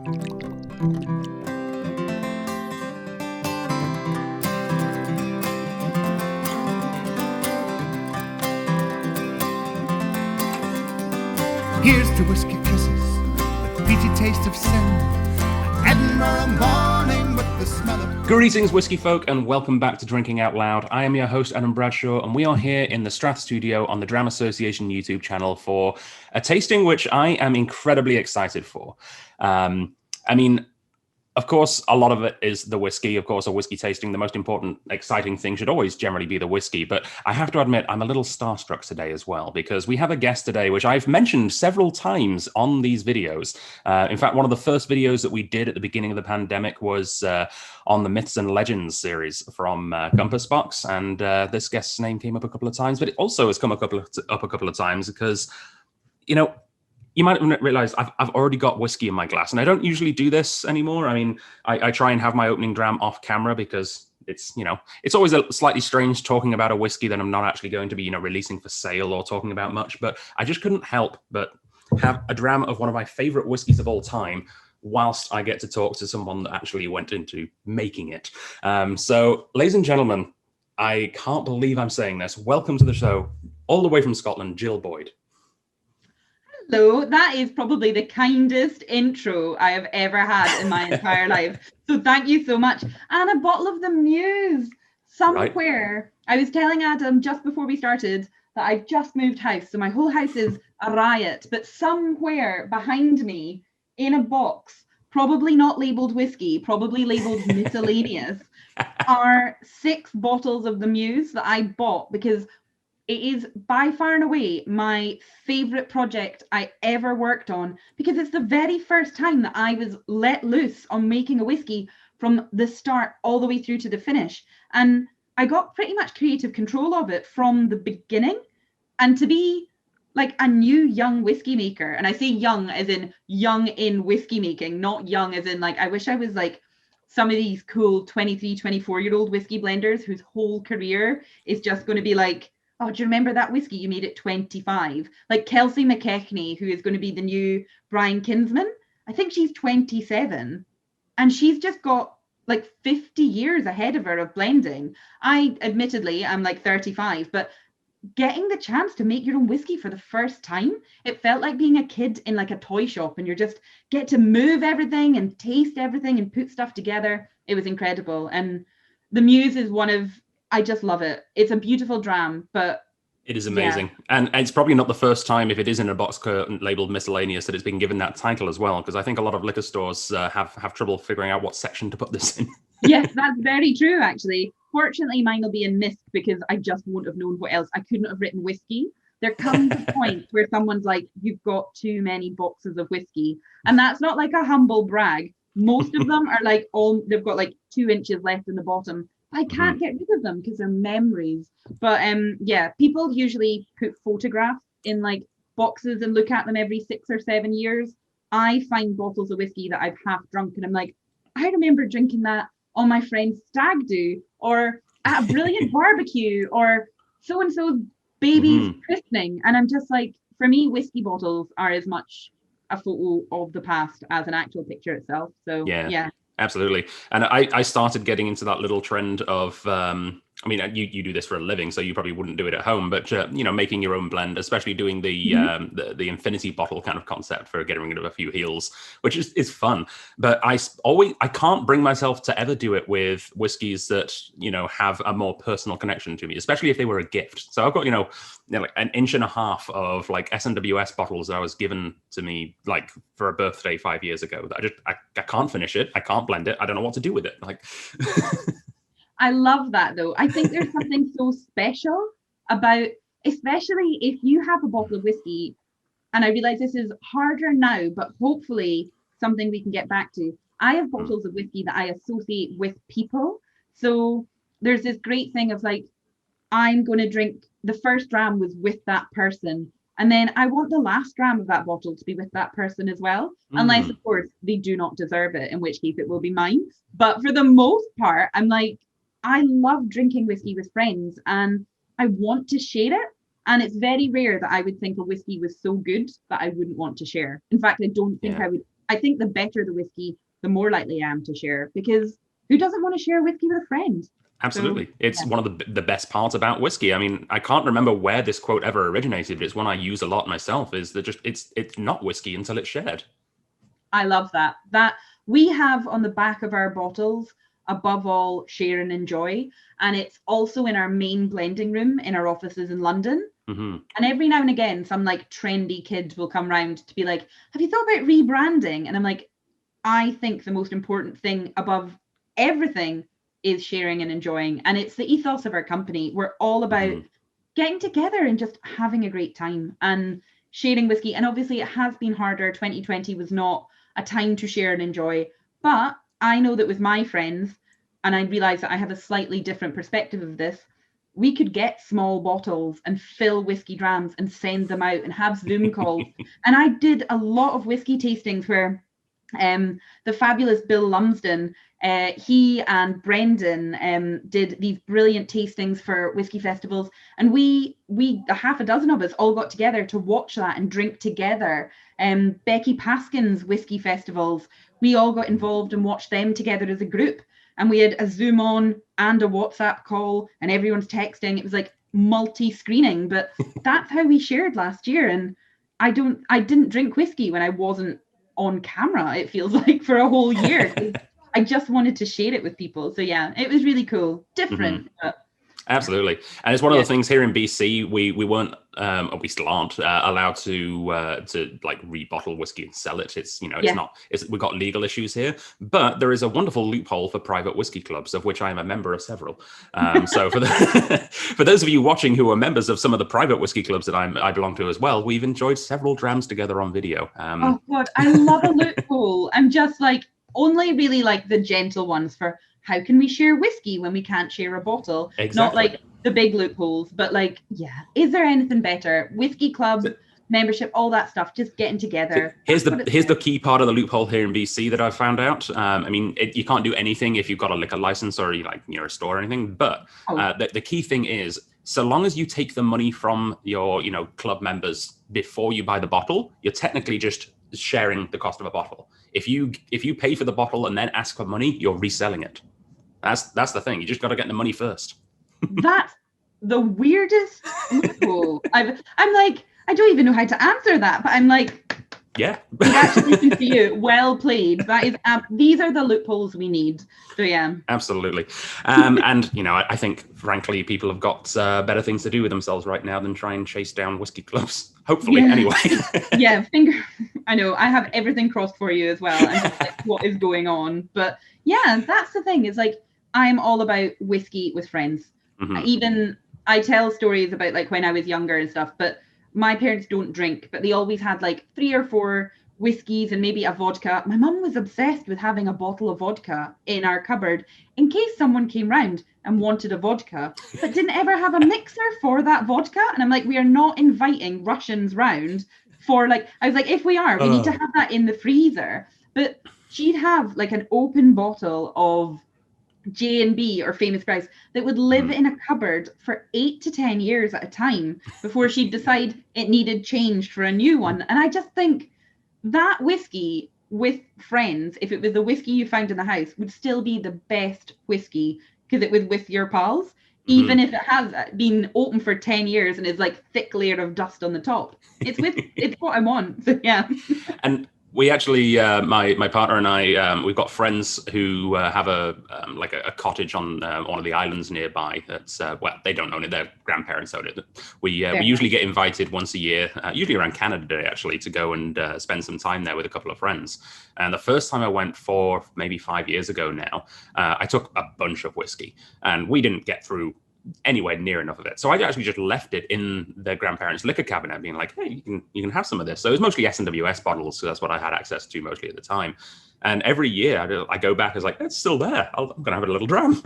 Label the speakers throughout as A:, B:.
A: Here's to whiskey kisses, the peaty taste of sin, and Edinburgh morning with the smell of...
B: Greetings, whiskey folk, and welcome back to Drinking Out Loud. I am your host, Adam Bradshaw, and we are here in the Strath Studio on the Dram Association YouTube channel for a tasting which I am incredibly excited for. Of course, a lot of it is the whiskey. Of course, a whiskey tasting, the most important, exciting thing should always generally be the whiskey. But I have to admit, I'm a little starstruck today as well, because we have a guest today, which I've mentioned several times on these videos. In fact, one of the first videos that we did at the beginning of the pandemic was on the Myths and Legends series from Compass Box. And this guest's name came up a couple of times, but it also has come up a couple of times because, you know, you might have realized I've already got whiskey in my glass, and I don't usually do this anymore. I mean, I try and have my opening dram off camera because it's always a slightly strange talking about a whiskey that I'm not actually going to be, releasing for sale or talking about much. But I just couldn't help but have a dram of one of my favorite whiskeys of all time whilst I get to talk to someone that actually went into making it. So, ladies and gentlemen, I can't believe I'm saying this. Welcome to the show, all the way from Scotland, Jill Boyd.
C: Hello, that is probably the kindest intro I have ever had in my entire life. So thank you so much. And a bottle of the Muse. Somewhere, right. I was telling Adam just before we started that I've just moved house. So my whole house is a riot. But somewhere behind me in a box, probably not labelled whiskey, probably labelled miscellaneous, are 6 bottles of the Muse that I bought because it is by far and away my favourite project I ever worked on, because it's the very first time that I was let loose on making a whiskey from the start all the way through to the finish. And I got pretty much creative control of it from the beginning. And to be like a new young whiskey maker, and I say young as in young in whiskey making, not young as in like, I wish I was like some of these cool 23, 24-year-old whiskey blenders whose whole career is just going to be like, oh, do you remember that whiskey you made at 25? Like Kelsey McKechnie, who is going to be the new Brian Kinsman. I think she's 27. And she's just got like 50 years ahead of her of blending. I admittedly, I'm like 35, but getting the chance to make your own whiskey for the first time, it felt like being a kid in like a toy shop, and you just get to move everything and taste everything and put stuff together. It was incredible. And the Muse is I just love it. It's a beautiful dram, but
B: it is amazing. Yeah. And it's probably not the first time, if it is in a box labeled miscellaneous, that it's been given that title as well, because I think a lot of liquor stores have trouble figuring out what section to put this in.
C: Yes, that's very true, actually. Fortunately, mine will be in misc because I just won't have known what else. I couldn't have written whiskey. There comes a point where someone's like, you've got too many boxes of whiskey. And that's not like a humble brag. Most of them are like, they've got like 2 inches left in the bottom. I can't get rid of them because they're memories. But yeah, people usually put photographs in like boxes and look at them every 6 or 7 years. I find bottles of whiskey that I've half drunk and I'm like, I remember drinking that on my friend's stag do, or at a brilliant barbecue, or so-and-so's baby's christening. And I'm just like, for me, whiskey bottles are as much a photo of the past as an actual picture itself. So yeah.
B: Absolutely. And I started getting into that little trend of, you do this for a living, so you probably wouldn't do it at home, but, making your own blend, especially doing the infinity bottle kind of concept for getting rid of a few heels, which is fun. But I can't bring myself to ever do it with whiskeys that, have a more personal connection to me, especially if they were a gift. So I've got, like an 1.5 inches of like SNWS bottles that I was given to me like for a birthday 5 years ago that I can't finish it. I can't blend it. I don't know what to do with it. Like,
C: I love that though. I think there's something so special about, especially if you have a bottle of whiskey, and I realize this is harder now, but hopefully something we can get back to. I have bottles of whiskey that I associate with people. So there's this great thing of like, I'm going to drink, the first dram was with that person. And then I want the last dram of that bottle to be with that person as well. Unless, of course, they do not deserve it, in which case it will be mine. But for the most part, I'm like, I love drinking whiskey with friends and I want to share it. And it's very rare that I would think a whiskey was so good that I wouldn't want to share. In fact, I don't think I would I think the better the whiskey, the more likely I am to share, because who doesn't want to share whiskey with a friend?
B: Absolutely. It's one of the best parts about whiskey. I mean, I can't remember where this quote ever originated, but it's one I use a lot myself, is that just it's not whiskey until it's shared.
C: I love that. That we have on the back of our bottles, above all, share and enjoy. And it's also in our main blending room in our offices in London.
B: Mm-hmm.
C: And every now and again, some like trendy kid will come round to be like, have you thought about rebranding? And I'm like, I think the most important thing above everything is sharing and enjoying. And it's the ethos of our company. We're all about getting together and just having a great time and sharing whiskey. And obviously it has been harder. 2020 was not a time to share and enjoy. But I know that with my friends, and I realize that I have a slightly different perspective of this, we could get small bottles and fill whiskey drams and send them out and have Zoom calls. And I did a lot of whiskey tastings where the fabulous Bill Lumsden, he and Brendan did these brilliant tastings for whiskey festivals, and we a half a dozen of us all got together to watch that and drink together. Becky Paskin's whiskey festivals, we all got involved and watched them together as a group, and we had a Zoom on and a WhatsApp call, and everyone's texting. It was like multi-screening, but that's how we shared last year. And I didn't drink whiskey when I wasn't on camera, it feels like, for a whole year. I just wanted to share it with people. So yeah, it was really cool. Different. But
B: absolutely. And it's one of the things here in BC, we weren't, or we still aren't allowed to like rebottle whiskey and sell it. It's, we've got legal issues here, but there is a wonderful loophole for private whiskey clubs, of which I am a member of several. So for those of you watching who are members of some of the private whiskey clubs that I belong to as well, we've enjoyed several drams together on video.
C: Oh God, I love a loophole. I'm just like, only really like the gentle ones for how can we share whiskey when we can't share a bottle?
B: Exactly.
C: Not like the big loopholes, but like, yeah, is there anything better? Whiskey club, membership, all that stuff, just getting together.
B: Here's the key part of the loophole here in BC that I've found out. I mean, you can't do anything if you've got a liquor license or you're a store or anything, but the key thing is, so long as you take the money from your club members before you buy the bottle, you're technically just sharing the cost of a bottle. If you pay for the bottle and then ask for money, you're reselling it. That's the thing. You just got to get the money first.
C: That's the weirdest loophole. I'm like, I don't even know how to answer that, but I'm like,
B: yeah.
C: Congratulations to you. Well played. That is, these are the loopholes we need. So yeah.
B: Absolutely. And I think frankly, people have got better things to do with themselves right now than try and chase down whiskey clubs. Hopefully, anyway.
C: Yeah, I know. I have everything crossed for you as well. And just like, what is going on? But yeah, that's the thing. It's like, I'm all about whiskey with friends. Even I tell stories about like when I was younger and stuff, but my parents don't drink, but they always had like 3 or 4 whiskeys and maybe a vodka. My mum was obsessed with having a bottle of vodka in our cupboard in case someone came round and wanted a vodka, but didn't ever have a mixer for that vodka. And I'm like, we are not inviting Russians round for like, I was like, if we are, we need to have that in the freezer. But she'd have like an open bottle of J&B or Famous Grouse that would live in a cupboard for 8 to 10 years at a time before she'd decide it needed changed for a new one. And I just think that whiskey with friends, if it was the whiskey you found in the house, would still be the best whiskey because it was with your pals, even if it has been open for 10 years and is like thick layer of dust on the top. It's what I want. So yeah. And
B: we actually, my partner and I, we've got friends who have a cottage on one of the islands nearby. That's they don't own it; their grandparents own it. We usually get invited once a year, usually around Canada Day, actually, to go and spend some time there with a couple of friends. And the first time I went, for maybe 5 years ago now, I took a bunch of whiskey, and we didn't get through anywhere near enough of it. So I actually just left it in their grandparents' liquor cabinet, being like, hey, you can have some of this. So it was mostly S&WS bottles, so that's what I had access to mostly at the time. And every year I go back, it's like, it's still there. I'm going to have a little dram.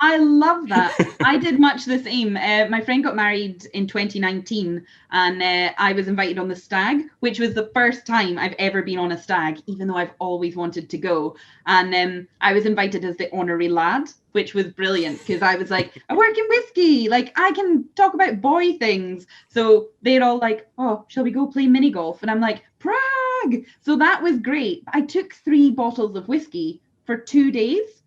C: I love that. I did much the same. My friend got married in 2019 and I was invited on the stag, which was the first time I've ever been on a stag, even though I've always wanted to go. And I was invited as the honorary lad, which was brilliant because I was like, I work in whiskey, like I can talk about boy things. So they're all like, oh, shall we go play mini golf? And I'm like, proud. bag. So that was great. I took 3 bottles of whiskey for 2 days.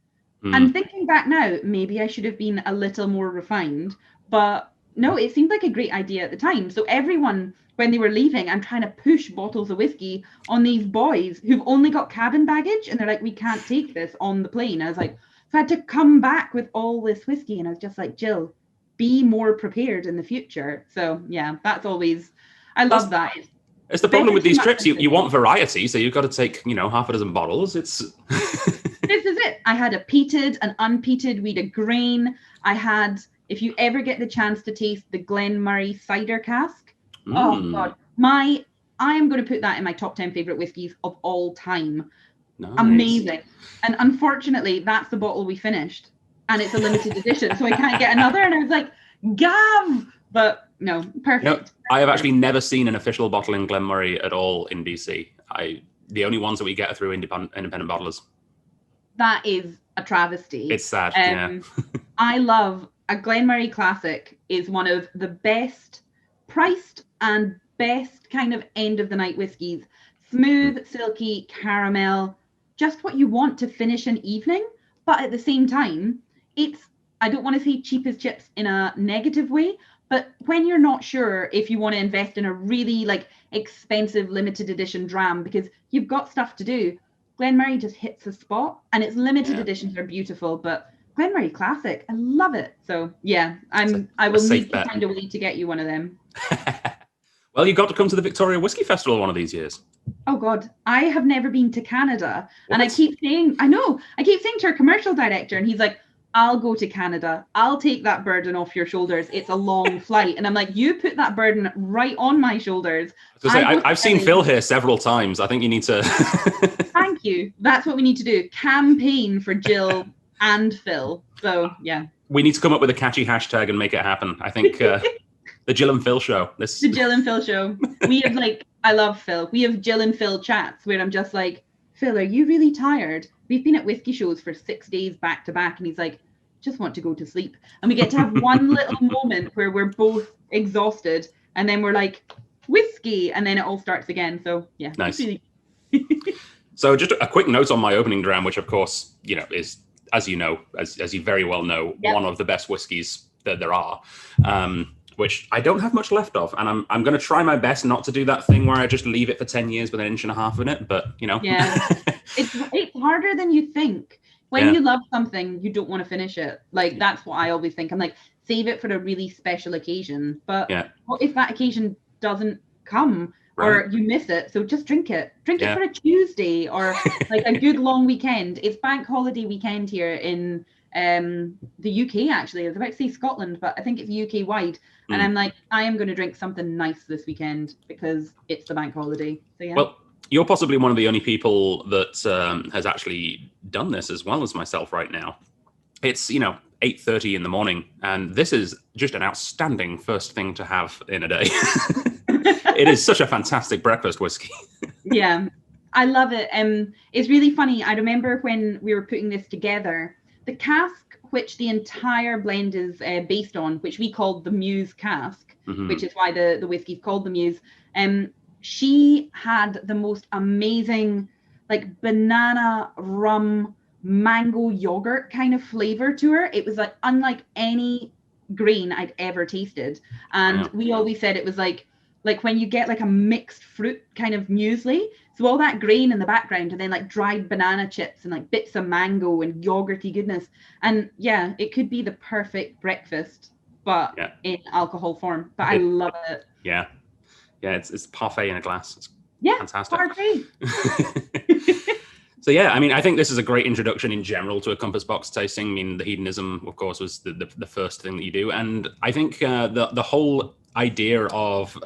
C: And thinking back now, maybe I should have been a little more refined. But no, it seemed like a great idea at the time. So everyone, when they were leaving, I'm trying to push bottles of whiskey on these boys who've only got cabin baggage. And they're like, we can't take this on the plane. I was like, so I had to come back with all this whiskey. And I was just like, Jill, be more prepared in the future. So yeah, that's always, I love that.
B: It's the problem with these trips. You want variety. So you've got to take, half a dozen bottles. It's...
C: This is it. I had a peated, an unpeated, we had a grain. I had, if you ever get the chance to taste the Glenmurray cider cask, oh God, I am going to put that in my top 10 favorite whiskies of all time. Nice. Amazing. And unfortunately, that's the bottle we finished, and it's a limited edition, so I can't get another. And I was like, Gav, but no, perfect.
B: I have actually never seen an official bottle in Glenmurray at all in DC. The only ones that we get are through independent bottlers.
C: That is a travesty.
B: It's sad. Yeah.
C: I love a Glenmurray Classic is one of the best priced and best kind of end of the night whiskies. Smooth, silky, caramel, just what you want to finish an evening. But at the same time, it's, I don't want to say cheap as chips in a negative way, but when you're not sure if you want to invest in a really like expensive limited edition dram because you've got stuff to do, Glenmurray just hits a spot, and its limited editions are beautiful, but Glenmurray Classic, I love it. So yeah, I will need to find a way to get you one of them.
B: Well, you got to come to the Victoria Whisky Festival one of these years.
C: Oh God, I have never been to Canada. What? And I keep saying to our commercial director, and he's like, I'll go to Canada. I'll take that burden off your shoulders. It's a long flight. And I'm like, you put that burden right on my shoulders.
B: I've seen Phil here several times. I think you need to...
C: Thank you. That's what we need to do. Campaign for Jill and Phil. So, yeah.
B: We need to come up with a catchy hashtag and make it happen. I think the Jill and Phil show. The
C: Jill and Phil show. We have I love Phil. We have Jill and Phil chats where I'm just like, Phil, are you really tired? We've been at whiskey shows for 6 days back to back. And he's like, just want to go to sleep. And we get to have one little moment where we're both exhausted. And then we're like, whiskey. And then it all starts again. So, yeah.
B: Nice. So just a quick note on my opening dram, which, of course, is, as you very well know, one of the best whiskies that there are. Which I don't have much left of, and I'm going to try my best not to do that thing where I just leave it for 10 years with an inch and a half in it, but
C: Yeah, it's harder than you think. When you love something, you don't want to finish it. Like, that's what I always think. I'm like, save it for a really special occasion. But what if that occasion doesn't come or you miss it? So just drink it. Drink it for a Tuesday or like a good long weekend. It's bank holiday weekend here in the UK, actually. I was about to say Scotland, but I think it's UK wide. And I'm like, I am going to drink something nice this weekend because it's the bank holiday. So yeah.
B: Well, you're possibly one of the only people that has actually done this as well as myself right now. It's 8:30 in the morning, and this is just an outstanding first thing to have in a day. It is such a fantastic breakfast whiskey.
C: Yeah, I love it. It's really funny. I remember when we were putting this together, the cask which the entire blend is based on, which we called the Muse cask, which is why the whiskey's called the Muse. She had the most amazing, like, banana rum mango yogurt kind of flavor to her. It was like unlike any grain I'd ever tasted. And we always said it was like when you get like a mixed fruit kind of muesli. So all that grain in the background and then like dried banana chips and like bits of mango and yogurty goodness. And yeah, it could be the perfect breakfast, but in alcohol form. But I love it.
B: Yeah. Yeah, it's parfait in a glass. It's fantastic.
C: Parfait.
B: So yeah, I mean, I think this is a great introduction in general to a compass box tasting. I mean, the hedonism, of course, was the first thing that you do. And I think the whole idea of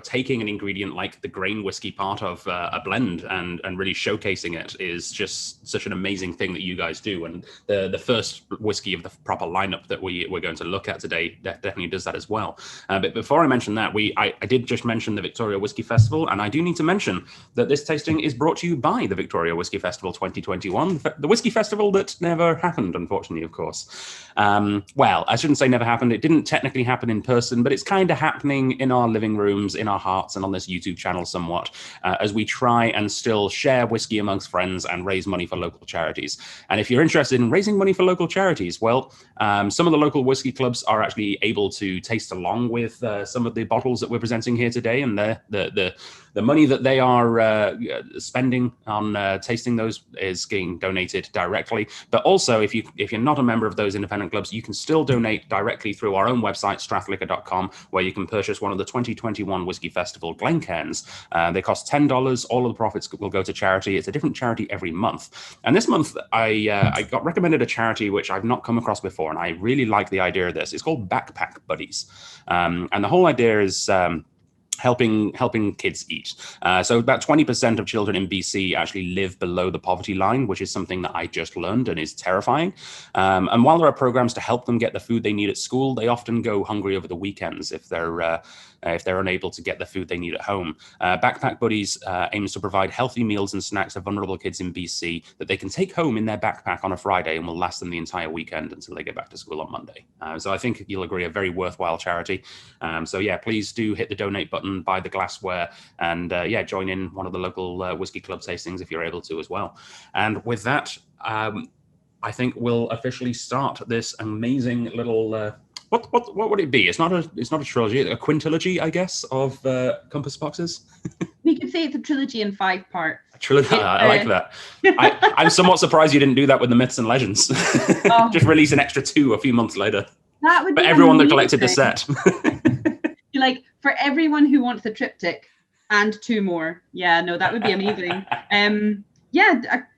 B: taking an ingredient like the grain whiskey part of a blend and really showcasing it is just such an amazing thing that you guys do. And the first whiskey of the proper lineup that we're going to look at today definitely does that as well. But before I mention that, I did just mention the Victoria Whisky Festival, and I do need to mention that this tasting is brought to you by the Victoria Whisky Festival 2021, the whiskey festival that never happened, unfortunately, of course. Well, I shouldn't say never happened. It didn't technically happen in person, but it's kind of happening in our living rooms, in our hearts, and on this YouTube channel somewhat, as we try and still share whiskey amongst friends and raise money for local charities. And if you're interested in raising money for local charities, well, some of the local whiskey clubs are actually able to taste along with some of the bottles that we're presenting here today, and the money that they are spending on tasting those is getting donated directly. But also, if you're not a member of those independent clubs, you can still donate directly through our own website, strathliquor.com, where you can purchase one of the 2021 Whiskey Festival Glencairns. They cost $10. All of the profits will go to charity. It's a different charity every month. And this month, I got recommended a charity which I've not come across before, and I really like the idea of this. It's called Backpack Buddies. And the whole idea is helping kids eat. So about 20% of children in BC actually live below the poverty line, which is something that I just learned and is terrifying. And while there are programs to help them get the food they need at school, they often go hungry over the weekends if they're unable to get the food they need at home. Backpack Buddies aims to provide healthy meals and snacks for vulnerable kids in BC that they can take home in their backpack on a Friday and will last them the entire weekend until they get back to school on Monday. So I think you'll agree, a very worthwhile charity. So yeah, please do hit the donate button, buy the glassware, and join in one of the local whiskey club tastings if you're able to as well. And with that, I think we'll officially start this amazing little what would it be? It's not a trilogy, a quintilogy, I guess, of compass boxes.
C: We could say it's a trilogy in 5 parts.
B: A trilogy. I like that. I'm somewhat surprised you didn't do that with the Myths and Legends. Oh. Just release an extra 2 a few months later.
C: That would be
B: for everyone
C: amazing.
B: That collected the set.
C: Like, for everyone who wants a triptych and 2 more. Yeah, no, that would be amazing.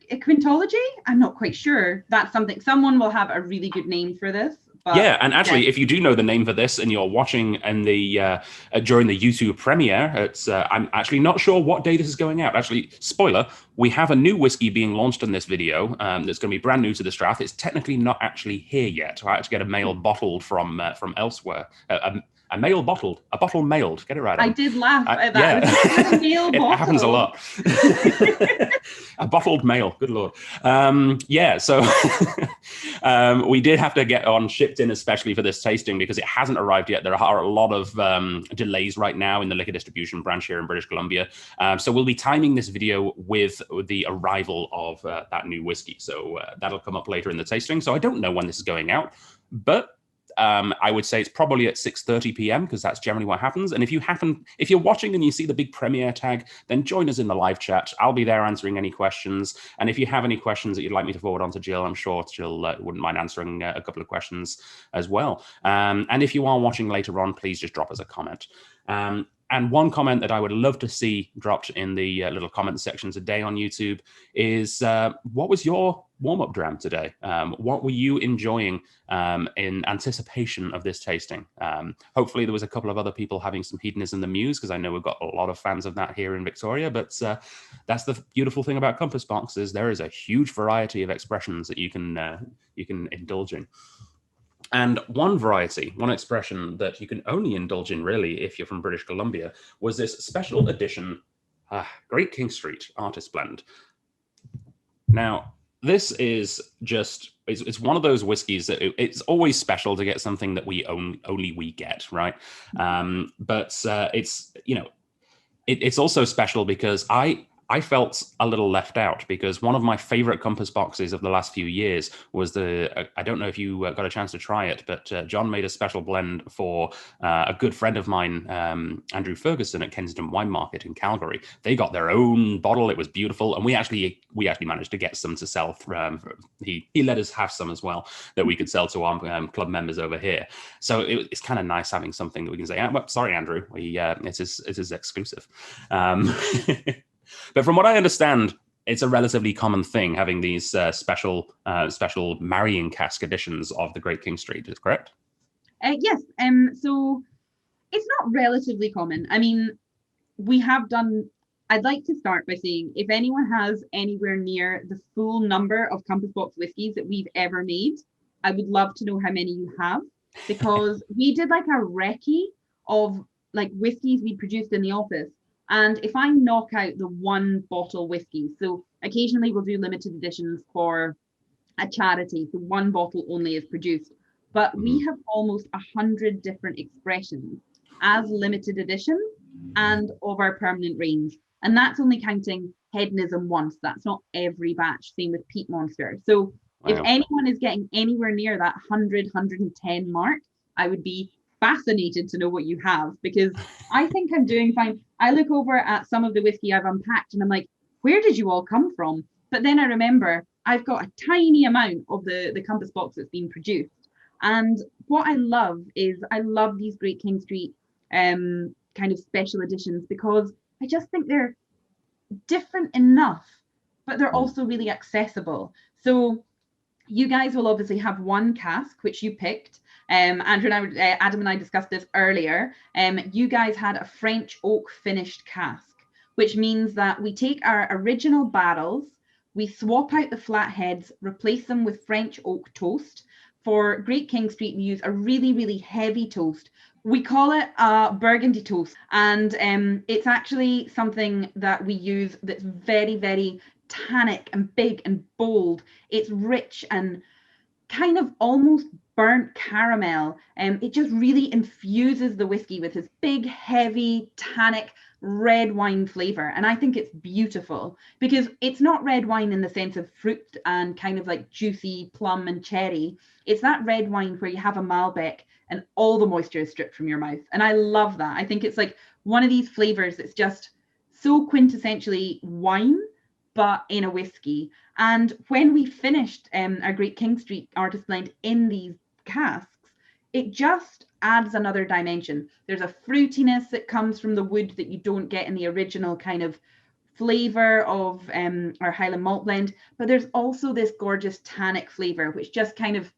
C: A quintology? I'm not quite sure. That's something, someone will have a really good name for this. But,
B: yeah, and actually, if you do know the name for this and you're watching in the during the YouTube premiere, I'm actually not sure what day this is going out. Actually, spoiler, we have a new whiskey being launched in this video that's going to be brand new to the Strath. It's technically not actually here yet. I had to get a mail bottled from elsewhere. A bottle mailed. Get it right.
C: I did laugh at that.
B: Yeah. It happens a lot. A bottled mail. Good Lord. So we did have to get on shipped in, especially for this tasting, because it hasn't arrived yet. There are a lot of delays right now in the liquor distribution branch here in British Columbia. So we'll be timing this video with the arrival of that new whiskey. So that'll come up later in the tasting. So I don't know when this is going out, but I would say it's probably at 6:30 p.m. because that's generally what happens. And if you're watching and you see the big premiere tag, then join us in the live chat. I'll be there answering any questions. And if you have any questions that you'd like me to forward on to Jill, I'm sure Jill wouldn't mind answering a couple of questions as well. And if you are watching later on, please just drop us a comment. And one comment that I would love to see dropped in the little comment section today on YouTube is, what was your warm-up dram today? What were you enjoying in anticipation of this tasting? Hopefully there was a couple of other people having some hedonism the muse, because I know we've got a lot of fans of that here in Victoria, but that's the beautiful thing about Compass Box, is there is a huge variety of expressions that you can indulge in. And one expression that you can only indulge in, really, if you're from British Columbia, was this special edition Great King Street Artist Blend. Now, this is just, it's one of those whiskeys that it's always special to get something that only we get, right? But it's, it's also special because I felt a little left out, because one of my favorite Compass boxes of the last few years was I don't know if you got a chance to try it, but John made a special blend for a good friend of mine, Andrew Ferguson at Kensington Wine Market in Calgary. They got their own bottle. It was beautiful. And we actually managed to get some to sell. He let us have some as well that we could sell to our club members over here. So it's kind of nice having something that we can say, well, sorry, Andrew, it is exclusive. But from what I understand, it's a relatively common thing, having these special marrying cask editions of the Great King Street. Is correct?
C: Yes. So it's not relatively common. I mean, I'd like to start by saying, if anyone has anywhere near the full number of Compass Box whiskies that we've ever made, I would love to know how many you have, because we did like a recce of like whiskies we produced in the office. And if I knock out the 1 bottle whiskey, so occasionally we'll do limited editions for a charity, so 1 bottle only is produced, but we have almost 100 different expressions. as limited edition and of our permanent range. And that's only counting Hedonism once. That's not every batch. Same with Peat Monster. So if anyone is getting anywhere near that 100, 110 mark, I would be fascinated to know what you have, because I think I'm doing fine. I look over at some of the whiskey I've unpacked and I'm like, where did you all come from? But then I remember I've got a tiny amount of the compass box that's been produced. And what I love is I love these Great King Street kind of special editions, because I just think they're different enough, but they're also really accessible. So you guys will obviously have one cask, which you picked. Andrew and I, Adam and I discussed this earlier. You guys had a French oak finished cask, which means that we take our original barrels, we swap out the flat heads, replace them with French oak toast. For Great King Street, we use a really, really heavy toast. We call it a burgundy toast, and it's actually something that we use that's very, very tannic and big and bold. It's rich and kind of almost burnt caramel. It just really infuses the whiskey with this big, heavy, tannic red wine flavor. And I think it's beautiful, because it's not red wine in the sense of fruit and kind of like juicy plum and cherry. It's that red wine where you have a Malbec and all the moisture is stripped from your mouth. And I love that. I think it's like one of these flavors that's just so quintessentially wine, but in a whiskey. And when we finished our Great King Street Artist Blend in these casks, it just adds another dimension. There's a fruitiness that comes from the wood that you don't get in the original kind of flavor of our Highland Malt Blend, but there's also this gorgeous tannic flavor, which just kind of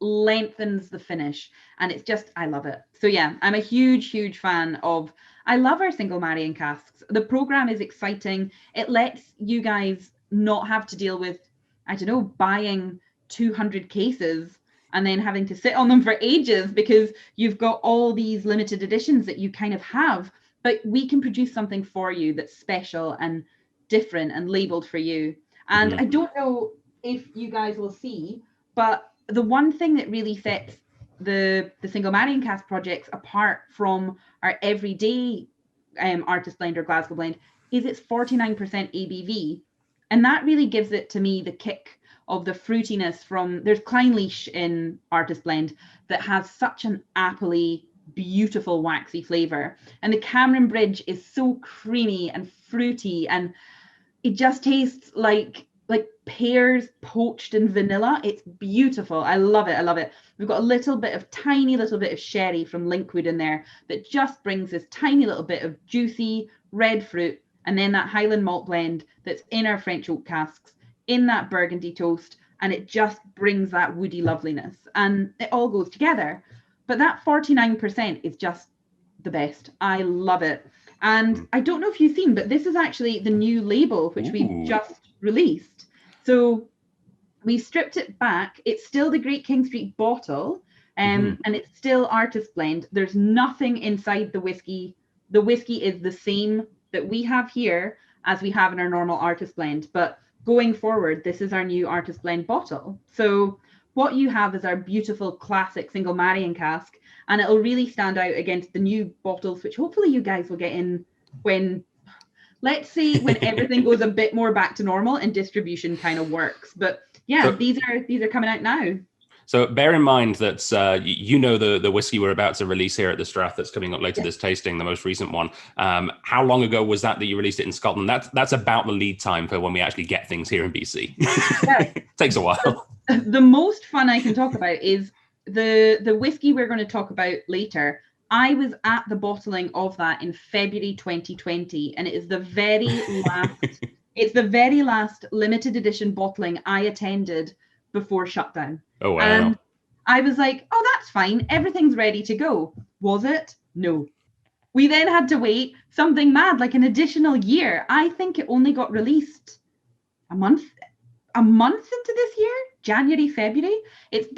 C: lengthens the finish, and it's just, I love it. So yeah, I'm a huge fan of, I love our single marrying casks. The program is exciting. It lets you guys not have to deal with, I don't know, buying 200 cases and then having to sit on them for ages, because you've got all these limited editions that you kind of have, but we can produce something for you that's special and different and labeled for you. And I don't know if you guys will see, but the one thing that really sets the single marrying cask projects apart from our everyday artist blend or Glasgow blend is it's 49% ABV. And that really gives it, to me, the kick of the fruitiness from, there's Kleinleash in artist blend that has such an appley, beautiful waxy flavor. And the Cameron Bridge is so creamy and fruity, and it just tastes like pears poached in vanilla. It's beautiful. I love it. We've got a tiny little bit of sherry from Linkwood in there that just brings this tiny little bit of juicy red fruit, and then that Highland Malt Blend that's in our French oak casks in that burgundy toast, and it just brings that woody loveliness, and it all goes together. But that 49% is just the best. I love it. And I don't know if you've seen, but this is actually the new label which we've just released. So we stripped it back. It's still the Great King Street bottle, and it's still artist blend. There's nothing inside the whiskey. The whiskey is the same that we have here as we have in our normal artist blend, but going forward, this is our new artist blend bottle. So what you have is our beautiful classic single marrying cask, and it'll really stand out against the new bottles, which hopefully you guys will get in when, let's say, when everything goes a bit more back to normal and distribution kind of works. But yeah, these are coming out now.
B: So bear in mind that the whiskey we're about to release here at the Strath that's coming up later this tasting, the most recent one. How long ago was that you released it in Scotland? That's about the lead time for when we actually get things here in BC. Yeah. Takes a while.
C: The most fun I can talk about is the whiskey we're going to talk about later. I was at the bottling of that in February 2020, and it is the very last. It's the very last limited edition bottling I attended before shutdown.
B: Oh, wow.
C: And I was like, oh, that's fine. Everything's ready to go. Was it? No. We then had to wait something mad, like an additional year. I think it only got released a month into this year, January, February. It's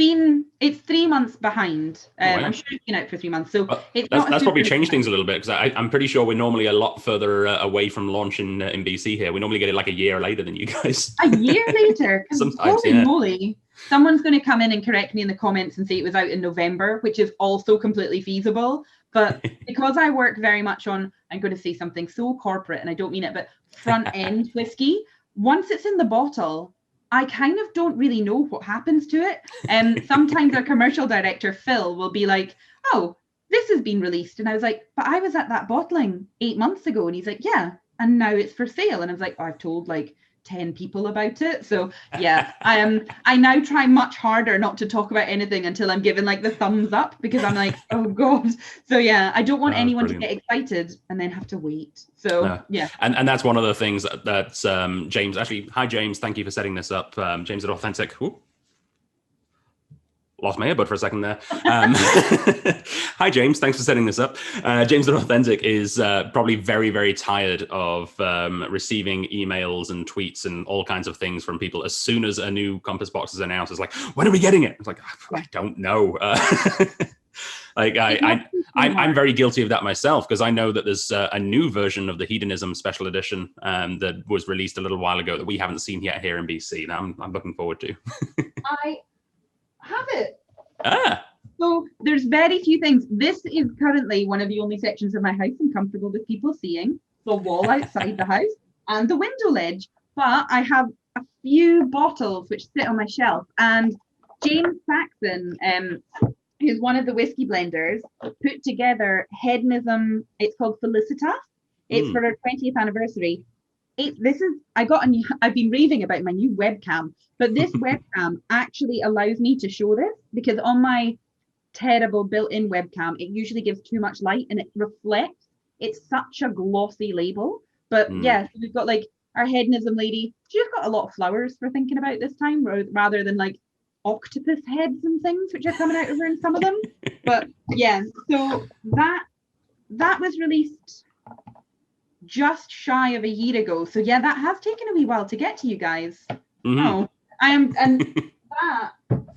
C: 3 months behind.
B: Wow.
C: I'm sure it's been out for 3 months. So
B: that's probably changed things a little bit, because I'm pretty sure we're normally a lot further away from launch in BC here. We normally get it like a year later than you guys.
C: A year later?
B: Sometimes,
C: holy moly. Someone's going to come in and correct me in the comments and say it was out in November, which is also completely feasible. But because I work very much on, I'm going to say something so corporate and I don't mean it, but front end whiskey, once it's in the bottle, I kind of don't really know what happens to it. And sometimes our commercial director, Phil, will be like, oh, this has been released. And I was like, but I was at that bottling 8 months ago. And he's like, yeah, and now it's for sale. And I was like, oh, I've told like 10 people about it. So yeah, I now try much harder not to talk about anything until I'm given like the thumbs up, because I'm like, oh God. So yeah, I don't want anyone to get excited and then have to wait. So yeah.
B: And that's one of the things that James, actually, hi James, thank you for setting this up. James at Authentic. Ooh. Lost my earbud for a second there. Hi, James. Thanks for setting this up. James at Authentic is probably very, very tired of receiving emails and tweets and all kinds of things from people as soon as a new Compass box is announced. It's like, when are we getting it? It's like, I don't know. Like I'm very guilty of that myself, because I know that there's a new version of the Hedonism Special Edition that was released a little while ago that we haven't seen yet here in BC. That I'm looking forward to.
C: I have it. So there's very few things. This is currently one of the only sections of my house I'm comfortable with people seeing, the wall outside the house and the window ledge. But I have a few bottles which sit on my shelf, and James Saxon, who's one of the whiskey blenders, put together Hedonism. It's called Felicitas. It's for our 20th anniversary. I've been raving about my new webcam, but this webcam actually allows me to show this, because on my terrible built-in webcam, it usually gives too much light and it reflects. It's such a glossy label. But yeah, so we've got like our Hedonism lady. She's got a lot of flowers for thinking about this time, rather than like octopus heads and things, which are coming out of her in some of them. But yeah, so that was released just shy of a year ago. So yeah, that has taken a wee while to get to you guys. Oh, I'm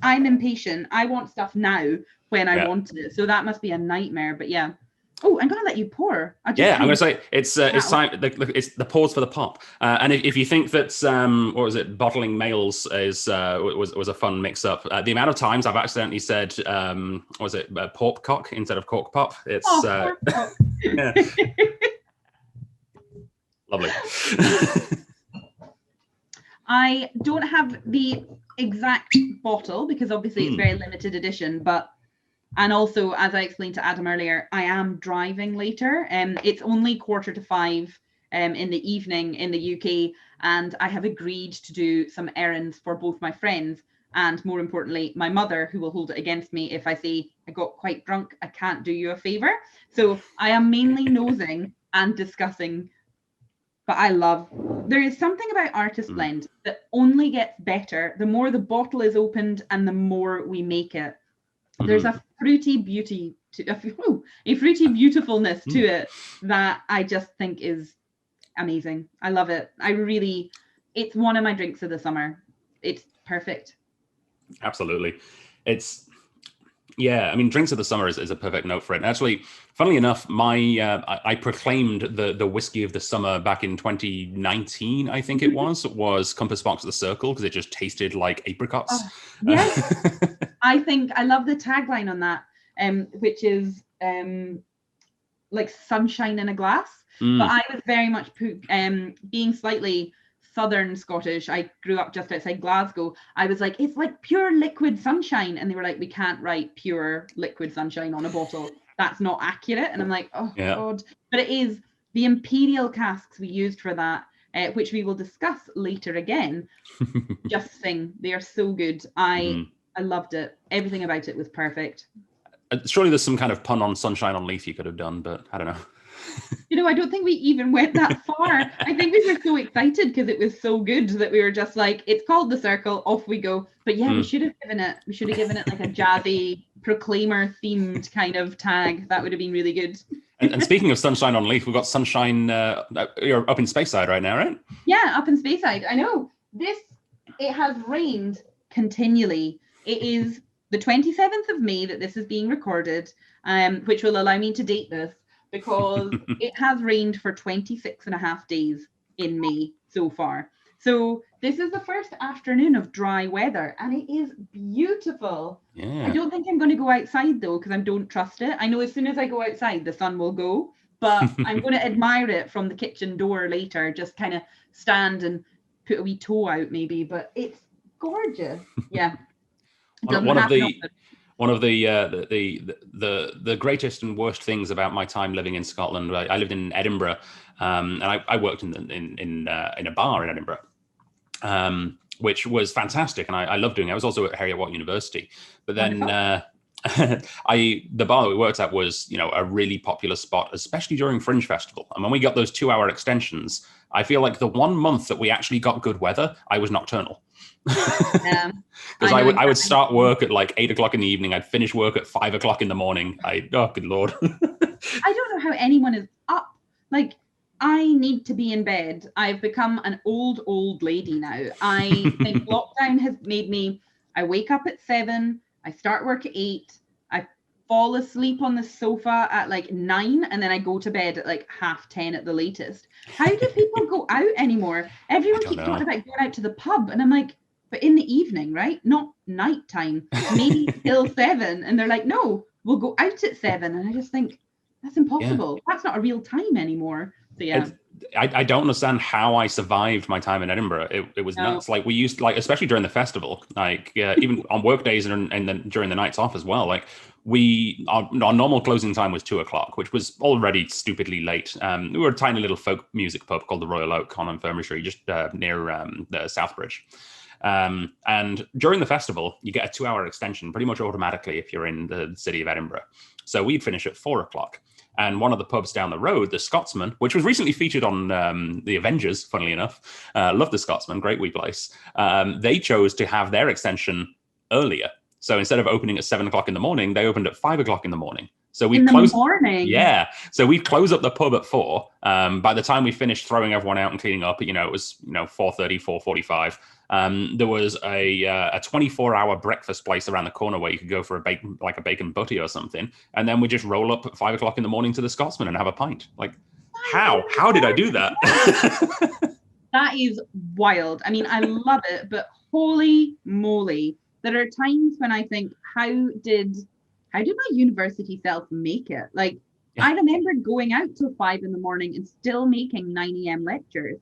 C: impatient. I want stuff now when I want it. So that must be a nightmare. But yeah. Oh, I'm gonna let you pour. I'm gonna
B: say it's time. It's the pause for the pop. And if you think that what was it, bottling males was a fun mix up. The amount of times I've accidentally said was it pork cock instead of cork pop? It's yeah. Lovely.
C: I don't have the exact bottle because obviously it's very limited edition, and also, as I explained to Adam earlier, I am driving later. It's only 4:45 in the evening in the UK, and I have agreed to do some errands for both my friends and, more importantly, my mother, who will hold it against me if I say I got quite drunk, I can't do you a favour. So I am mainly nosing and discussing. But there is something about Artist Blend that only gets better the more the bottle is opened and the more we make it. There's a fruity beauty a fruity beautifulness to it that I just think is amazing. I love it. It's one of my drinks of the summer. It's perfect.
B: Absolutely. I mean, drinks of the summer is a perfect note for it. Actually, funnily enough, I proclaimed the whiskey of the summer back in 2019, I think it was Compass Box the Circle, because it just tasted like apricots.
C: Oh, yes. I love the tagline on that, which is like sunshine in a glass. But I was very much being slightly Southern Scottish. I grew up just outside Glasgow. I was like, it's like pure liquid sunshine. And they were like, we can't write pure liquid sunshine on a bottle. That's not accurate. And I'm like, oh God. But it is the imperial casks we used for that, which we will discuss later again. Just sing. They are so good. I loved it. Everything about it was perfect.
B: Surely there's some kind of pun on sunshine on leaf you could have done, but I don't know.
C: I don't think we even went that far. I think we were so excited because it was so good that we were just like, it's called The Circle, off we go. But yeah, we should have given it like a jazzy Proclaimer themed kind of tag. That would have been really good.
B: And speaking of sunshine on leaf, we've got sunshine. You're up in Speyside right now, right?
C: Yeah, up in Speyside. I know. It has rained continually. It is the 27th of May that this is being recorded, which will allow me to date this, because it has rained for 26 and a half days in May so far. So this is the first afternoon of dry weather, and it is beautiful.
B: Yeah.
C: I don't think I'm going to go outside though, because I don't trust it. I know as soon as I go outside, the sun will go, but I'm going to admire it from the kitchen door later. Just kind of stand and put a wee toe out, maybe. But it's gorgeous. Yeah.
B: One of the greatest and worst things about my time living in Scotland. I lived in Edinburgh, and I worked in a bar in Edinburgh, which was fantastic, and I loved doing it. I was also at Heriot-Watt University, but then the bar that we worked at was, you know, a really popular spot, especially during Fringe Festival. And when we got those 2-hour extensions, I feel like the 1 month that we actually got good weather, I was nocturnal.
C: Yeah,
B: because I would start work at like 8 o'clock in the evening. I'd finish work at 5 o'clock in the morning. Oh, good Lord.
C: I don't know how anyone is up. Like, I need to be in bed. I've become an old lady now. I think lockdown has made me, I wake up at 7, I start work at 8, I fall asleep on the sofa at like 9, and then I go to bed at like 10:30 at the latest. How do people go out anymore? Everyone keeps talking about going out to the pub, and I'm like, but in the evening, right? Not nighttime, maybe till 7. And they're like, no, we'll go out at 7. And I just think, that's impossible. Yeah. That's not a real time anymore. So yeah.
B: I don't understand how I survived my time in Edinburgh. It was nuts. Like we used, like, especially during the festival, like even on work days and then during the nights off as well. Like our normal closing time was 2 o'clock, which was already stupidly late. We were a tiny little folk music pub called the Royal Oak on Infirmary Street, just near the Southbridge. And during the festival, you get a 2-hour extension pretty much automatically if you're in the city of Edinburgh. So we'd finish at 4 o'clock. And one of the pubs down the road, the Scotsman, which was recently featured on the Avengers, funnily enough, love the Scotsman, great wee place. They chose to have their extension earlier. So instead of opening at 7 o'clock in the morning, they opened at 5 o'clock in the morning. So we closed.
C: Morning.
B: Yeah. So we'd close up the pub at 4. By the time we finished throwing everyone out and cleaning up, it was 4:30, 4:45. There was a 24-hour breakfast place around the corner where you could go for a bacon butty or something, and then we just roll up at 5 o'clock in the morning to the Scotsman and have a pint. Like, how did I do that?
C: That is wild. I mean, I love it, but holy moly, there are times when I think, how did my university self make it? Like, yeah. I remember going out till 5 in the morning and still making 9 a.m. lectures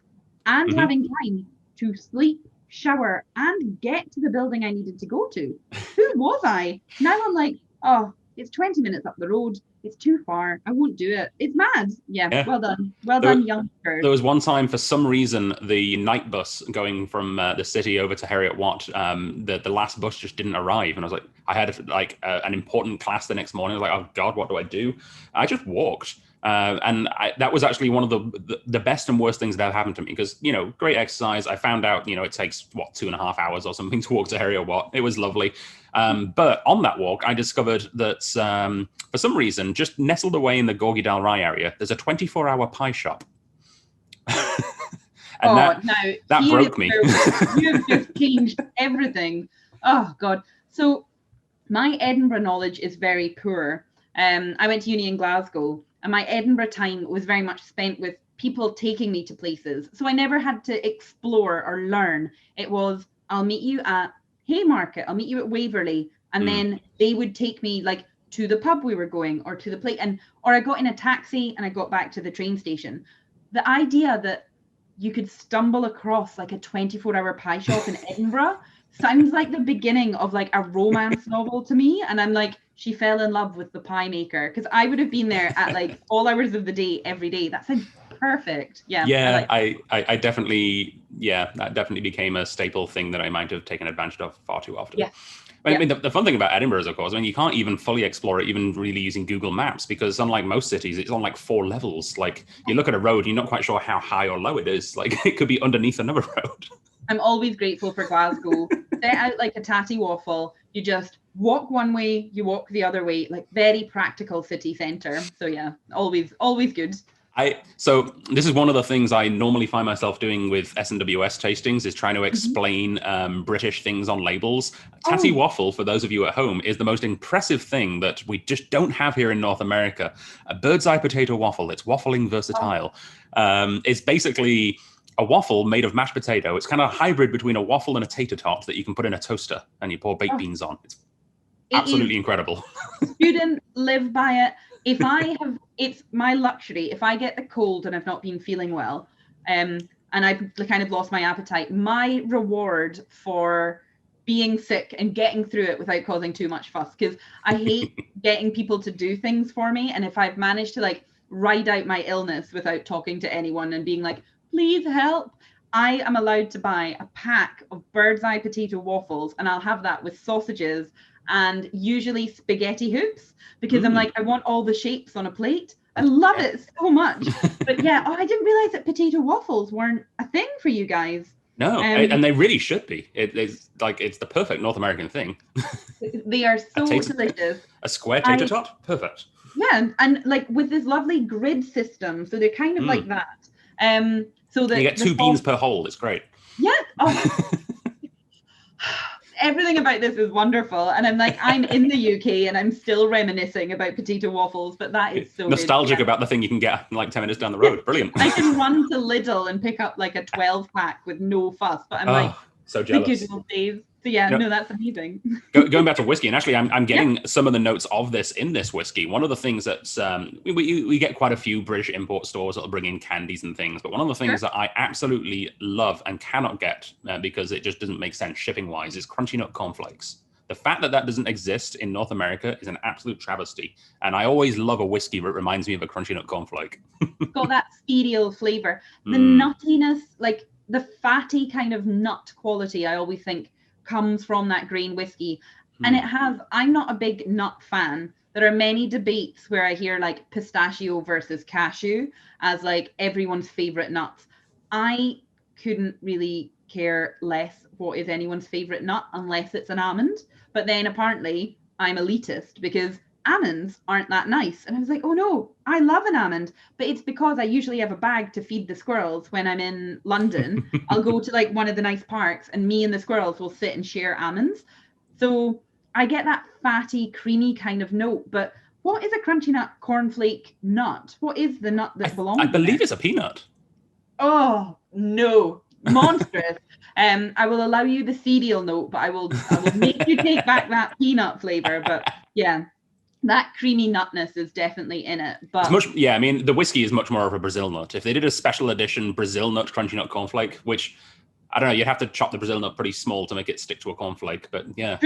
C: and having time to sleep, shower, and get to the building I needed to go to. Who was I? Now I'm like, oh, it's 20 minutes up the road. It's too far. I won't do it. It's mad. Yeah. Well done. Well done, youngsters.
B: There was one time, for some reason, the night bus going from the city over to Heriot-Watt, the last bus just didn't arrive. And I was like, I had an important class the next morning. I was like, oh God, what do I do? I just walked. And that was actually one of the best and worst things that happened to me, because, great exercise. I found out, it takes 2.5 hours or something to walk to Heriot-Watt. It was lovely. But on that walk, I discovered that for some reason, just nestled away in the Gorgie Dalry area, there's a 24-hour pie shop. And that broke me.
C: You've just changed everything. Oh, God. So my Edinburgh knowledge is very poor. I went to uni in Glasgow, and my Edinburgh time was very much spent with people taking me to places. So I never had to explore or learn. It was, I'll meet you at Haymarket, I'll meet you at Waverley. And then they would take me to the pub we were going, or to the place, or I got in a taxi and I got back to the train station. The idea that you could stumble across a 24-hour pie shop in Edinburgh sounds like the beginning of a romance novel to me. And I'm like, she fell in love with the pie maker, because I would have been there at all hours of the day, every day. That sounds perfect.
B: Yeah. I definitely, that definitely became a staple thing that I might have taken advantage of far too often.
C: Yeah.
B: I mean, the fun thing about Edinburgh is, of course, you can't even fully explore it, even really using Google Maps, because unlike most cities, it's on 4 levels. You look at a road, you're not quite sure how high or low it is. It could be underneath another road.
C: I'm always grateful for Glasgow. Set out like a tatty waffle. You just walk one way, you walk the other way. Very practical city centre. So yeah, always good.
B: So this is one of the things I normally find myself doing with S&WS tastings, is trying to explain British things on labels. Tatty waffle, for those of you at home, is the most impressive thing that we just don't have here in North America. A bird's eye potato waffle. It's waffling versatile. It's basically a waffle made of mashed potato. It's kind of a hybrid between a waffle and a tater tot that you can put in a toaster and you pour baked beans on. It's absolutely incredible.
C: Students live by it. If I have, it's my luxury. If I get the cold and I've not been feeling well, and I've kind of lost my appetite, my reward for being sick and getting through it without causing too much fuss, because I hate getting people to do things for me. And if I've managed to like ride out my illness without talking to anyone and being like, please help, I am allowed to buy a pack of bird's eye potato waffles, and I'll have that with sausages and usually spaghetti hoops, because I'm like, I want all the shapes on a plate. I love it so much. But yeah, I didn't realize that potato waffles weren't a thing for you guys.
B: No, and they really should be. It's the perfect North American thing.
C: They are so delicious.
B: A square tater tot, perfect.
C: Yeah, and like with this lovely grid system, so they're kind of like that. So that
B: you get 2 beans per hole. It's great.
C: Yeah. Oh. Everything about this is wonderful, and I'm like, I'm in the UK and I'm still reminiscing about potato waffles, but that is so
B: nostalgic about the thing you can get like 10 minutes down the road. Brilliant.
C: I can run to Lidl and pick up like a 12 pack with no fuss, but I'm like,
B: so jealous.
C: The good old days. So yeah, no, that's amazing.
B: Going back to whiskey, and actually I'm getting some of the notes of this in this whiskey. One of the things that's we get quite a few British import stores that will bring in candies and things, but one of the things that I absolutely love and cannot get because it just doesn't make sense shipping wise is crunchy nut cornflakes. The fact that doesn't exist in North America is an absolute travesty, and I always love a whiskey that reminds me of a crunchy nut cornflake.
C: Got that cereal flavor, the nuttiness, like the fatty kind of nut quality. I always think comes from that grain whiskey, and I'm not a big nut fan. There are many debates where I hear like pistachio versus cashew as like everyone's favorite nuts. I couldn't really care less what is anyone's favorite nut unless it's an almond, but then apparently I'm elitist because almonds aren't that nice. And I was like, oh no, I love an almond, but it's because I usually have a bag to feed the squirrels when I'm in London. I'll go to like one of the nice parks and me and the squirrels will sit and share almonds. So I get that fatty, creamy kind of note. But what is a crunchy nut cornflake nut? What is the nut that belongs?
B: I believe it's a peanut.
C: Oh no, monstrous. I will allow you the cereal note, but I will make you take back that peanut flavor. But yeah, that creamy nutness is definitely in it. But
B: I mean, the whiskey is much more of a Brazil nut. If they did a special edition Brazil nut crunchy nut cornflake, which I don't know, you'd have to chop the Brazil nut pretty small to make it stick to a cornflake. But yeah.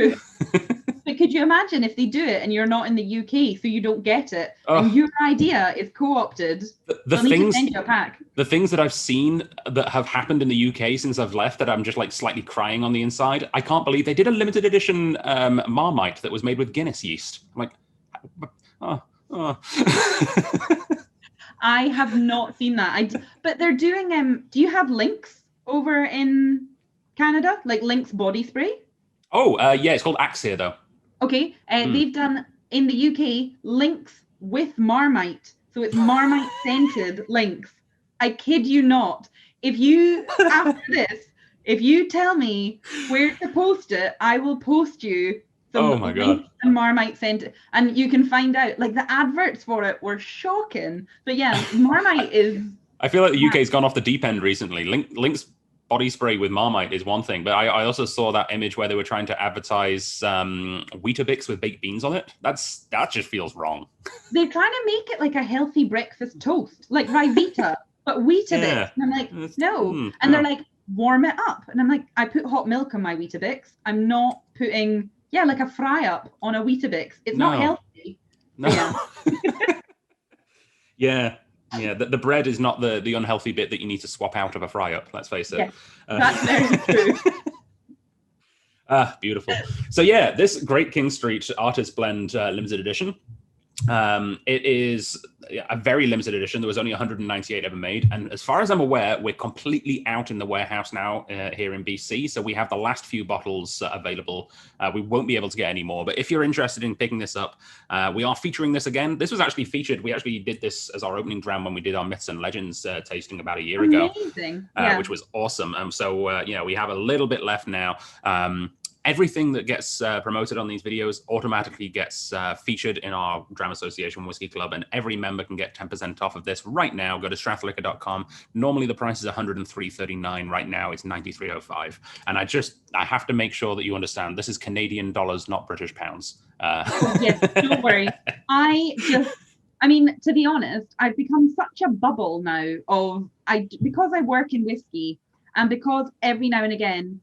C: But could you imagine if they do it and you're not in the UK, so you don't get it, and your idea is co-opted?
B: The things that I've seen that have happened in the UK since I've left that I'm just like slightly crying on the inside. I can't believe they did a limited edition Marmite that was made with Guinness yeast. I'm like,
C: I have not seen that. But they're doing. Do you have Lynx over in Canada? Like Lynx body spray?
B: Oh, yeah, it's called Axe here though.
C: Okay, they've done in the UK Lynx with Marmite, so it's Marmite scented Lynx. I kid you not. If you after this, if you tell me where to post it, I will post you some Lynx and Marmite scented, and you can find out. Like the adverts for it were shocking. But yeah, Marmite is.
B: I feel like the UK's gone off the deep end recently. Lynx body spray with Marmite is one thing, but I also saw that image where they were trying to advertise Weetabix with baked beans on it. That just feels wrong. They're
C: trying to make it like a healthy breakfast toast, like Ryvita, but Weetabix. Yeah. And I'm like, no. And they're like, warm it up. And I'm like, I put hot milk on my Weetabix. I'm not putting, like a fry up on a Weetabix. It's not healthy.
B: No. Yeah. Yeah, the bread is not the unhealthy bit that you need to swap out of a fry up, let's face it.
C: Yes, that's very true.
B: Beautiful. So yeah, this Great King Street Artist Blend limited edition. It is a very limited edition. There was only 198 ever made. And as far as I'm aware, we're completely out in the warehouse now here in BC. So we have the last few bottles available. We won't be able to get any more. But if you're interested in picking this up, we are featuring this again. This was actually featured. We actually did this as our opening dram when we did our Myths and Legends tasting about a year ago.
C: Amazing.
B: Which was awesome. So we have a little bit left now. everything that gets promoted on these videos automatically gets featured in our Dram Association Whiskey Club, and every member can get 10% off of this right now. Go to strathliquor.com. Normally the price is $103.39. Right now it's $93.05. And I have to make sure that you understand this is Canadian dollars, not British pounds.
C: Yes, don't worry. I mean, to be honest, I've become such a bubble now because I work in whiskey, and because every now and again,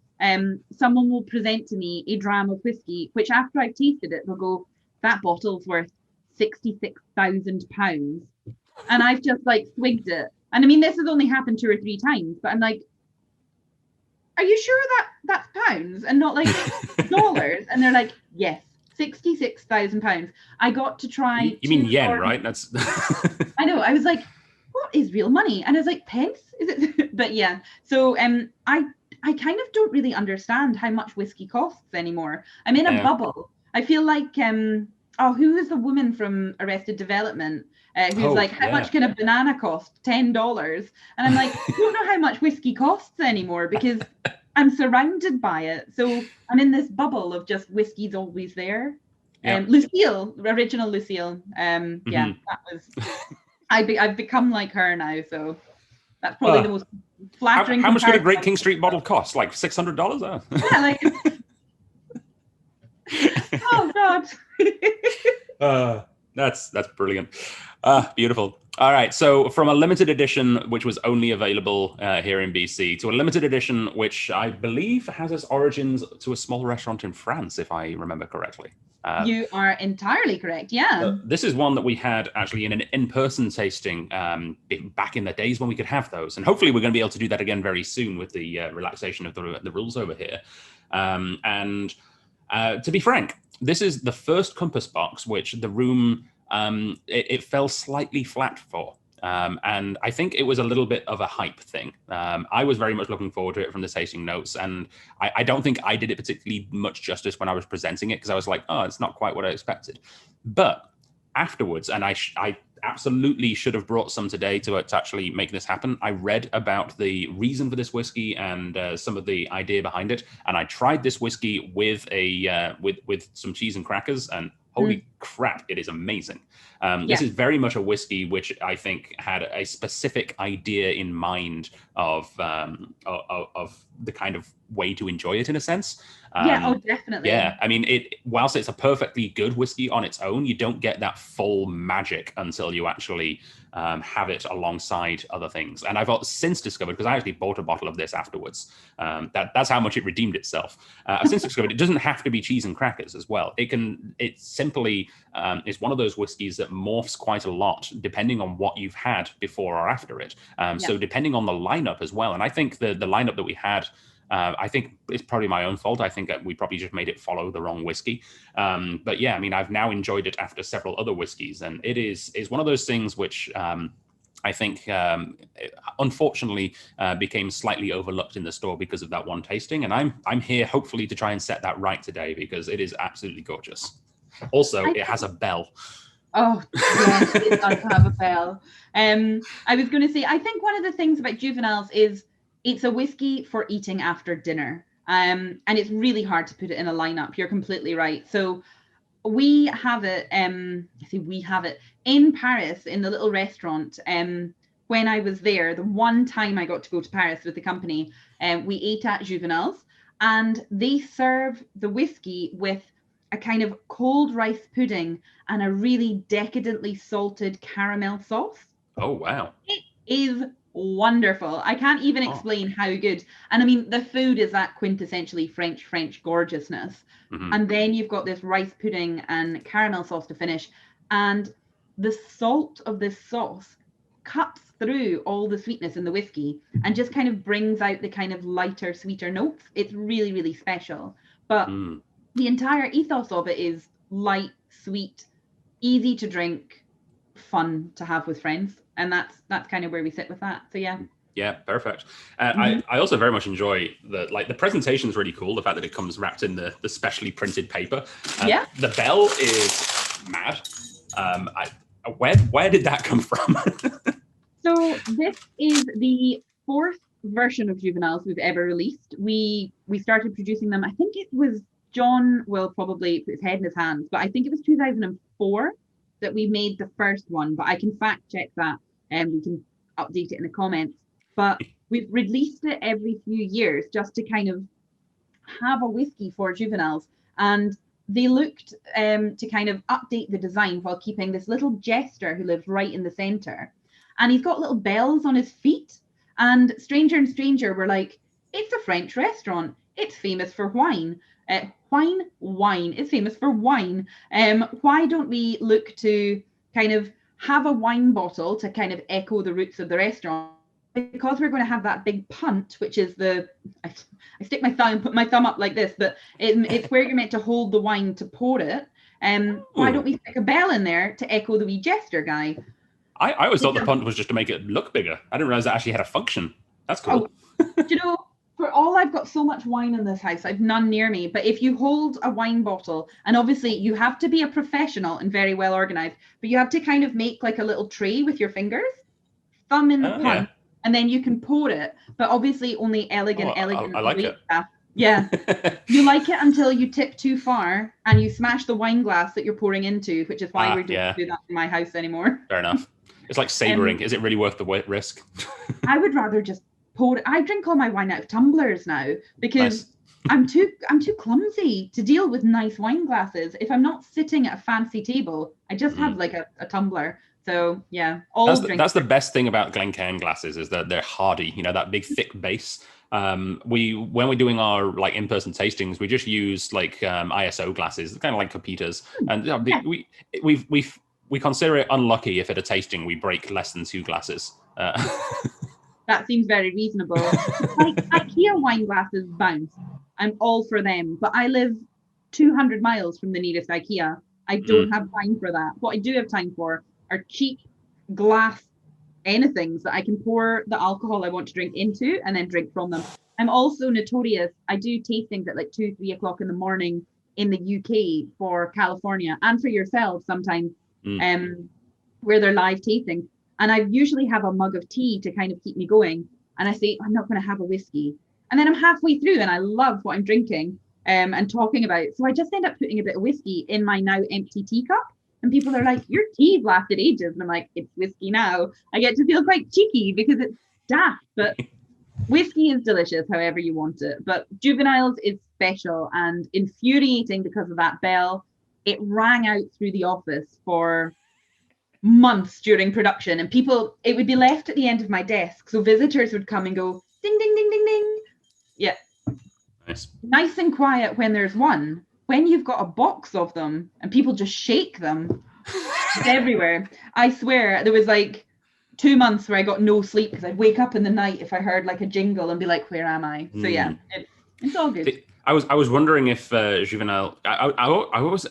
C: someone will present to me a dram of whiskey, which after I've tasted it, they'll go, that bottle's worth £66,000. And I've just like swigged it. And I mean, this has only happened 2 or 3 times, but I'm like, are you sure that's pounds and not like dollars? And they're like, yes. £66,000. I got to try.
B: You mean yen, right? That's.
C: I know. I was like, what is real money? And I was like, pence? Is it? But yeah. So I kind of don't really understand how much whiskey costs anymore. I'm in a bubble. I feel like who is the woman from Arrested Development? Who's like, how much can a banana cost? $10. And I'm like, I don't know how much whiskey costs anymore because I'm surrounded by it. So I'm in this bubble of just whiskey's always there. Lucille, original Lucille. Yeah, that was, I've become like her now. So that's probably the most flattering.
B: How much would a Great King Street bottle cost? Like $600? Oh.
C: Yeah, like, oh God.
B: That's brilliant. Beautiful. All right, so from a limited edition, which was only available here in BC, to a limited edition, which I believe has its origins to a small restaurant in France, if I remember correctly.
C: You are entirely correct, yeah.
B: This is one that we had actually in an in-person tasting back in the days when we could have those. And hopefully we're going to be able to do that again very soon with the relaxation of the rules over here. To be frank, this is the first Compass box, which the room... it fell slightly flat for. And I think it was a little bit of a hype thing. I was very much looking forward to it from the tasting notes. And I don't think I did it particularly much justice when I was presenting it, because I was like, oh, it's not quite what I expected. But afterwards, and I absolutely should have brought some today to actually make this happen. I read about the reason for this whiskey and some of the idea behind it. And I tried this whiskey with with some cheese and crackers, and holy crap, it is amazing. This is very much a whiskey which I think had a specific idea in mind of the kind of way to enjoy it in a sense.
C: Definitely.
B: Yeah, I mean, whilst it's a perfectly good whiskey on its own, you don't get that full magic until you actually have it alongside other things. And I've since discovered, because I actually bought a bottle of this afterwards, that's how much it redeemed itself. I've since discovered it doesn't have to be cheese and crackers as well. It simply is one of those whiskeys that morphs quite a lot depending on what you've had before or after it. So depending on the lineup as well. And I think the lineup that we had, I think it's probably my own fault. I think that we probably just made it follow the wrong whiskey. But yeah, I mean, I've now enjoyed it after several other whiskeys, and it is one of those things which I think, unfortunately, became slightly overlooked in the store because of that one tasting. And I'm here hopefully to try and set that right today, because it is absolutely gorgeous. Also, it has a bell.
C: Oh, yes, it does have a bell. I was going to say, I think one of the things about Juveniles is it's a whiskey for eating after dinner. And it's really hard to put it in a lineup. You're completely right. So we have it, we have it in Paris in the little restaurant. When I was there, the one time I got to go to Paris with the company, we ate at Juveniles, and they serve the whiskey with a kind of cold rice pudding and a really decadently salted caramel sauce.
B: Oh, wow.
C: It is wonderful. I can't even explain how good. And I mean, the food is that quintessentially French gorgeousness. Mm-hmm. And then you've got this rice pudding and caramel sauce to finish. And the salt of this sauce cuts through all the sweetness in the whiskey and just kind of brings out the kind of lighter, sweeter notes. It's really, really special. But the entire ethos of it is light, sweet, easy to drink, fun to have with friends. And that's kind of where we sit with that. So yeah.
B: Yeah, perfect. I also very much enjoy the presentation is really cool. The fact that it comes wrapped in the specially printed paper. The bell is mad. Where did that come from?
C: So this is the 4th version of juveniles we've ever released. We started producing them. I think it was John will probably put his head in his hands, but I think it was 2004 that we made the first one. But I can fact check that, and we can update it in the comments. But we've released it every few years just to kind of have a whiskey for juveniles, and they looked to kind of update the design while keeping this little jester who lives right in the center, and he's got little bells on his feet. And Stranger were like, it's a French restaurant, it's famous for wine. Wine is famous for wine. Why don't we look to kind of have a wine bottle to kind of echo the roots of the restaurant? Because we're going to have that big punt, which is I stick my thumb up like this, but it's where you're meant to hold the wine to pour it. Why don't we stick a bell in there to echo the wee jester guy?
B: I always thought the punt was just to make it look bigger. I didn't realize it actually had a function. That's cool.
C: Do you know, for all I've got so much wine in this house, I've none near me. But if you hold a wine bottle, and obviously you have to be a professional and very well organized, but you have to kind of make like a little tray with your fingers, thumb in the punt. Yeah. And then you can pour it, but obviously only elegant.
B: I like it.
C: Yeah. You like it until you tip too far and you smash the wine glass that you're pouring into, which is why we don't do that in my house anymore.
B: Fair enough. It's like savoring. Is it really worth the risk?
C: I would rather just pour it. I drink all my wine out of tumblers now because I'm too clumsy to deal with nice wine glasses. If I'm not sitting at a fancy table, I just have like a tumbler. So yeah,
B: that's the best thing about Glencairn glasses is that they're hardy. You know, that big thick base. When we're doing our like in-person tastings, we just use like ISO glasses, kind of like Copitas, and we consider it unlucky if at a tasting we break less than 2 glasses.
C: That seems very reasonable. Like IKEA wine glasses bounce. I'm all for them, but I live 200 miles from the nearest IKEA. I don't have time for that. What I do have time for are cheap glass anythings that I can pour the alcohol I want to drink into and then drink from them. I'm also notorious. I do tastings at like 2-3 o'clock in the morning in the UK for California and for yourselves sometimes, where they're live tasting. And I usually have a mug of tea to kind of keep me going. And I say, I'm not going to have a whiskey. And then I'm halfway through and I love what I'm drinking and talking about. So I just end up putting a bit of whiskey in my now empty teacup. And people are like, your tea's lasted ages. And I'm like, it's whiskey now. I get to feel quite cheeky because it's daft. But whiskey is delicious, however you want it. But juveniles is special and infuriating because of that bell. It rang out through the office for months during production. And it would be left at the end of my desk. So visitors would come and go, ding, ding, ding, ding, ding. Yeah. Nice and quiet when there's one. When you've got a box of them and people just shake them, it's everywhere. I swear there was like 2 months where I got no sleep because I'd wake up in the night if I heard like a jingle and be like, where am I? So yeah, it's all good.
B: I was wondering if juvenile, I always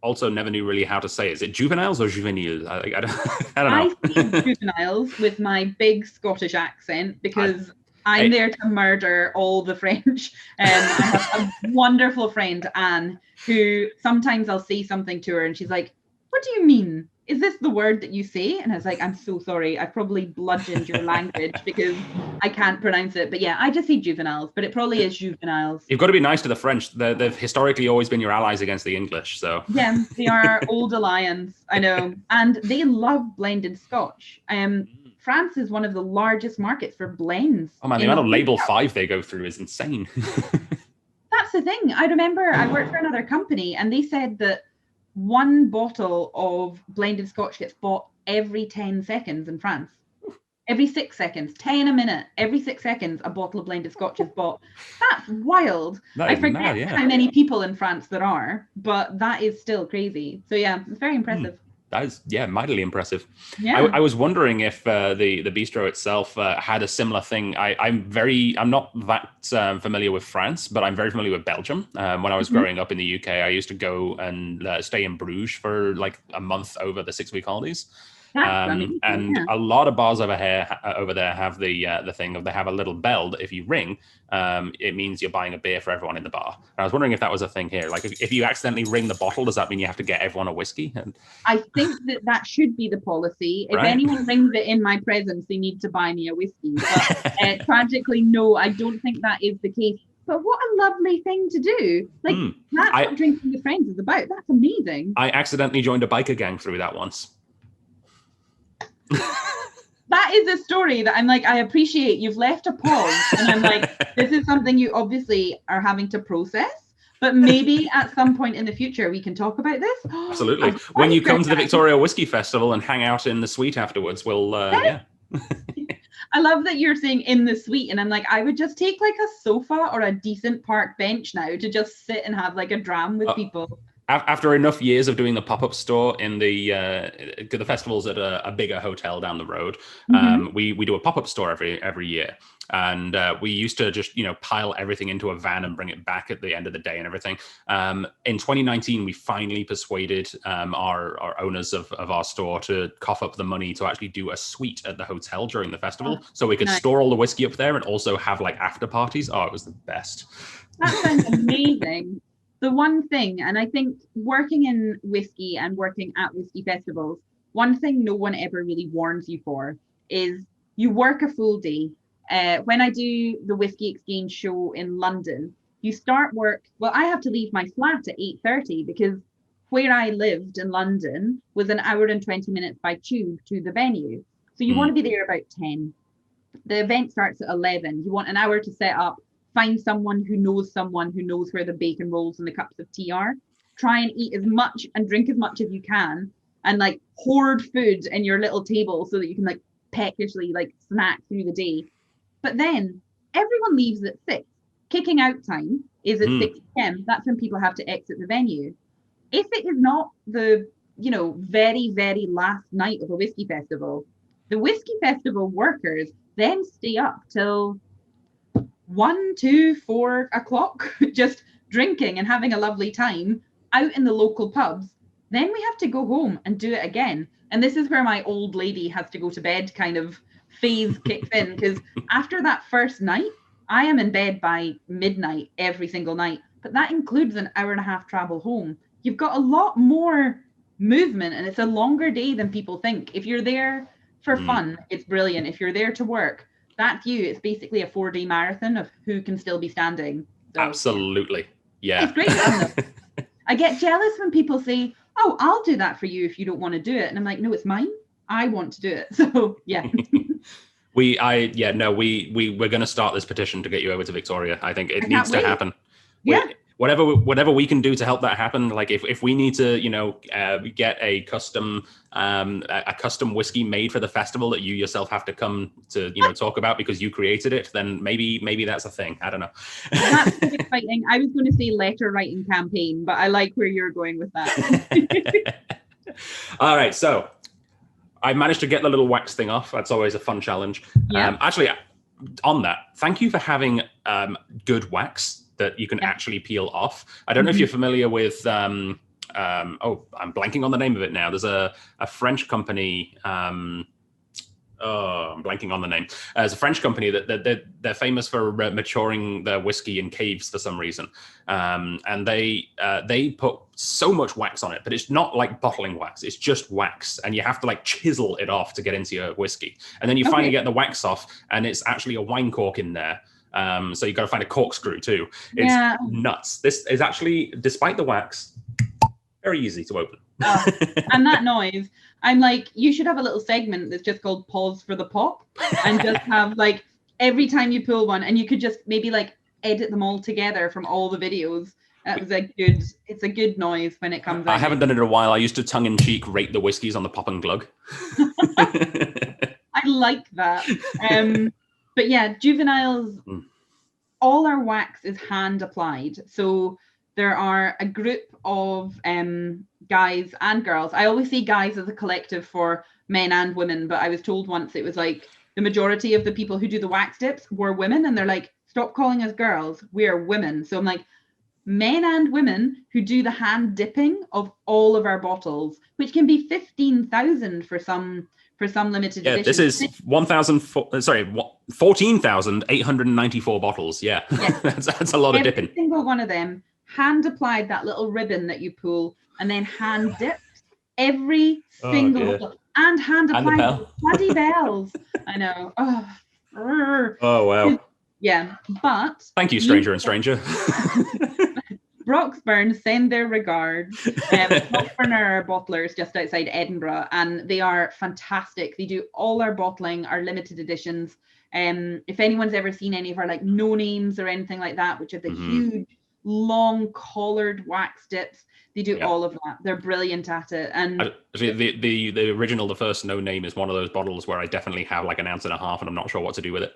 B: also never knew really how to say it. Is it juveniles or juveniles? I don't know.
C: I say juveniles with my big Scottish accent because I'm there to murder all the French. I have a wonderful friend, Anne, who sometimes I'll say something to her and she's like, what do you mean? Is this the word that you say? And I was like, I'm so sorry. I probably bludgeoned your language because I can't pronounce it. But yeah, I just say juveniles, but it probably is juveniles.
B: You've got to be nice to the French. They've historically always been your allies against the English. So
C: yeah, they are our old alliance. I know. And they love blended Scotch. France is one of the largest markets for blends.
B: Oh man, the amount of label 5 they go through is insane.
C: That's the thing. I remember I worked for another company and they said that 1 bottle of blended Scotch gets bought every 10 seconds in France. Every 6 seconds, 10 a minute, every 6 seconds, a bottle of blended Scotch is bought. That's wild. I forget how many people in France there are, but that is still crazy. So yeah, it's very impressive.
B: That is, mightily impressive.
C: Yeah.
B: I was wondering if the bistro itself had a similar thing. I'm not that familiar with France, but I'm very familiar with Belgium. When I was growing up in the UK, I used to go and stay in Bruges for like a month over the 6-week holidays.
C: That's amazing,
B: And
C: yeah.
B: a lot of bars over there have the thing of they have a little bell that if you ring, it means you're buying a beer for everyone in the bar. And I was wondering if that was a thing here. Like if you accidentally ring the bottle, does that mean you have to get everyone a whiskey?
C: I think that should be the policy. If
B: Right.
C: anyone rings it in my presence, they need to buy me a whiskey. But tragically, no, I don't think that is the case. But what a lovely thing to do. Like, that's what drinking with friends is about. That's amazing.
B: I accidentally joined a biker gang through that once.
C: That is a story that I'm like, I appreciate you've left a pause. And I'm like, this is something you obviously are having to process. But maybe at some point in the future, we can talk about this.
B: Absolutely. When you come to the Victoria Whiskey Festival and hang out in the suite afterwards, we'll, yeah.
C: I love that you're saying in the suite, and I'm like, I would just take like a sofa or a decent park bench now to just sit and have like a dram with people.
B: After enough years of doing the pop-up store in the festivals at a bigger hotel down the road, we do a pop-up store every year. And we used to just, pile everything into a van and bring it back at the end of the day and everything. In 2019, we finally persuaded our owners of our store to cough up the money to actually do a suite at the hotel during the festival. So we could store all the whiskey up there and also have like after parties. Oh, it was the best.
C: That sounds amazing. The one thing, and I think working in whiskey and working at whiskey festivals, one thing no one ever really warns you for is you work a full day. When I do the Whiskey Exchange show in London, you start work. Well, I have to leave my flat at 8:30 because where I lived in London was an hour and 20 minutes by tube to the venue. So you want to be there about 10. The event starts at 11. You want an hour to set up, find someone who knows where the bacon rolls and the cups of tea are. Try and eat as much and drink as much as you can, and like hoard food in your little table so that you can like peckishly like snack through the day. But then everyone leaves at 6. Kicking out time is at 6 p.m. That's when people have to exit the venue. If it is not the, very, very last night of a whiskey festival, the whiskey festival workers then stay up till 1, 2, 4 o'clock, just drinking and having a lovely time out in the local pubs. Then we have to go home and do it again. And this is where my old lady has to go to bed kind of phase kicks in, because after that first night, I am in bed by midnight every single night, but that includes an hour and a half travel home. You've got a lot more movement and it's a longer day than people think. If you're there for fun, it's brilliant. If you're there to work, that's you. It's basically a 4-day marathon of who can still be standing. So,
B: absolutely. Yeah.
C: It's great fun though. I get jealous when people say, oh, I'll do that for you if you don't want to do it. And I'm like, no, it's mine. I want to do it. So yeah.
B: We're going to start this petition to get you over to Victoria. I think it needs to happen.
C: Yeah.
B: Whatever we can do to help that happen. Like if we need to, get a custom whiskey made for the festival that you yourself have to come to, talk about because you created it, then maybe that's a thing. I don't know.
C: That's exciting. I was going to say letter writing campaign, but I like where you're going with that.
B: All right. So I managed to get the little wax thing off. That's always a fun challenge.
C: Yeah.
B: Actually, on that, thank you for having good wax that you can actually peel off. I don't know if you're familiar with, I'm blanking on the name of it now. There's a French company, I'm blanking on the name. There's a French company that they're famous for maturing their whiskey in caves for some reason. And they put so much wax on it, but it's not like bottling wax. It's just wax. And you have to like chisel it off to get into your whiskey. And then you finally get the wax off and it's actually a wine cork in there. So you've got to find a corkscrew too. It's nuts. This is actually, despite the wax, very easy to open.
C: And that noise, I'm like, you should have a little segment that's just called Pause for the Pop, and just have like every time you pull one, and you could just maybe like edit them all together from all the videos. It's a good noise when it comes out.
B: I haven't done it in a while. I used to tongue-in-cheek rate the whiskeys on the pop and glug.
C: I like that. But yeah, juveniles, all our wax is hand applied. So there are a group of guys and girls. I always say guys as a collective for men and women, but I was told once it was like the majority of the people who do the wax dips were women, and they're like, stop calling us girls, we're women. So I'm like, men and women who do the hand dipping of all of our bottles, which can be 15,000 for some limited editions.
B: This is 14,894 bottles. Yeah, that's a lot of dipping.
C: Every single one of them hand applied that little ribbon that you pull and then hand dipped every single bottle, and hand applied bloody bells. I know.
B: Oh wow.
C: Yeah, but
B: thank you, stranger and stranger.
C: Broxburn send their regards. Broxburn are our bottlers just outside Edinburgh, and they are fantastic. They do all our bottling, our limited editions. If anyone's ever seen any of our like no names or anything like that, which are the huge, long collared wax dips, they do all of that. They're brilliant at it. And
B: the original, the first no name is one of those bottles where I definitely have like an ounce and a half, and I'm not sure what to do with it.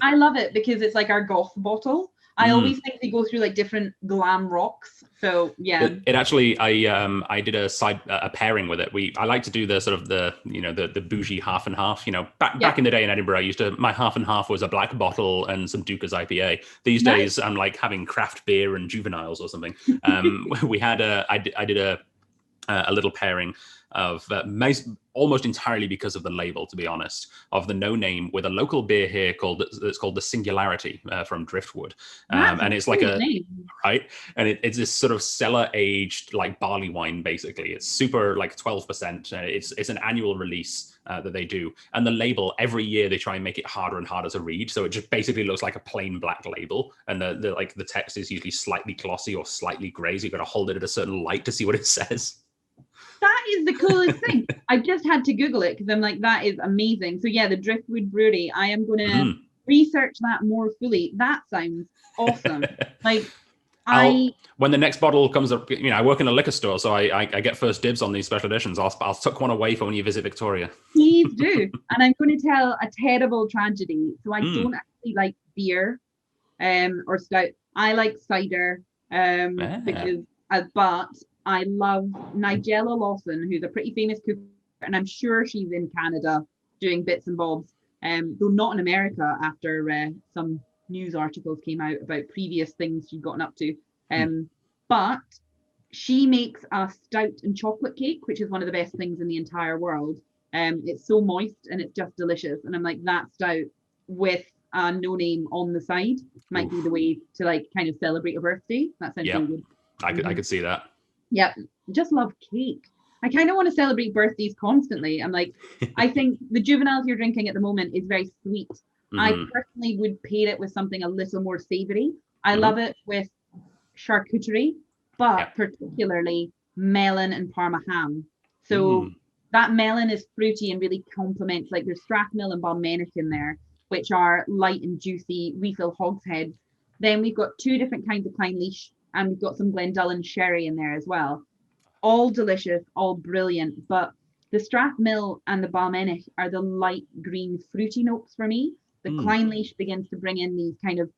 C: I love it because it's like our goth bottle. I always think they go through like different glam rocks. So yeah,
B: it actually I did a pairing with it. I like to do the sort of the bougie half and half. Back in the day in Edinburgh, my half and half was a black bottle and some Duca's IPA. These days I'm like having craft beer and juveniles or something. I did a little pairing of almost entirely because of the label, to be honest, of the no name with a local beer here that's called the Singularity from Driftwood, and it's like right, and it's this sort of cellar aged like barley wine. Basically, it's super like 12%. It's an annual release that they do, and the label every year they try and make it harder and harder to read, so it just basically looks like a plain black label, and the text is usually slightly glossy or slightly grey, so you've got to hold it at a certain light to see what it says.
C: That is the coolest thing. I just had to Google it because I'm like, that is amazing. So yeah, the Driftwood Brewery. I am going to research that more fully. That sounds awesome.
B: When the next bottle comes up, I work in a liquor store, so I get first dibs on these special editions. I'll tuck one away for when you visit Victoria.
C: Please do. And I'm going to tell a terrible tragedy. So I don't actually like beer or stout. I like cider but I love Nigella Lawson, who's a pretty famous cook, and I'm sure she's in Canada doing bits and bobs, though not in America after some news articles came out about previous things she'd gotten up to. But she makes a stout and chocolate cake, which is one of the best things in the entire world. It's so moist and it's just delicious. And I'm like, that stout with a no name on the side might be the way to like kind of celebrate a birthday. That sounds really good.
B: I could see that.
C: Yep, just love cake. I kind of want to celebrate birthdays constantly. I'm like, I think the juveniles you're drinking at the moment is very sweet. I personally would pair it with something a little more savory. I love it with charcuterie, but particularly melon and Parma ham. So that melon is fruity and really complements, like there's Strathmill and Balmenic in there, which are light and juicy refill hogsheads. Then we've got two different kinds of Clynelish, and we've got some Glendullan sherry in there as well. All delicious, all brilliant. But the Strathmill and the Balmenic are the light green fruity notes for me. The Clynelish begins to bring in these kind of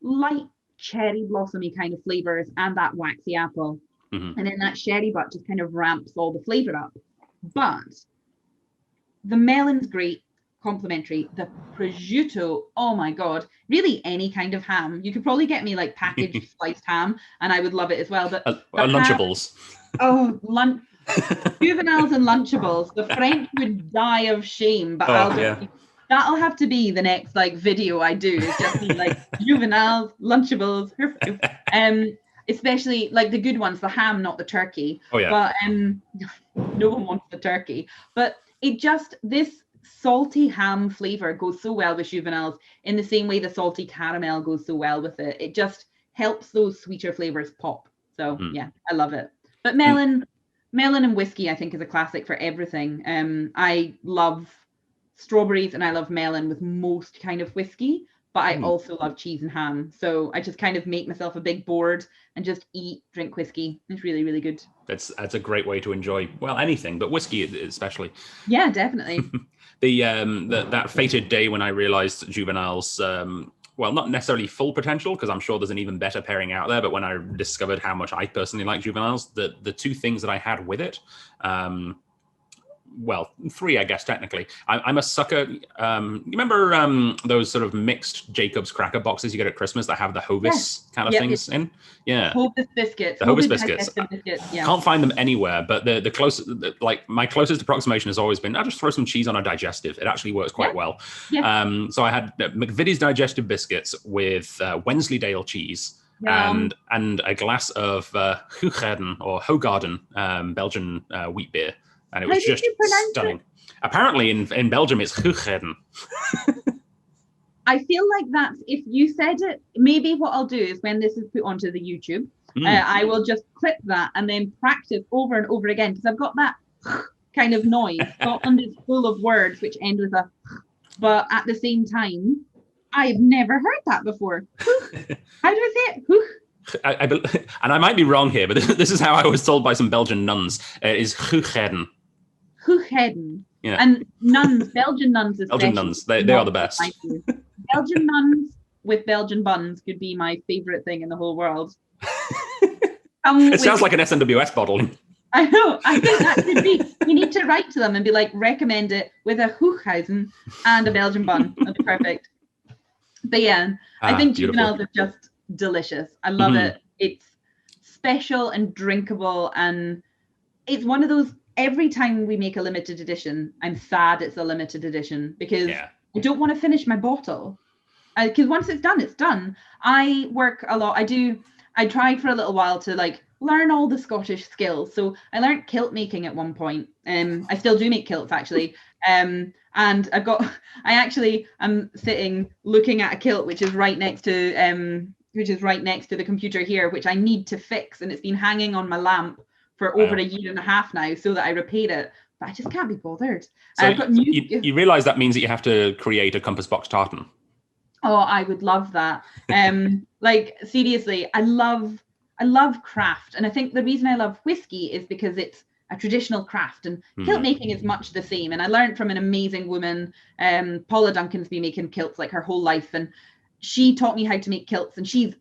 C: light cherry blossomy kind of flavors and that waxy apple. And then that sherry butt just kind of ramps all the flavor up. But the melon's great, complimentary. The prosciutto, oh my god, really any kind of ham. You could probably get me like packaged sliced ham and I would love it as well. But
B: Lunchables.
C: Juveniles and Lunchables. The French would die of shame, but that'll have to be the next like video I do. It's just be like Juveniles, Lunchables, especially like the good ones, the ham, not the turkey. But no one wants the turkey. But it just, this salty ham flavor goes so well with juveniles in the same way the salty caramel goes so well with it. It just helps those sweeter flavors pop. So yeah, I love it. But melon and whiskey I think is a classic for everything. I love strawberries and I love melon with most kind of whiskey, but I also love cheese and ham. So I just kind of make myself a big board and just drink whiskey. It's really, really good. That's
B: a great way to enjoy, well, anything, but whiskey especially.
C: Yeah, definitely.
B: That fated day when I realized juveniles, well, not necessarily full potential, because I'm sure there's an even better pairing out there, but when I discovered how much I personally like juveniles, the two things that I had with it well, 3, I guess, technically. I'm a sucker. You remember those sort of mixed Jacob's cracker boxes you get at Christmas that have the Hovis kind of things in? Yeah.
C: Hovis biscuits.
B: The Hovis biscuits.
C: Yeah.
B: Can't find them anywhere, but the closest, like my closest approximation has always been, I'll just throw some cheese on a digestive. It actually works quite well.
C: Yeah.
B: So I had McVitie's digestive biscuits with Wensleydale cheese. And a glass of Hoegaarden, Belgian wheat beer. And it was just stunning. Apparently in Belgium, it's Hoegaarden.
C: I feel like that's, if you said it, maybe what I'll do is when this is put onto the YouTube, I will just clip that and then practice over and over again, because I've got that kind of noise. Scotland is full of words which end with a, but at the same time, I've never heard that before. How do I say it?
B: And I might be wrong here, but this is how I was told by some Belgian nuns. It is Hoegaarden.
C: Hoegaarden.
B: Yeah.
C: And nuns, Belgian nuns especially.
B: Belgian nuns, they are the best.
C: Belgian nuns with Belgian buns could be my favourite thing in the whole world.
B: It sounds like an SNWS bottle.
C: I know. I think that could be. You need to write to them and be like, recommend it with a Hoegaarden and a Belgian bun. That'd be perfect. But yeah, I think juveniles are just delicious. I love it. It's special and drinkable, and it's one of those, every time we make a limited edition, I'm sad it's a limited edition, because I don't want to finish my bottle. Because once it's done, it's done. I work a lot. I tried for a little while to like learn all the Scottish skills. So I learned kilt making at one point. I still do make kilts actually. And I'm sitting looking at a kilt which is right next to the computer here, which I need to fix, and it's been hanging on my lamp for over a year and a half now, so that I repair it, but I just can't be bothered.
B: So you realize that means that you have to create a compass box tartan.
C: Oh, I would love that. Like seriously, I love craft, and I think the reason I love whiskey is because it's a traditional craft, and kilt making is much the same. And I learned from an amazing woman, Paula Duncan's been making kilts like her whole life, and she taught me how to make kilts, and she's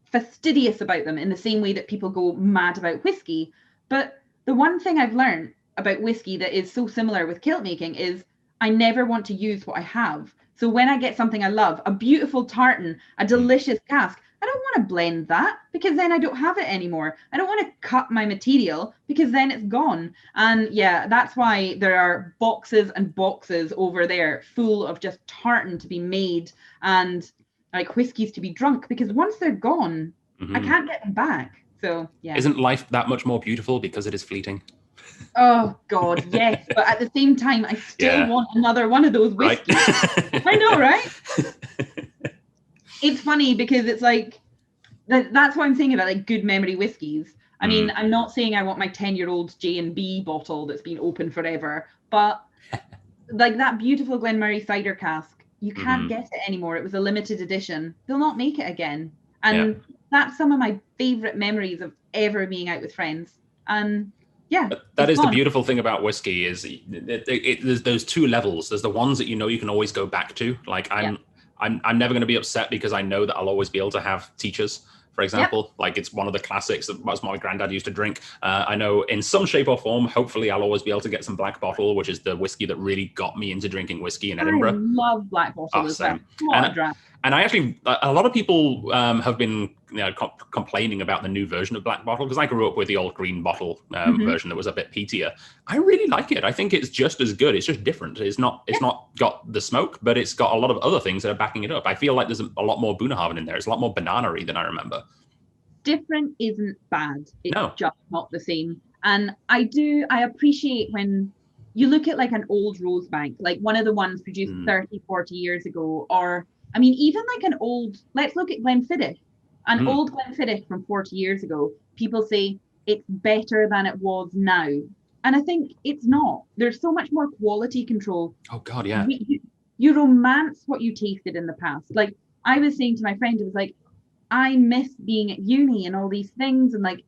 C: fastidious about them in the same way that people go mad about whiskey. But the one thing I've learned about whiskey that is so similar with kilt making is I never want to use what I have. So when I get something I love, a beautiful tartan, a delicious cask, I don't want to blend that, because then I don't have it anymore. I don't want to cut my material, because then it's gone. And yeah, that's why there are boxes and boxes over there full of just tartan to be made and like whiskies to be drunk, because once they're gone, I can't get them back. So yeah.
B: Isn't life that much more beautiful because it is fleeting?
C: Oh God, yes. But at the same time, I still want another one of those whiskeys. Right? I know, right? It's funny because it's like, that's what I'm saying about like good memory whiskeys. I mean, I'm not saying I want my 10-year-old J&B bottle that's been open forever, but like that beautiful Glenmurray cider cask, you can't get it anymore. It was a limited edition. They'll not make it again. And that's some of my favorite memories of ever being out with friends. And yeah,
B: that is the beautiful thing about whiskey is there's those two levels. There's the ones that you know you can always go back to. Like I'm never going to be upset because I know that I'll always be able to have teachers, for example. Like it's one of the classics that my granddad used to drink. I know in some shape or form, hopefully I'll always be able to get some Black Bottle, which is the whiskey that really got me into drinking whiskey in Edinburgh.
C: I love Black Bottle as well.
B: And I actually, a lot of people have been complaining about the new version of Black Bottle, because I grew up with the old green bottle version that was a bit peatier. I really like it. I think it's just as good. It's just different. It's not got the smoke, but it's got a lot of other things that are backing it up. I feel like there's a lot more Bunnahabhain in there. It's a lot more banana-y than I remember.
C: Different isn't bad. It's just not the same. And I appreciate when you look at like an old Rosebank, like one of the ones produced 30, 40 years ago, or I mean, even like an old, let's look at Glenfiddich. An old Glenfiddich from 40 years ago, people say it's better than it was now. And I think it's not. There's so much more quality control.
B: Oh, God, yeah.
C: You romance what you tasted in the past. Like I was saying to my friend, it was like, I miss being at uni and all these things and like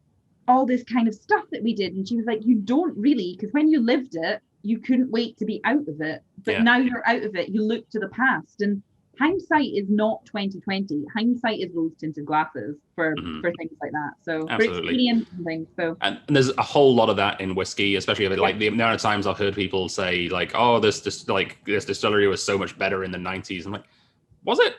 C: all this kind of stuff that we did. And she was like, you don't really, because when you lived it, you couldn't wait to be out of it. But now you're out of it, you look to the past. And hindsight is not 2020. Hindsight is rose tinted glasses for things like that. So
B: Absolutely.
C: for experience and things. So
B: and there's a whole lot of that in whiskey, especially like the amount of times I've heard people say like, "Oh, this distillery was so much better in the '90s." I'm like, was it?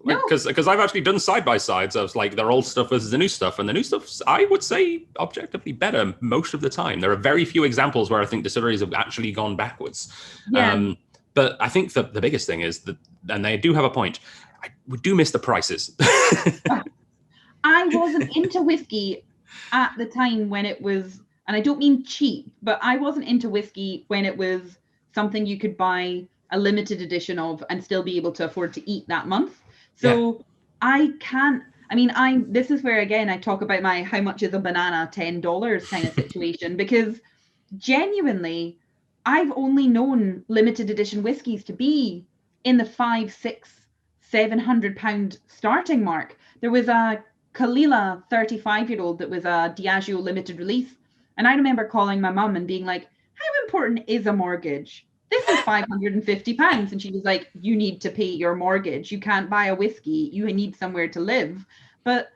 B: Because I've actually done side by sides of like their old stuff versus the new stuff, and the new stuff's, I would say, objectively better most of the time. There are very few examples where I think distilleries have actually gone backwards.
C: Yeah.
B: But I think the biggest thing is that, and they do have a point, we do miss the prices.
C: I wasn't into whiskey at the time when it was, and I don't mean cheap, but I wasn't into whiskey when it was something you could buy a limited edition of and still be able to afford to eat that month. So I can't, this is where, again, I talk about my how much is a banana, $10 kind of situation, because genuinely, I've only known limited edition whiskies to be in the £500, £600, £700 starting mark. There was a Kalila 35-year-old that was a Diageo limited release. And I remember calling my mum and being like, how important is a mortgage? This is £550. And she was like, you need to pay your mortgage. You can't buy a whiskey. You need somewhere to live. But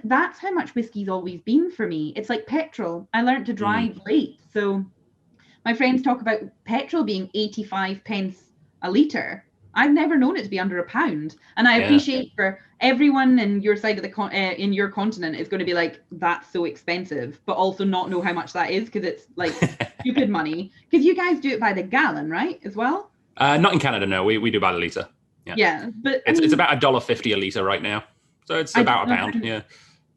C: that's how much whiskey's always been for me. It's like petrol. I learned to drive late. So my friends talk about petrol being 85 pence a litre. I've never known it to be under £1. And I appreciate for everyone in your side of the in your continent is going to be like, that's so expensive, but also not know how much that is because it's like stupid money. Because you guys do it by the gallon, right, as well?
B: Not in Canada, no. We do by the litre.
C: Yeah, but
B: it's about $1.50 a litre right now. So it's about £1, yeah.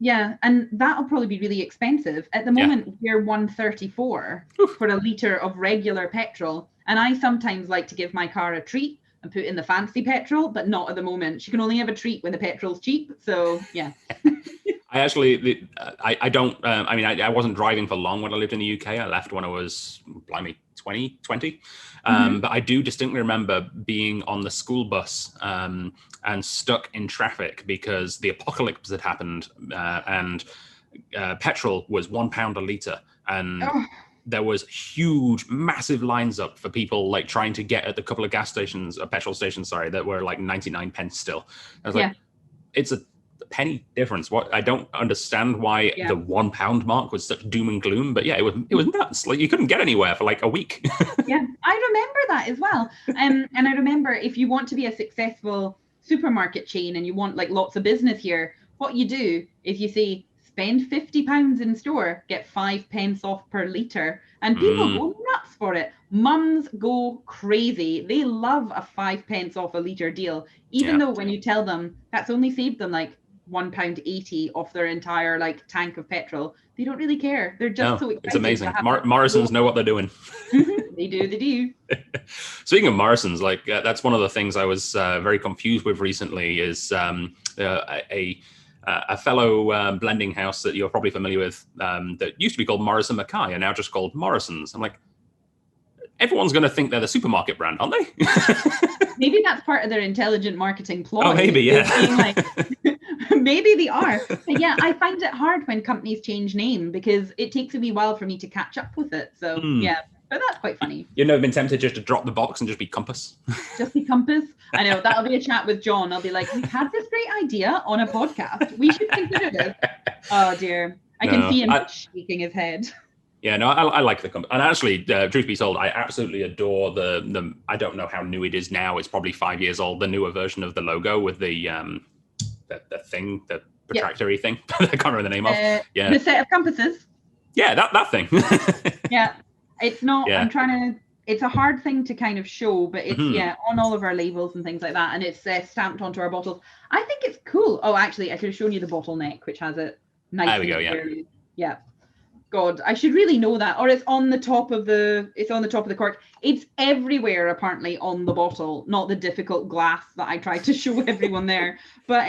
C: Yeah, and that'll probably be really expensive. At the moment, we're $1.34 for a litre of regular petrol. And I sometimes like to give my car a treat and put in the fancy petrol, but not at the moment. She can only have a treat when the petrol's cheap. So, yeah.
B: I actually, I don't, I wasn't driving for long when I lived in the UK. I left when I was, 20. But I do distinctly remember being on the school bus and stuck in traffic because the apocalypse had happened and petrol was £1 a litre. And there was huge, massive lines up for people like trying to get at the couple of petrol stations, that were like 99 pence still. I was like, it's a penny difference. What I don't understand why the £1 mark was such doom and gloom, but it was nuts. Like you couldn't get anywhere for like a week.
C: I remember that as well. And I remember if you want to be a successful supermarket chain and you want like lots of business here, what you do is you say spend £50 in store, get 5 pence off per litre, and people go nuts for it. Mums go crazy. They love a 5 pence off a litre deal, even though when you tell them that's only saved them like £1.80 off their entire like tank of petrol, they don't really care. They're just so excited.
B: It's amazing. Morrisons know what they're doing.
C: They do.
B: Speaking of Morrisons, like that's one of the things I was very confused with recently is a fellow blending house that you're probably familiar with that used to be called Morrison Mackay and now just called Morrisons. I'm like, everyone's going to think they're the supermarket brand, aren't they?
C: Maybe that's part of their intelligent marketing ploy.
B: Oh, maybe,
C: maybe they are. But I find it hard when companies change name because it takes a wee while for me to catch up with it. So, but that's quite funny.
B: You've never been tempted just to drop the box and just be Compass?
C: Just be Compass? I know, that'll be a chat with John. I'll be like, we've had this great idea on a podcast. We should consider this. Oh, dear. I can see him shaking his head.
B: Yeah, no, I like the company. And actually, truth be told, I absolutely adore the. I don't know how new it is now. It's probably 5 years old. The newer version of the logo with the thing, the protractory thing. I can't remember the name of.
C: The set of compasses.
B: Yeah, that thing.
C: It's not. I'm trying to. It's a hard thing to kind of show, but it's on all of our labels and things like that, and it's stamped onto our bottles. I think it's cool. Oh, actually, I could have shown you the bottleneck, which has it nicely.
B: There we go.
C: Yeah. God, I should really know that. Or it's on the top of the cork. It's everywhere apparently on the bottle, not the difficult glass that I tried to show everyone there. But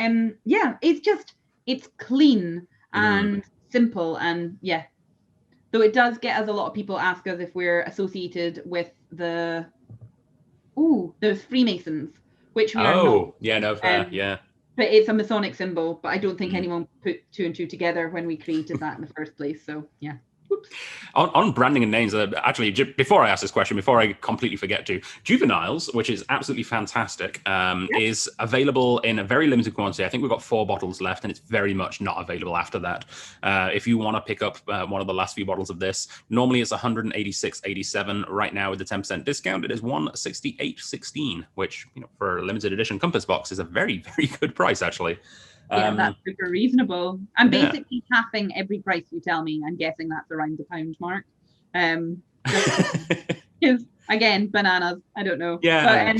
C: it's clean and simple and Though it does get us a lot of people ask us if we're associated with the Freemasons, which we are not.
B: Fair.
C: But it's a Masonic symbol, but I don't think anyone put two and two together when we created that in the first place. So, yeah.
B: On branding and names, actually, before I ask this question, before I completely forget to, Juveniles, which is absolutely fantastic, is available in a very limited quantity. I think we've got 4 bottles left, and it's very much not available after that. If you want to pick up one of the last few bottles of this, normally it's 186.87. Right now, with the 10% discount, it is 168.16, which, for a limited edition Compass box is a very, very good price, actually.
C: Yeah, that's super reasonable. I'm basically halving every price you tell me. I'm guessing that's around the £1 mark. Because again, bananas. I don't know.
B: Yeah,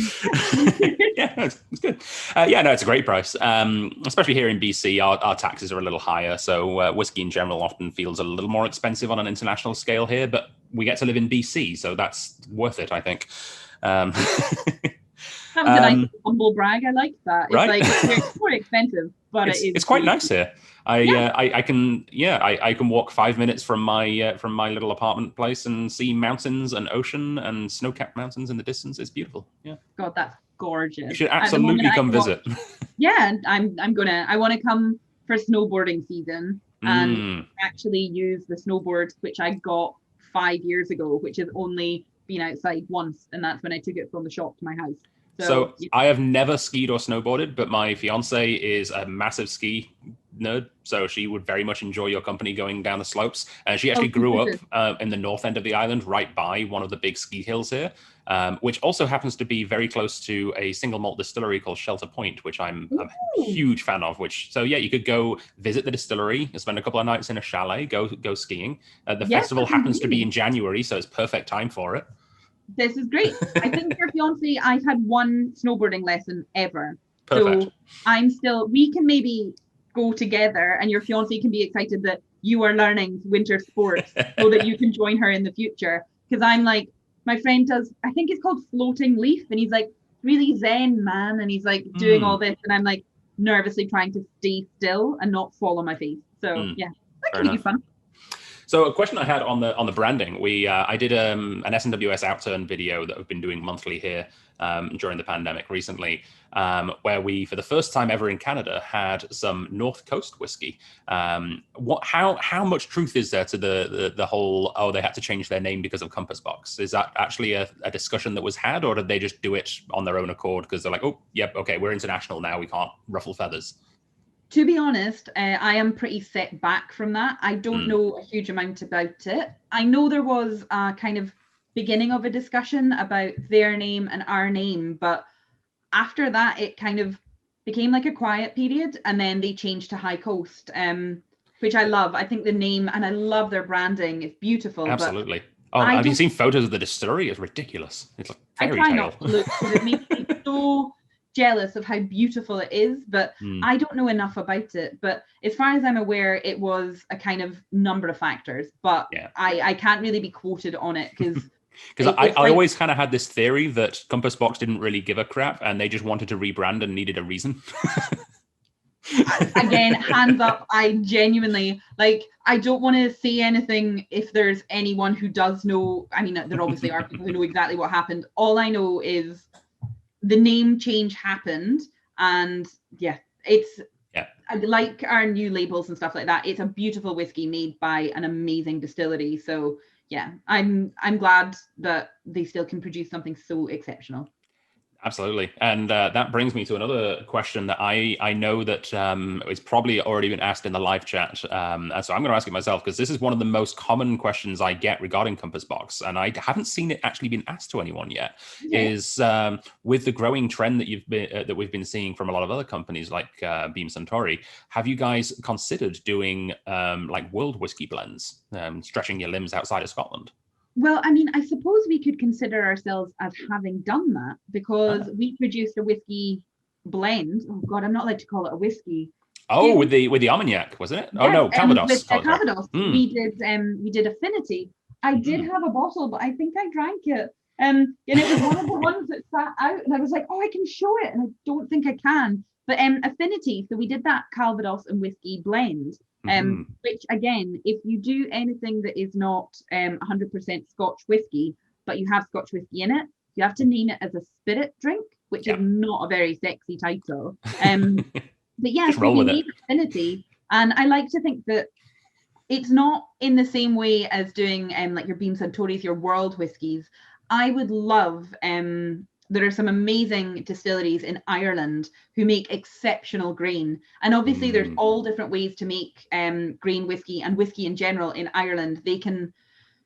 B: yeah, it's good. No, it's a great price. Especially here in BC, our taxes are a little higher, so whiskey in general often feels a little more expensive on an international scale here. But we get to live in BC, so that's worth it, I think.
C: That was a nice humble brag. I like that. It's
B: right?
C: It's more expensive, but
B: it's quite nice here. I can walk 5 minutes from my little apartment place and see mountains and ocean and snow-capped mountains in the distance. It's beautiful. Yeah.
C: God, that's gorgeous.
B: You should absolutely come visit.
C: Yeah, I want to come for snowboarding season and actually use the snowboard which I got 5 years ago, which has only been outside once, and that's when I took it from the shop to my house.
B: So I have never skied or snowboarded, but my fiance is a massive ski nerd, so she would very much enjoy your company going down the slopes. She actually grew up in the north end of the island, right by one of the big ski hills here, which also happens to be very close to a single malt distillery called Shelter Point, which I'm a huge fan of. You could go visit the distillery and spend a couple of nights in a chalet, go skiing. The festival happens to be in January, so it's perfect time for it.
C: This is great. I think your fiance, I've had one snowboarding lesson ever.
B: Perfect.
C: So we can maybe go together, and your fiance can be excited that you are learning winter sports so that you can join her in the future. Because I'm like, my friend does, I think it's called floating leaf, and he's like really zen, man, and he's like doing all this, and I'm like nervously trying to stay still and not fall on my face. So that can be fun.
B: So a question I had on the branding, I did an SNWS outturn video that I've been doing monthly here during the pandemic recently, where we, for the first time ever in Canada, had some North Coast whiskey. How much truth is there to the whole, they had to change their name because of Compass Box? Is that actually a discussion that was had, or did they just do it on their own accord because they're like, we're international now, we can't ruffle feathers?
C: To be honest, I am pretty set back from that. I don't know a huge amount about it. I know there was a kind of beginning of a discussion about their name and our name, but after that, it kind of became like a quiet period, and then they changed to High Coast, which I love. I think the name, and I love their branding. It's beautiful.
B: Absolutely. Have you seen photos of the distillery? It's ridiculous. It's like fairy tale. I try not to look, because
C: it makes me so jealous of how beautiful it is, but I don't know enough about it. But as far as I'm aware, it was a kind of number of factors, but I can't really be quoted on it because
B: I always kind of had this theory that Compass Box didn't really give a crap and they just wanted to rebrand and needed a reason.
C: Again, hands up, I genuinely, I don't want to say anything if there's anyone who does know. I mean, there obviously are people who know exactly what happened. All I know is the name change happened, and it's like our new labels and stuff like that. It's a beautiful whiskey made by an amazing distillery. So I'm glad that they still can produce something so exceptional.
B: Absolutely. And that brings me to another question that I know that it's probably already been asked in the live chat. So I'm going to ask it myself, because this is one of the most common questions I get regarding Compass Box, and I haven't seen it actually been asked to anyone yet, is with the growing trend that we've been seeing from a lot of other companies like Beam Suntory, have you guys considered doing like world whiskey blends, stretching your limbs outside of Scotland?
C: Well, I mean, I suppose we could consider ourselves as having done that, because we produced a whiskey blend. Oh God, I'm not allowed to call it a whiskey.
B: With the Armagnac, wasn't it? Oh no, Calvados.
C: With Calvados, we did Affinity. I did have a bottle, but I think I drank it. And it was one of the ones that sat out, and I was like, I can show it, and I don't think I can. But Affinity, so we did that Calvados and whiskey blend. Which again, if you do anything that is not 100% Scotch whiskey, but you have Scotch whiskey in it, you have to name it as a spirit drink, which is not a very sexy title. But so we made Affinity, and I like to think that it's not in the same way as doing like your Beam Suntories, your world whiskies. I would love there are some amazing distilleries in Ireland who make exceptional grain. And obviously there's all different ways to make grain whiskey and whiskey in general in Ireland. They can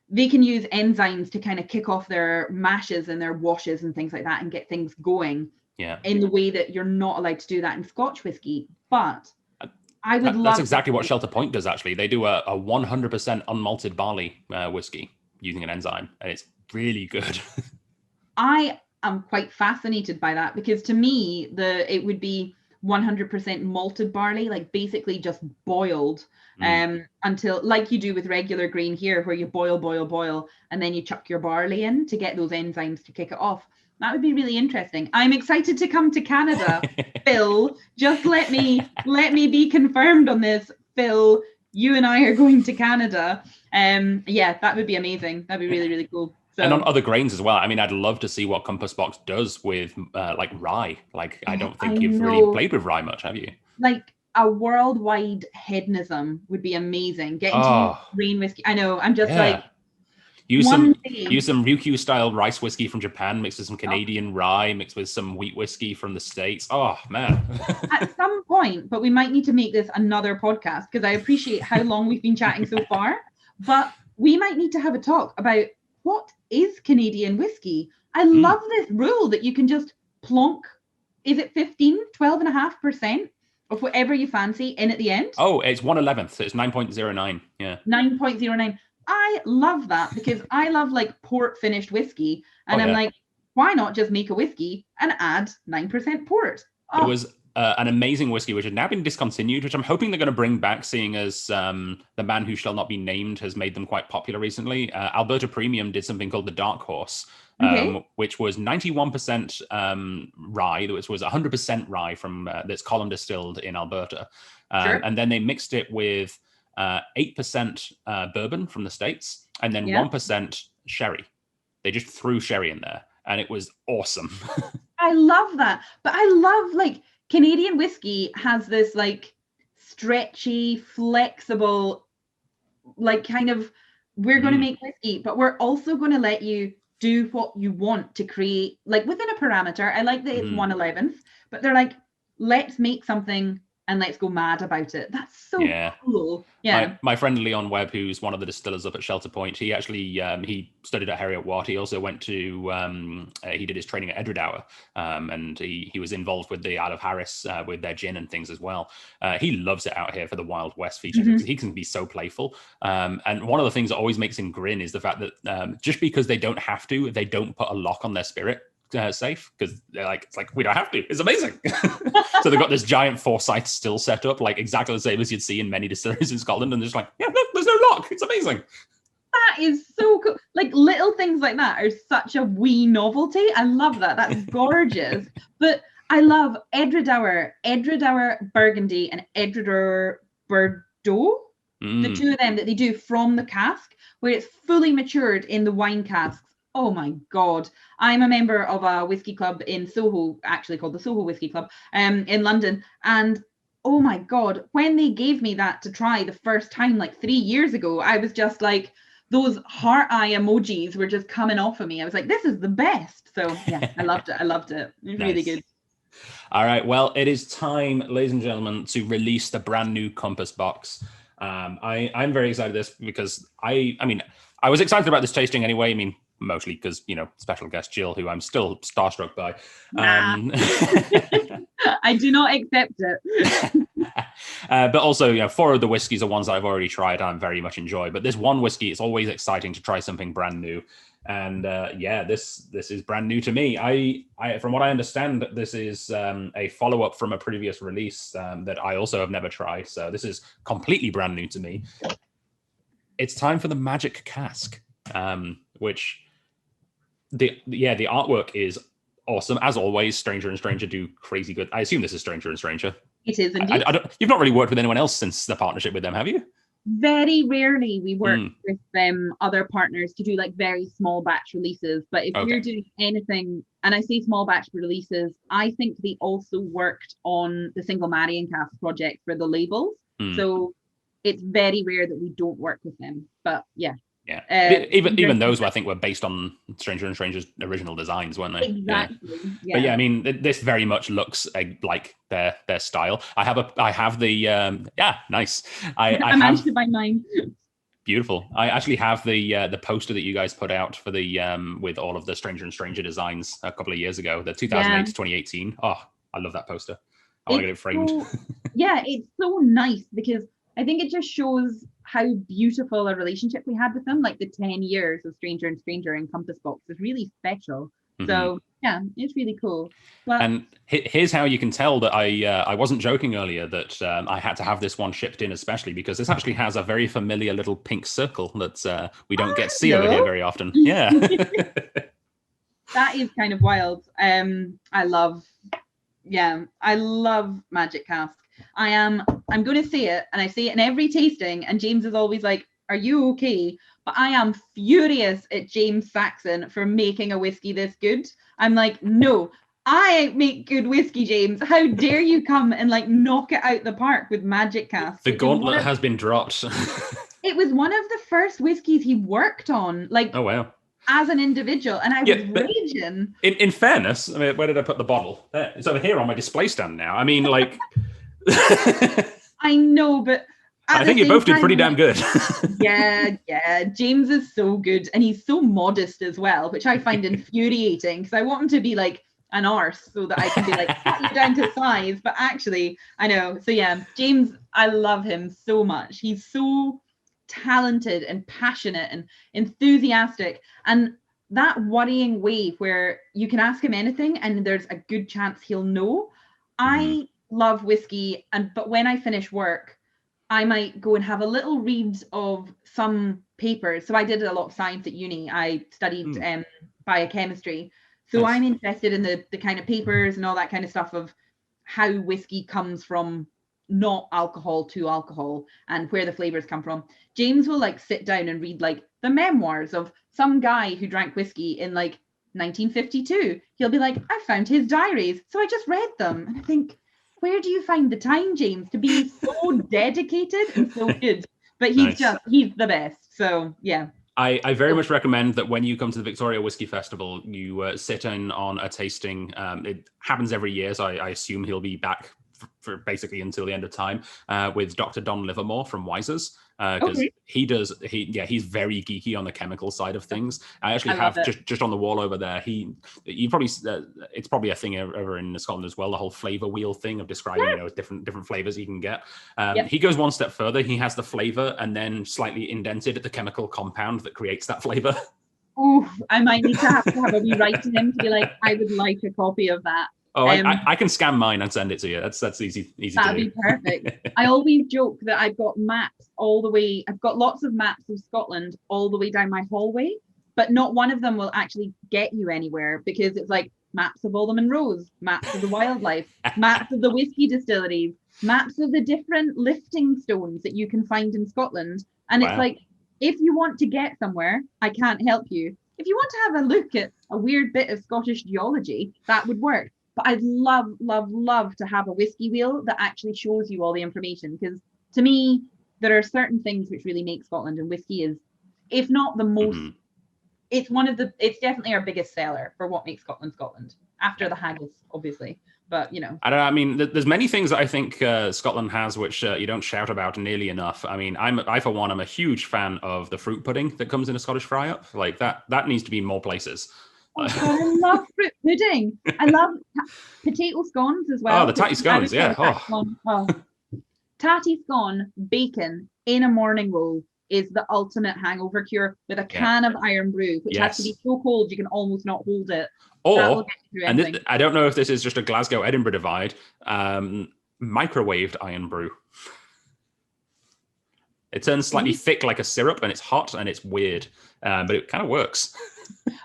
C: use enzymes to kind of kick off their mashes and their washes and things like that and get things going in the way that you're not allowed to do that in Scotch whiskey. But I would love...
B: That's exactly what Shelter Point does, actually. They do a 100% unmalted barley whiskey using an enzyme, and it's really good.
C: I'm quite fascinated by that, because to me it would be 100% malted barley, like basically just boiled until, like you do with regular grain here, where you boil, and then you chuck your barley in to get those enzymes to kick it off. That would be really interesting. I'm excited to come to Canada. Phil, just let me be confirmed on this. Phil, you and I are going to Canada. Yeah, that would be amazing. That'd be really, really cool. So,
B: and on other grains as well. I mean, I'd love to see what Compass Box does with like rye. Like, I don't think you've really played with rye much, have you?
C: Like a worldwide hedonism would be amazing. Getting to use grain whiskey. I know. I'm just like,
B: use some Ryukyu style rice whiskey from Japan, mixed with some Canadian rye, mixed with some wheat whiskey from the States. Oh man.
C: At some point, but we might need to make this another podcast, because I appreciate how long we've been chatting so far. But we might need to have a talk about what is Canadian whiskey. I love this rule that you can just plonk, is it 12.5% of whatever you fancy in at the end?
B: Oh, it's 1/11. So it's 9.09. Yeah.
C: 9.09. I love that, because I love like port finished whiskey, and I'm like, why not just make a whiskey and add 9% port?
B: It was an amazing whiskey which had now been discontinued, which I'm hoping they're going to bring back, seeing as the man who shall not be named has made them quite popular recently. Alberta Premium did something called the Dark Horse, which was 91% rye, which was 100% rye from that's column distilled in Alberta. And then they mixed it with 8% bourbon from the States, and then 1% sherry. They just threw sherry in there, and it was awesome.
C: I love that. But I love, like, Canadian whiskey has this like stretchy, flexible, like kind of, we're going to make whiskey, but we're also going to let you do what you want to create, like within a parameter. I like that it's 1/11, but they're like, let's make something and let's go mad about it. That's so cool. Yeah.
B: My friend Leon Webb, who's one of the distillers up at Shelter Point, he actually he studied at Heriot-Watt. He also went to he did his training at Edredour, and he was involved with the Isle of Harris with their gin and things as well. He loves it out here for the Wild West feature, because he can be so playful. And one of the things that always makes him grin is the fact that just because they don't have to, they don't put a lock on their spirit safe, because they're like, it's like, we don't have to, it's amazing. So they've got this giant Forsyth still set up, like exactly the same as you'd see in many distilleries in Scotland, and they're just like, yeah, look, there's no lock, it's amazing.
C: That is so cool. Like, little things like that are such a wee novelty. I love that. That's gorgeous. But I love Edredour Burgundy and Edredour Bordeaux, the two of them that they do from the cask, where it's fully matured in the wine casks. Oh my God. I'm a member of a whiskey club in Soho, actually called the Soho Whiskey Club, in London. And oh my God, when they gave me that to try the first time, like 3 years ago, I was just like, those heart eye emojis were just coming off of me. I was like, this is the best. So yeah, I loved it. It was really good.
B: All right. Well, it is time, ladies and gentlemen, to release the brand new Compass Box. I'm very excited this, because I mean, I was excited about this tasting anyway. I mean, mostly because, you know, special guest Jill, who I'm still starstruck by.
C: I do not accept it.
B: But also, you know, 4 of the whiskeys are ones that I've already tried and I very much enjoy. But this one whiskey, it's always exciting to try something brand new. And this is brand new to me. I from what I understand, this is a follow-up from a previous release that I also have never tried. So this is completely brand new to me. It's time for the Magic Cask, which the artwork is awesome. As always, Stranger and Stranger do crazy good. I assume this is Stranger and Stranger.
C: It is indeed.
B: You've not really worked with anyone else since the partnership with them, have you?
C: Very rarely we work with other partners to do like very small batch releases. But if we're doing anything, and I say small batch releases, I think they also worked on the Single Marion Cask project for the labels. So it's very rare that we don't work with them. But yeah.
B: Yeah, even those I think were based on Stranger and Stranger's original designs, weren't they?
C: Exactly. Yeah.
B: But yeah, I mean, this very much looks like their style. I have the nice. I
C: managed to find mine.
B: Beautiful. I actually have the poster that you guys put out for the with all of the Stranger and Stranger designs a couple of years ago, the 2008 to 2018. Oh, I love that poster. I want to get it framed.
C: Yeah, it's so nice because I think it just shows how beautiful a relationship we had with them. Like the 10 years of Stranger and Stranger in Compass Box is really special. So yeah, it's really cool. Well,
B: and here's how you can tell that I wasn't joking earlier that I had to have this one shipped in, especially because this actually has a very familiar little pink circle that we don't get to see over here very often. Yeah.
C: That is kind of wild. I love Magic Cask. I'm going to say it, and I say it in every tasting, and James is always like, are you okay? But I am furious at James Saxon for making a whiskey this good. I'm like, no, I make good whiskey, James. How dare you come and like knock it out the park with Magic Cask?
B: The gauntlet has been dropped.
C: It was one of the first whiskeys he worked on. Like,
B: oh wow.
C: As an individual, and I was raging.
B: In fairness, I mean, where did I put the bottle? There, it's over here on my display stand now. I mean, like,
C: I know, but
B: I think you both did pretty damn good.
C: Yeah. James is so good, and he's so modest as well, which I find infuriating because I want him to be like an arse so that I can be like cut you down to size. But actually, I know. So yeah, James, I love him so much. He's so talented and passionate and enthusiastic, and that worrying way where you can ask him anything and there's a good chance he'll know. I love whiskey, but when I finish work, I might go and have a little read of some papers. So I did a lot of science at uni. I studied biochemistry, so I'm interested in the kind of papers and all that kind of stuff of how whiskey comes from not alcohol to alcohol and where the flavors come from. James will like sit down and read like the memoirs of some guy who drank whiskey in like 1952. He'll be like, I found his diaries, so I just read them. And I think, where do you find the time, James, to be so dedicated and so good? But he's he's the best. So yeah.
B: I very much recommend that when you come to the Victoria Whiskey Festival, you sit in on a tasting. It happens every year, so I assume he'll be back for basically until the end of time with Dr. Don Livermore from Wisers, because he's very geeky on the chemical side of things. I actually have just on the wall over there. It's probably a thing over in Scotland as well. The whole flavor wheel thing of describing different flavors you can get. He goes one step further. He has the flavor and then slightly indented the chemical compound that creates that flavor.
C: Ooh, I might need to have a wee write to him to be like, I would like a copy of that.
B: Oh, I can scan mine and send it to you. That's easy to do.
C: That'd be perfect. I always joke that I've got maps all the way. I've got lots of maps of Scotland all the way down my hallway, but not one of them will actually get you anywhere because it's like maps of all the Munros, maps of the wildlife, maps of the whiskey distilleries, maps of the different lifting stones that you can find in Scotland. And It's like, if you want to get somewhere, I can't help you. If you want to have a look at a weird bit of Scottish geology, that would work. But I'd love to have a whiskey wheel that actually shows you all the information, because to me, there are certain things which really make Scotland, and whiskey is, if not the most, it's definitely our biggest seller for what makes Scotland, after the haggis, obviously. But, you know. I
B: mean, there's many things that I think Scotland has which you don't shout about nearly enough. I mean, I for one, I'm a huge fan of the fruit pudding that comes in a Scottish fry-up. Like, that needs to be in more places.
C: Oh God, I love fruit pudding. I love potato scones as well.
B: Oh, the tatty scones, yeah.
C: Tatty scone, bacon in a morning roll is the ultimate hangover cure with a can of Iron Brew, which has to be so cold you can almost not hold it.
B: Or, I don't know if this is just a Glasgow-Edinburgh divide, microwaved Iron Brew. It turns slightly thick like a syrup, and it's hot, and it's weird, but it kind of works.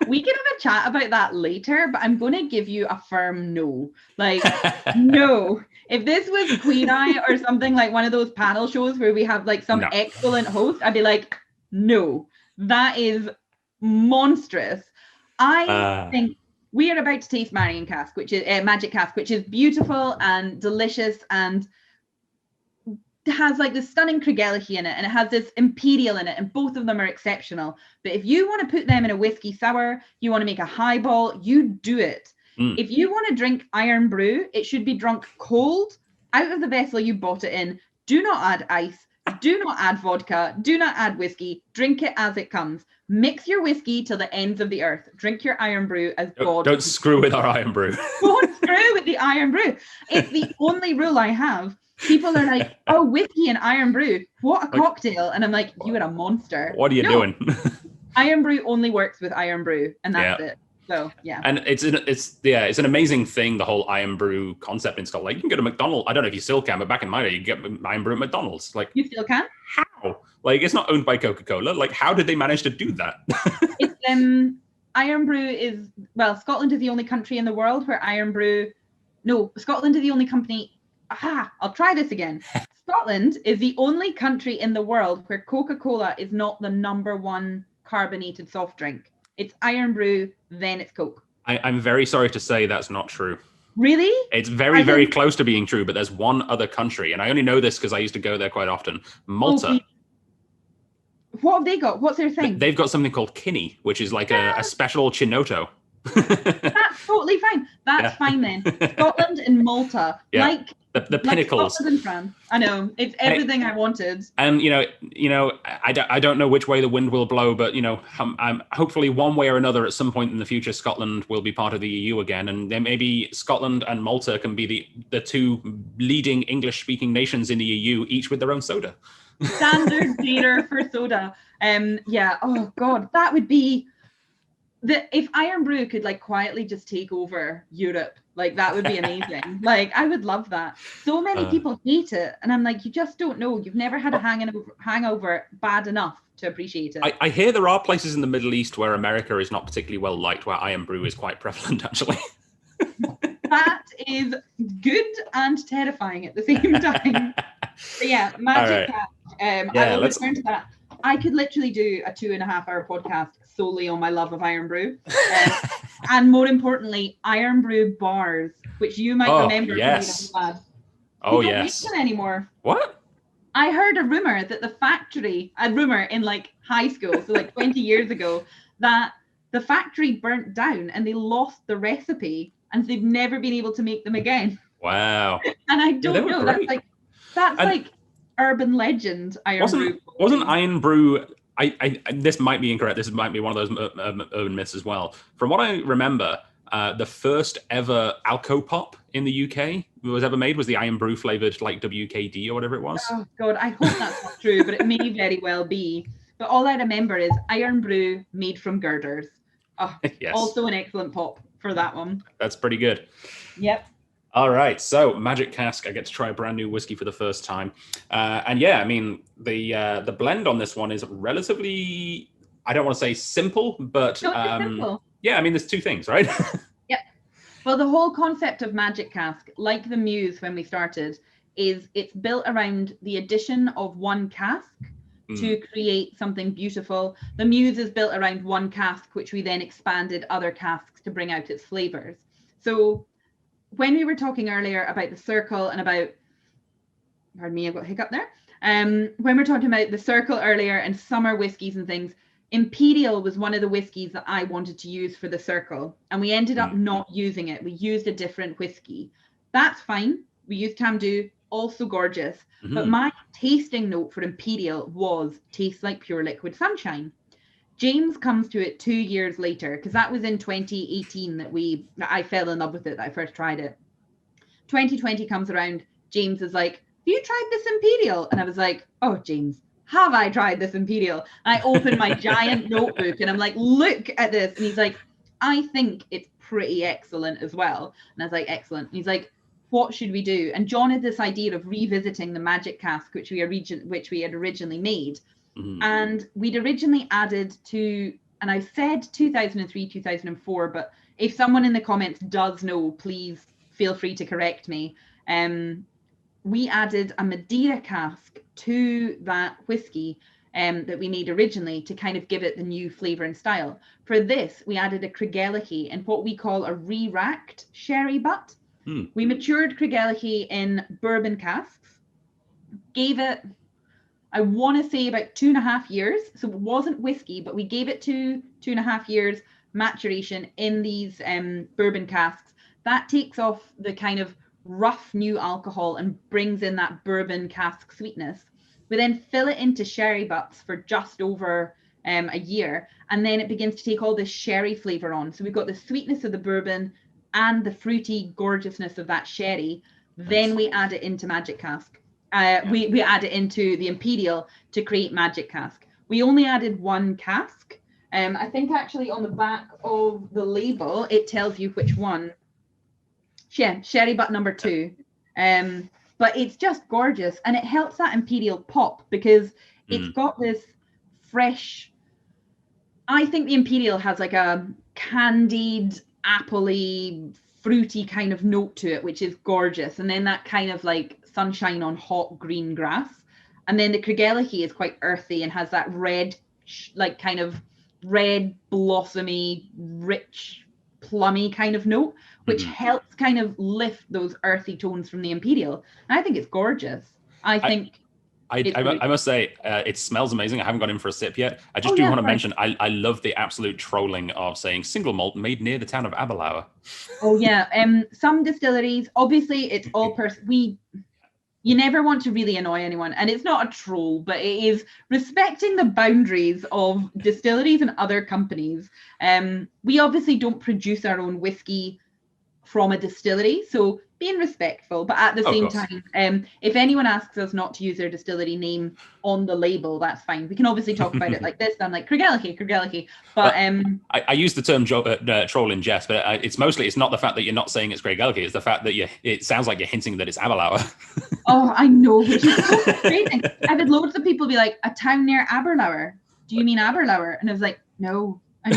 C: We can have a chat about that later, but I'm going to give you a firm no. Like, no. If this was Queen Eye or something like one of those panel shows where we have like some excellent host, I'd be like, no, that is monstrous. I think we are about to taste Magic Cask, which is beautiful and delicious, and has like this stunning Craigellachie in it, and it has this Imperial in it, and both of them are exceptional. But if you want to put them in a whiskey sour, you want to make a highball, you do it. If you want to drink Iron Brew, it should be drunk cold out of the vessel you bought it in. Do not add ice. Do not add vodka. Do not add whiskey. Drink it as it comes. Mix your whiskey till the ends of the earth. Drink your Iron Brew as God.
B: Don't screw with our Iron Brew.
C: Don't screw with the Iron Brew. It's the only rule I have. People are like, oh, whiskey and Iron Brew. What a cocktail. And I'm like, you are a monster.
B: What are you doing?
C: Iron Brew only works with Iron Brew, and that's it. So yeah,
B: and it's an amazing thing, the whole Iron Brew concept and stuff. Like, you can go to McDonald's. I don't know if you still can, but back in my day, you get Iron Brew at McDonald's. Like,
C: you still can?
B: How? Like, it's not owned by Coca-Cola. Like, how did they manage to do that?
C: It's Iron Brew is, well, Scotland is the only country in the world where Iron Brew. No, Scotland is the only company. I'll try this again. Scotland is the only country in the world where Coca-Cola is not the #1 carbonated soft drink. It's Iron Brew, then it's Coke.
B: I'm very sorry to say that's not true.
C: Really?
B: It's very close to being true, but there's one other country, and I only know this because I used to go there quite often. Malta.
C: What have they got? What's their thing?
B: They've got something called Kinney, which is like a special Chinotto.
C: That's totally fine. That's fine then. Scotland and Malta, like
B: the pinnacles.
C: Scotland and France. I know, it's everything I wanted.
B: And I don't know which way the wind will blow, but hopefully one way or another at some point in the future, Scotland will be part of the EU again, and then maybe Scotland and Malta can be the two leading English-speaking nations in the EU, each with their own soda.
C: Standard beer for soda. Oh God, that would be. If Iron Brew could like quietly just take over Europe, like that would be amazing. Like, I would love that. So many people hate it, and I'm like, you just don't know. You've never had a hangover bad enough to appreciate it.
B: I hear there are places in the Middle East where America is not particularly well liked, where Iron Brew is quite prevalent, actually.
C: That is good and terrifying at the same time. But yeah, Magic Cask. I will return to that. I could literally do a 2.5-hour podcast solely on my love of Iron Brew. And more importantly, Iron Brew bars, which you might remember.
B: Yes.
C: Oh, yes. They don't make them anymore.
B: What?
C: I heard a rumor that a rumor in like high school, so like 20 years ago, that the factory burnt down and they lost the recipe and they've never been able to make them again.
B: Wow.
C: And I don't know. Great. That's like urban legend. Iron Brew.
B: Wasn't Iron Brew? I this might be incorrect. This might be one of those urban myths as well. From what I remember, the first ever Alcopop in the UK was ever made was the Iron Brew flavored like WKD or whatever it was.
C: Oh God, I hope that's not true, but it may very well be. But all I remember is Iron Brew made from girders. Oh, yes. Also an excellent pop for that one.
B: That's pretty good.
C: Yep.
B: All right, so Magic Cask, I get to try a brand new whiskey for the first time. And yeah, I mean, the blend on this one is relatively, I don't want to say simple, but
C: simple.
B: Yeah, I mean, there's two things, right?
C: Yep. Well, the whole concept of Magic Cask, like the Muse when we started, is it's built around the addition of one cask to create something beautiful. The Muse is built around one cask, which we then expanded other casks to bring out its flavors. So when we were talking earlier about the circle and about, pardon me, I've got a hiccup there. When we were talking about the circle earlier and summer whiskies and things, Imperial was one of the whiskies that I wanted to use for the circle. And we ended up not using it. We used a different whiskey. That's fine. We used Tamdhu, also gorgeous. But my tasting note for Imperial was tastes like pure liquid sunshine. James comes to it 2 years later, because that was in 2018 that I fell in love with it, that I first tried it. 2020 comes around, James is like, have you tried this Imperial? And I was like, oh, James, have I tried this Imperial? And I opened my giant notebook and I'm like, look at this. And he's like, I think it's pretty excellent as well. And I was like, excellent. And he's like, what should we do? And John had this idea of revisiting the Magic Cask, which we had originally made. And we'd originally added to, and I said 2003, 2004, but if someone in the comments does know, please feel free to correct me. We added a Madeira cask to that whiskey that we made originally to kind of give it the new flavour and style. For this, we added a Craigellachie in what we call a re-racked sherry butt. We matured Craigellachie in bourbon casks, gave it, I want to say about 2.5 years. So it wasn't whiskey, but we gave it 2.5 years maturation in these bourbon casks. That takes off the kind of rough new alcohol and brings in that bourbon cask sweetness. We then fill it into sherry butts for just over a year, and then it begins to take all this sherry flavor on. So we've got the sweetness of the bourbon and the fruity gorgeousness of that sherry. Nice. Then we add it into Magic Cask. We add it into the Imperial to create Magic Cask. We only added one cask. I think actually on the back of the label, it tells you which one. Yeah, sherry butt number 2. But it's just gorgeous. And it helps that Imperial pop because it's got this fresh, I think the Imperial has like a candied, appley, fruity kind of note to it, which is gorgeous. And then that kind of like sunshine on hot green grass. And then the Craigellachie is quite earthy and has that red, like kind of red, blossomy, rich, plummy kind of note, which helps kind of lift those earthy tones from the Imperial. And I think it's gorgeous. I
B: must say, it smells amazing. I haven't got in for a sip yet. I just want to mention, I love the absolute trolling of saying single malt made near the town of Aberlour.
C: Oh yeah, some distilleries, obviously it's all you never want to really annoy anyone, and it's not a troll, but it is respecting the boundaries of distilleries and other companies. We obviously don't produce our own whiskey from a distillery, so being respectful, but at the same time, if anyone asks us not to use their distillery name on the label, that's fine. We can obviously talk about it like this. I'm like Craigellachie, but
B: I use the term troll in jest, but it's not the fact that you're not saying it's Craigellachie, it's the fact that it sounds like you're hinting that it's Aberlour.
C: Oh, I know, which is so frustrating. I've had loads of people be like, a town near Aberlour. Do you mean Aberlour? And I was like, no. I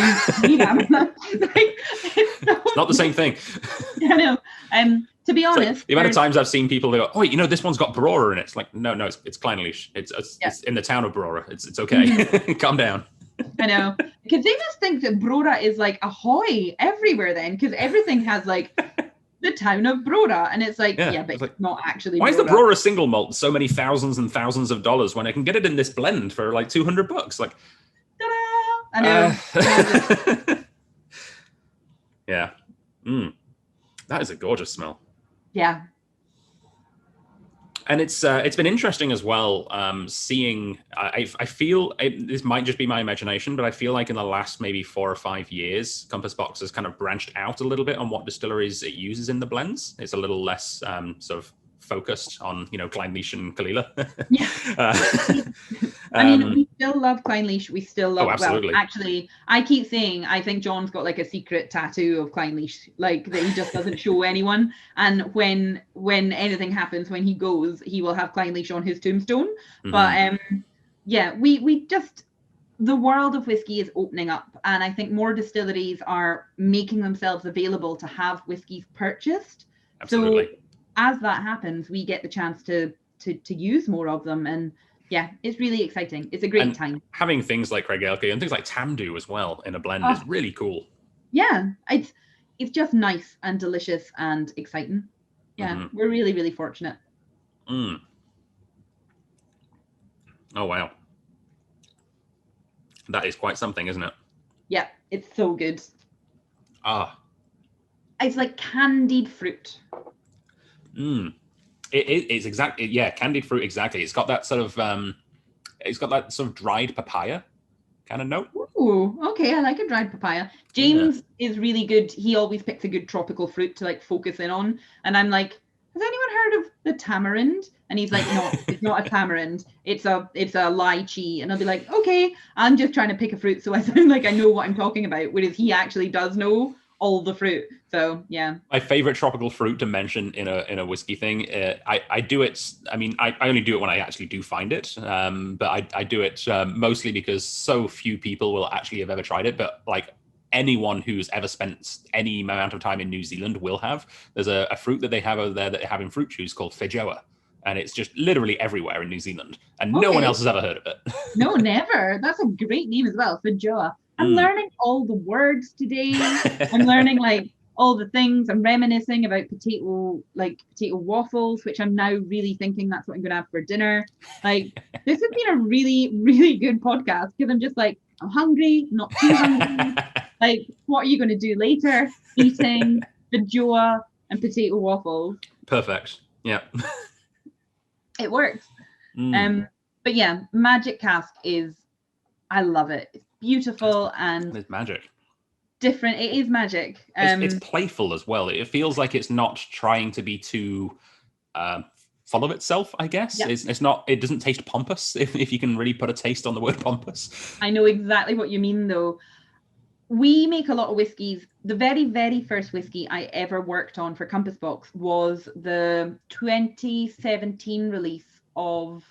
C: mean Aberlour.
B: It's not the same thing.
C: I know. To be honest,
B: the amount of times I've seen people go, oh, this one's got Brora in it. It's like, no, it's Clynelish. It's in the town of Brora. It's okay. Calm down.
C: I know. Because they just think that Brora is like ahoy everywhere then, because everything has like the town of Brora. And it's like, but it's like, not actually
B: why is the Brora single malt so many thousands and thousands of dollars when I can get it in this blend for like $200? Like,
C: ta-da! I know.
B: Yeah. That is a gorgeous smell.
C: Yeah.
B: And it's been interesting as well, seeing, I feel, this might just be my imagination, but I feel like in the last maybe 4 or 5 years, Compass Box has kind of branched out a little bit on what distilleries it uses in the blends. It's a little less sort of focused on, Clynelish and Kalila.
C: I mean, we still love Clynelish. We still love,
B: absolutely.
C: Well, actually, I keep saying, I think John's got like a secret tattoo of Clynelish, like that he just doesn't show anyone. And when anything happens, when he goes, he will have Clynelish on his tombstone. But we just, the world of whiskey is opening up. And I think more distilleries are making themselves available to have whiskeys purchased.
B: Absolutely.
C: So as that happens, we get the chance to use more of them. And yeah, it's really exciting. It's a great time.
B: Having things like Craigellachie and things like Tamdu as well in a blend is really cool.
C: Yeah, it's just nice and delicious and exciting. Yeah, we're really, really fortunate.
B: Oh, wow. That is quite something, isn't it?
C: Yeah, it's so good.
B: It's
C: like candied fruit.
B: It's exactly, candied fruit, exactly. It's got that sort of dried papaya kind of note.
C: Ooh, okay, I like a dried papaya. James is really good. He always picks a good tropical fruit to like focus in on. And I'm like, has anyone heard of the tamarind? And he's like, no, it's not a tamarind. It's a lychee. And I'll be like, okay, I'm just trying to pick a fruit so I sound like I know what I'm talking about. Whereas he actually does know all the fruit. So yeah,
B: my favorite tropical fruit to mention in a whiskey thing, I do it, I mean, I only do it when I actually do find it, but I do it mostly because so few people will actually have ever tried it, but like anyone who's ever spent any amount of time in New Zealand will have. There's a fruit that they have over there that they have in fruit juice called feijoa, and it's just literally everywhere in New Zealand, and no one else has ever heard of it.
C: No, never. That's a great name as well, feijoa. I'm learning all the words today. I'm learning like all the things. I'm reminiscing about potato waffles, which I'm now really thinking that's what I'm going to have for dinner. Like, this has been a really, really good podcast because I'm just like, I'm hungry, not too hungry. Like, what are you going to do later? Eating the Joa and potato waffles.
B: Perfect. Yeah.
C: It works. But yeah, Magic Cask I love it. It's beautiful and
B: it's magic.
C: Different. It is magic.
B: It's playful as well. It feels like it's not trying to be too full of itself, I guess. Yeah. It's not. It doesn't taste pompous, if you can really put a taste on the word pompous.
C: I know exactly what you mean, though. We make a lot of whiskies. The very, very first whiskey I ever worked on for Compass Box was the 2017 release of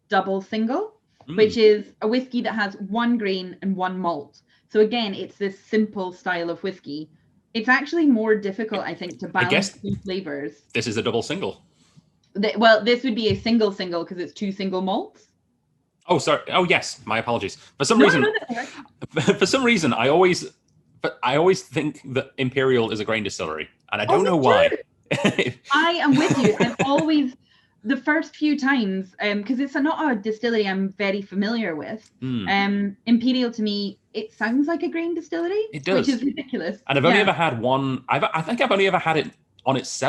C: Double Single, which is a whiskey that has 1 grain and 1 malt. So again, it's this simple style of whiskey. It's actually more difficult, I think, to balance 2 flavors.
B: This is a double single.
C: Well, this would be a single because it's 2 single malts.
B: Oh, sorry. Oh, yes. My apologies. For some reason, I always think that Imperial is a grain distillery, and I don't know why.
C: I am with you. I'm always the first few times, because it's not a distillery I'm very familiar with. Imperial to me, it sounds like a grain distillery.
B: It does,
C: which is ridiculous.
B: And I've only ever had one. I think I've only ever had it on its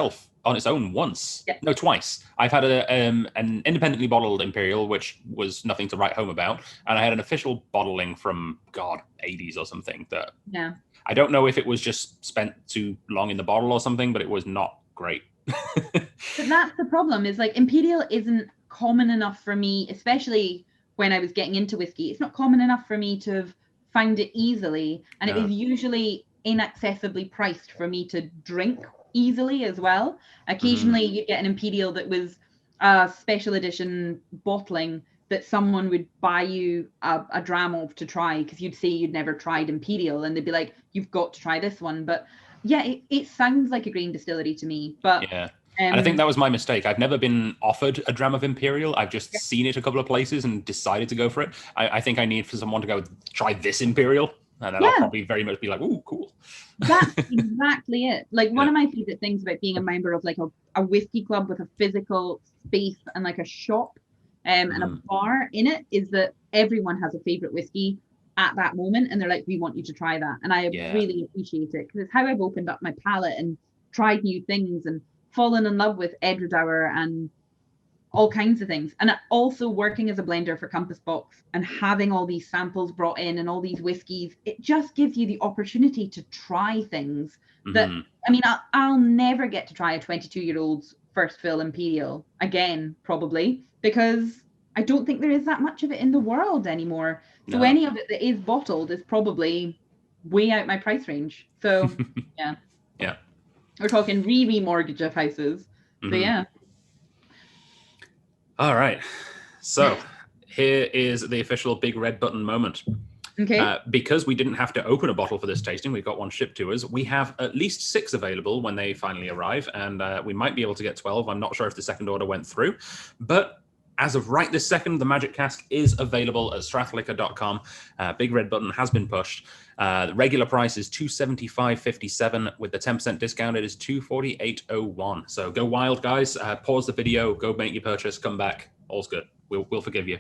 B: own once.
C: Yeah.
B: No, twice. I've had an independently bottled Imperial, which was nothing to write home about, and I had an official bottling from 80s or something. That I don't know if it was just spent too long in the bottle or something, but it was not great.
C: But that's the problem. Is like Imperial isn't common enough for me, especially when I was getting into whiskey. It's not common enough for me to have found it easily, and it was usually inaccessibly priced for me to drink easily as well. Occasionally you get an Imperial that was a special edition bottling that someone would buy you a dram of to try, because you'd say you'd never tried Imperial and they'd be like, you've got to try this one. But yeah, it sounds like a grain distillery to me. But
B: and I think that was my mistake. I've never been offered a dram of Imperial. I've just seen it a couple of places and decided to go for it. I think I need for someone to go try this Imperial, and then I'll probably very much be like, ooh, cool.
C: That's exactly it. Like, one of my favorite things about being a member of like a whiskey club with a physical space and like a shop and a bar in it is that everyone has a favorite whiskey at that moment, and they're like, we want you to try that. And I really appreciate it, because it's how I've opened up my palate and tried new things and fallen in love with Edredauer and all kinds of things. And also working as a blender for Compass Box and having all these samples brought in and all these whiskeys, it just gives you the opportunity to try things that, I mean, I'll never get to try a 22-year-old's first fill Imperial again, probably, because I don't think there is that much of it in the world anymore. So any of it that is bottled is probably way out my price range. So yeah. We're talking remortgage of houses. So yeah.
B: All right. So here is the official big red button moment.
C: Okay.
B: Because we didn't have to open a bottle for this tasting, we got one shipped to us. We have at least 6 available when they finally arrive, and we might be able to get 12. I'm not sure if the second order went through, but as of right this second, the Magic Cask is available at strathliquor.com. Big red button has been pushed. The regular price is $275.57. With the 10% discount, it is $248.01. So go wild, guys. Pause the video, go make your purchase, come back. All's good. We'll forgive you.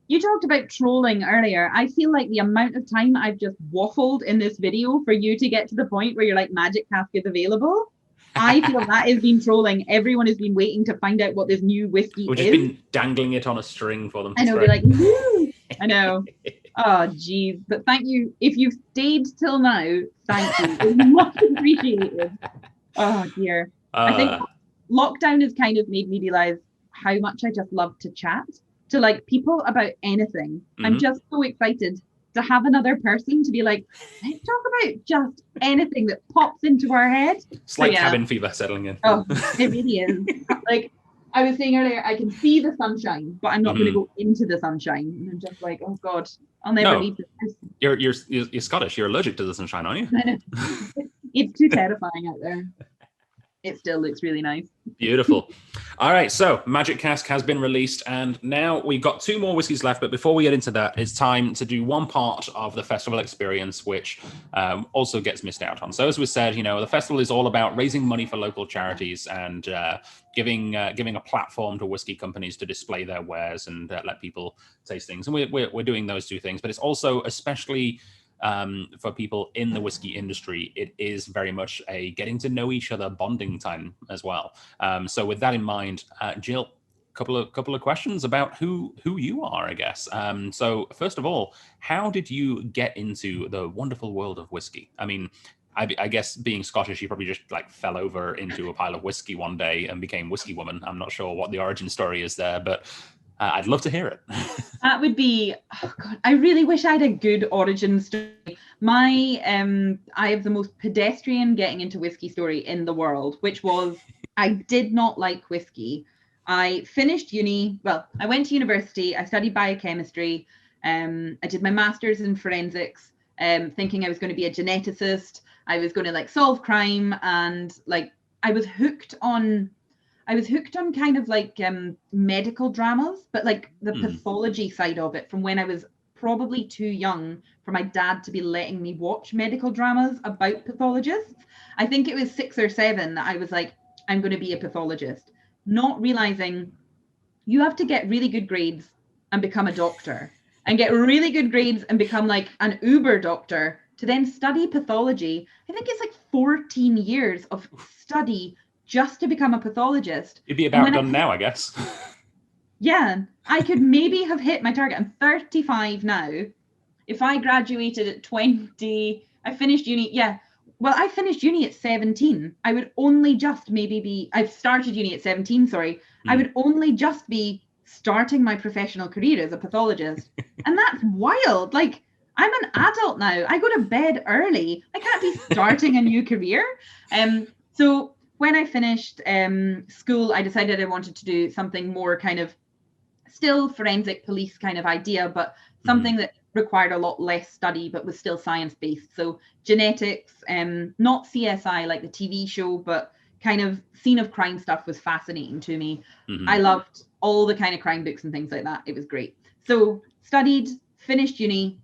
C: You talked about trolling earlier. I feel like the amount of time I've just waffled in this video for you to get to the point where you're like, Magic Cask is available. I feel that has been trolling. Everyone has been waiting to find out what this new whiskey is.
B: We've just been dangling it on a string for them.
C: I know, they're like, woo! I know. Oh, geez. But thank you. If you've stayed till now, thank you. It's much appreciated. Oh, dear. I think lockdown has kind of made me realize how much I just love to chat to like people about anything. I'm just so excited to have another person to be like, let's talk about just anything that pops into our head.
B: It's like cabin fever settling in.
C: Oh, it really is. Like I was saying earlier, I can see the sunshine, but I'm not going to go into the sunshine. And I'm just like, oh God, I'll never leave this.
B: You're Scottish. You're allergic to the sunshine, aren't you?
C: I know. It's too terrifying out there. it still looks really nice.
B: Beautiful. All right, so Magic Cask has been released, and now we've got 2 more whiskies left. But before we get into that, it's time to do one part of the festival experience, which also gets missed out on. So as we said, the festival is all about raising money for local charities and giving a platform to whiskey companies to display their wares and let people taste things. And we're doing those 2 things, but it's also especially for people in the whiskey industry, it is very much a getting to know each other bonding time as well. So with that in mind, Jill, couple of questions about who you are, I guess. So first of all, how did you get into the wonderful world of whiskey? I mean, I guess being Scottish, you probably just fell over into a pile of whiskey one day and became whiskey woman. I'm not sure what the origin story is there, but I'd love to hear it.
C: That would be, oh God, I really wish I had a good origin story. I have the most pedestrian getting into whiskey story in the world, which was I did not like whiskey. I finished uni. Well, I went to university. I studied biochemistry. I did my master's in forensics, thinking I was going to be a geneticist. I was going to solve crime, and I was hooked on kind of medical dramas, but the pathology side of it from when I was probably too young for my dad to be letting me watch medical dramas about pathologists. I think it was 6 or 7 that I was like, I'm going to be a pathologist, not realizing you have to get really good grades and become a doctor, and get really good grades and become an Uber doctor to then study pathology. I think it's 14 years of study just to become a pathologist.
B: You'd be about done now, I guess.
C: Yeah, I could maybe have hit my target. I'm 35 now. If I graduated at 20, I finished uni. Yeah, well, I finished uni at 17. I would only just I've started uni at 17, sorry. I would only just be starting my professional career as a pathologist. And that's wild. I'm an adult now. I go to bed early. I can't be starting a new career. So when I finished school, I decided I wanted to do something more kind of still forensic police kind of idea, but something that required a lot less study, but was still science-based. So genetics, not CSI like the TV show, but kind of scene of crime stuff was fascinating to me. I loved all the kind of crime books and things like that. It was great. So studied, finished uni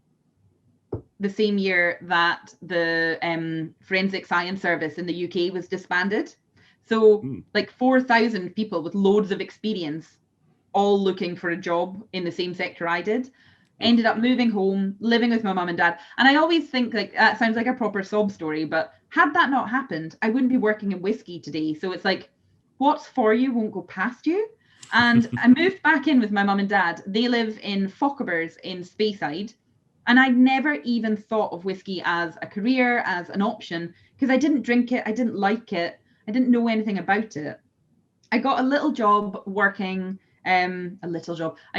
C: the same year that the Forensic Science Service in the UK was disbanded. So 4,000 people with loads of experience, all looking for a job in the same sector I did, ended up moving home, living with my mum and dad. And I always think that sounds like a proper sob story, but had that not happened, I wouldn't be working in whiskey today. So it's what's for you won't go past you. And I moved back in with my mum and dad. They live in Fochabers in Speyside. And I'd never even thought of whiskey as a career, as an option, because I didn't drink it. I didn't like it. I didn't know anything about it. I got a little job working, I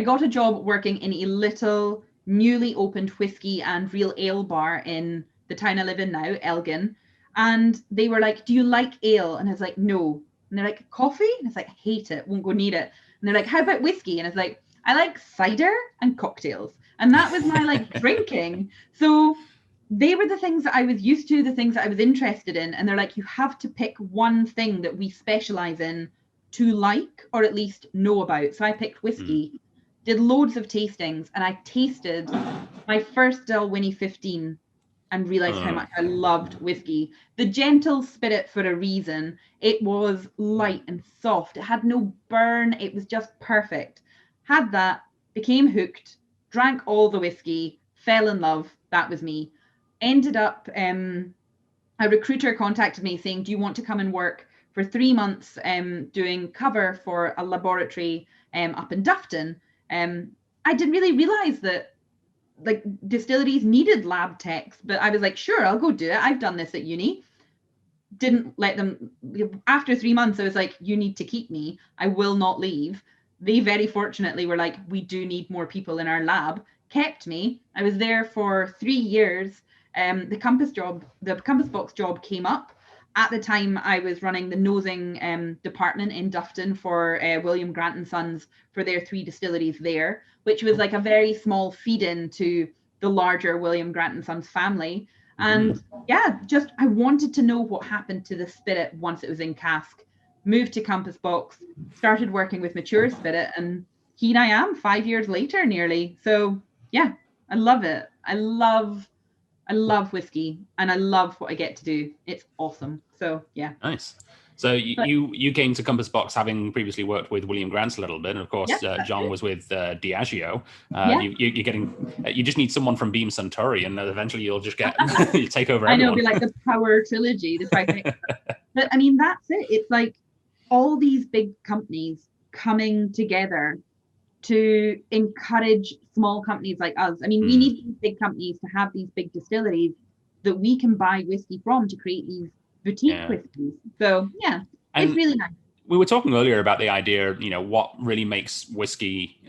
C: got a job working in a little newly opened whiskey and real ale bar in the town I live in now, Elgin. And they were like, do you like ale? And I was like, no. And they're like, coffee? And it's I hate it, won't go near it. And they're like, how about whiskey? And it's I like cider and cocktails. And that was my drinking. So they were the things that I was used to, the things that I was interested in. And they're like, you have to pick one thing that we specialize in to like, or at least know about. So I picked whiskey, did loads of tastings, and I tasted my first Dalwhinnie 15 and realized how much I loved whiskey. The gentle spirit for a reason. It was light and soft. It had no burn. It was just perfect. Had that, became hooked, drank all the whiskey, fell in love. That was me. Ended up, a recruiter contacted me saying, do you want to come and work for 3 months doing cover for a laboratory up in Dufton? I didn't really realize that distilleries needed lab techs, but I was like, sure, I'll go do it. I've done this at uni. Didn't let them, after 3 months, I was like, you need to keep me. I will not leave. They very fortunately were like, we do need more people in our lab, kept me. I was there for 3 years. The Compass Box job came up. At the time, I was running the nosing department in Dufton for William Grant and Sons for their 3 distilleries there, which was a very small feed-in to the larger William Grant and Sons family. And yeah, just I wanted to know what happened to the spirit once it was in cask. Moved to Compass Box, started working with mature spirit, and here I am 5 years later nearly. So yeah, I love it. I love whiskey, and I love what I get to do. It's awesome. So yeah.
B: Nice. So you came to Compass Box having previously worked with William Grant a little bit, and of course John was with Diageo. You're getting. You just need someone from Beam Suntory, and eventually you'll just get you take over. Everyone.
C: I know, it'll be like the Power trilogy, the trifecta. But I mean, that's it. It's like all these big companies coming together to encourage small companies like us. I mean, we need these big companies to have these big distilleries that we can buy whiskey from to create these boutique whiskeys. So yeah, it's really nice.
B: We were talking earlier about the idea, what really makes whiskey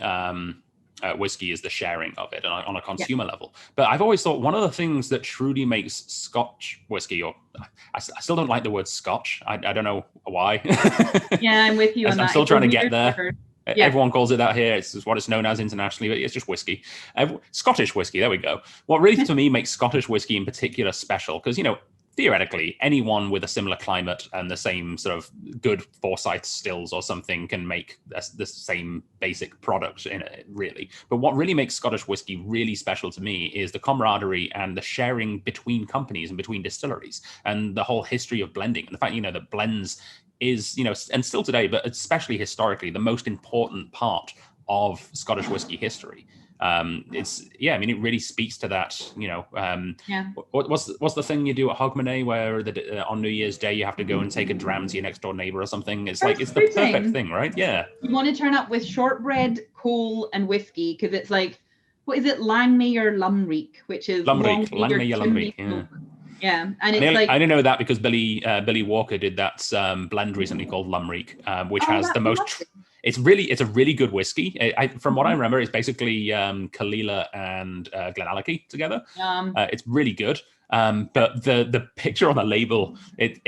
B: whiskey is the sharing of it on a consumer level. But I've always thought one of the things that truly makes Scotch whiskey, or I still don't like the word Scotch. I don't know why.
C: Yeah, I'm with you on that.
B: I'm still trying to get there. Yeah. Everyone calls it that here. It's what it's known as internationally, but it's just whiskey. Scottish whiskey, there we go. What really, to me, makes Scottish whiskey in particular special, because, theoretically, anyone with a similar climate and the same sort of good Forsyth stills or something can make the same basic product in it, really. But what really makes Scottish whiskey really special to me is the camaraderie and the sharing between companies and between distilleries, and the whole history of blending, and the fact, that blends is, and still today, but especially historically, the most important part of Scottish whiskey history. It really speaks to that, what's the thing you do at Hogmanay where on New Year's Day you have to go and take a dram to your next door neighbor or something? It's like, it's the perfect thing, right? Yeah. You
C: want to turn up with shortbread, coal and whiskey, because it's like, what is it? Langmayer Lumreek, which is
B: Langmayer Lumreek, yeah.
C: Yeah, and it's
B: I didn't know that because Billy Walker did that blend recently called Lumreek, which has the most. It's a really good whiskey. From what I remember, it's basically Kalila and Glenallachie together. It's really good. But the picture on the label, it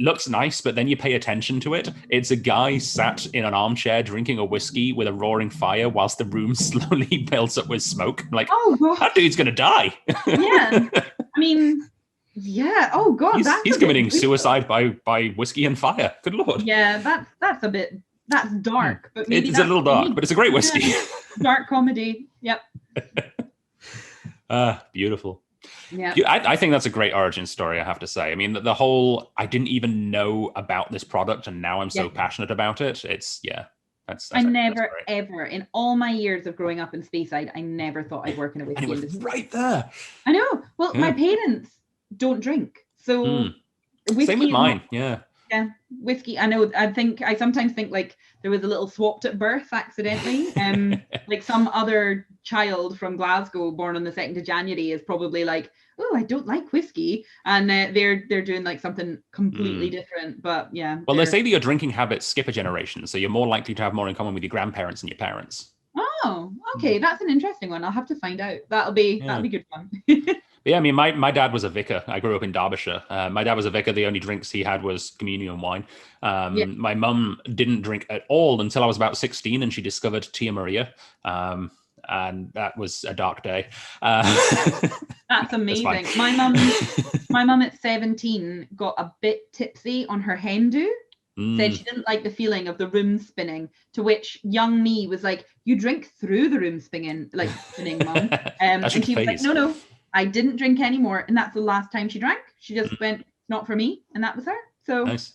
B: looks nice, but then you pay attention to it. It's a guy sat in an armchair drinking a whiskey with a roaring fire whilst the room slowly builds up with smoke. I'm like, oh God, that dude's gonna die.
C: Yeah, I mean. Yeah. Oh God,
B: he's committing suicide by whiskey and fire. Good Lord.
C: Yeah, that's dark. But maybe
B: it's a little dark, but it's a great whiskey.
C: Yeah. Dark comedy. Yep.
B: Beautiful.
C: Yeah.
B: I think that's a great origin story, I have to say. I mean, the whole I didn't even know about this product, and now I'm so passionate about it.
C: I never, ever, in all my years of growing up in Speyside, I never thought I'd work in a whiskey industry.
B: Right there.
C: I know. Well, my parents don't drink, so
B: same with mine. Yeah,
C: whiskey. I know. I sometimes think like there was a little swapped at birth accidentally. Like some other child from Glasgow born on the 2nd of January is probably like, oh, I don't like whiskey, and they're doing like something completely different. But yeah.
B: Well, they say that your drinking habits skip a generation, so you're more likely to have more in common with your grandparents and your parents.
C: Oh, okay, that's an interesting one. I'll have to find out. That'll be good fun.
B: Yeah, I mean, my dad was a vicar. I grew up in Derbyshire. My dad was a vicar. The only drinks he had was communion wine. My mum didn't drink at all until I was about 16, and she discovered Tia Maria. And that was a dark day.
C: That's amazing. My mum at 17 got a bit tipsy on her hen do. Said she didn't like the feeling of the room spinning, to which young me was like, you drink through the room spinning, Mum. And she was like, no, I didn't drink anymore. And that's the last time she drank. She just went, not for me. And that was her. So
B: nice.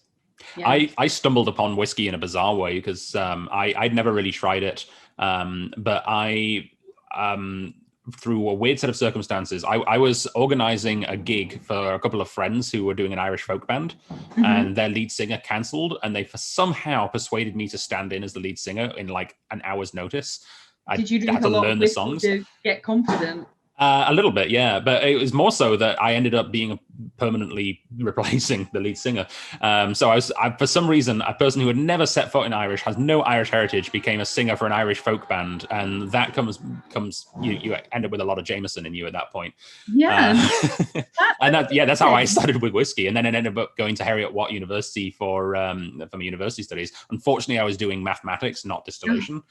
B: Yeah. I stumbled upon whiskey in a bizarre way because I'd never really tried it. But I, through a weird set of circumstances, I was organizing a gig for a couple of friends who were doing an Irish folk band, and their lead singer cancelled, and they somehow persuaded me to stand in as the lead singer in like an hour's notice.
C: Did you drink a lot of whiskey to get confident?
B: A little bit, yeah. But it was more so that I ended up being permanently replacing the lead singer. So for some reason, a person who had never set foot in Irish, has no Irish heritage, became a singer for an Irish folk band, and that comes you end up with a lot of Jameson in you at that point.
C: Yeah.
B: And that's how I started with whiskey, and then I ended up going to Heriot-Watt University for my university studies. Unfortunately, I was doing mathematics, not distillation.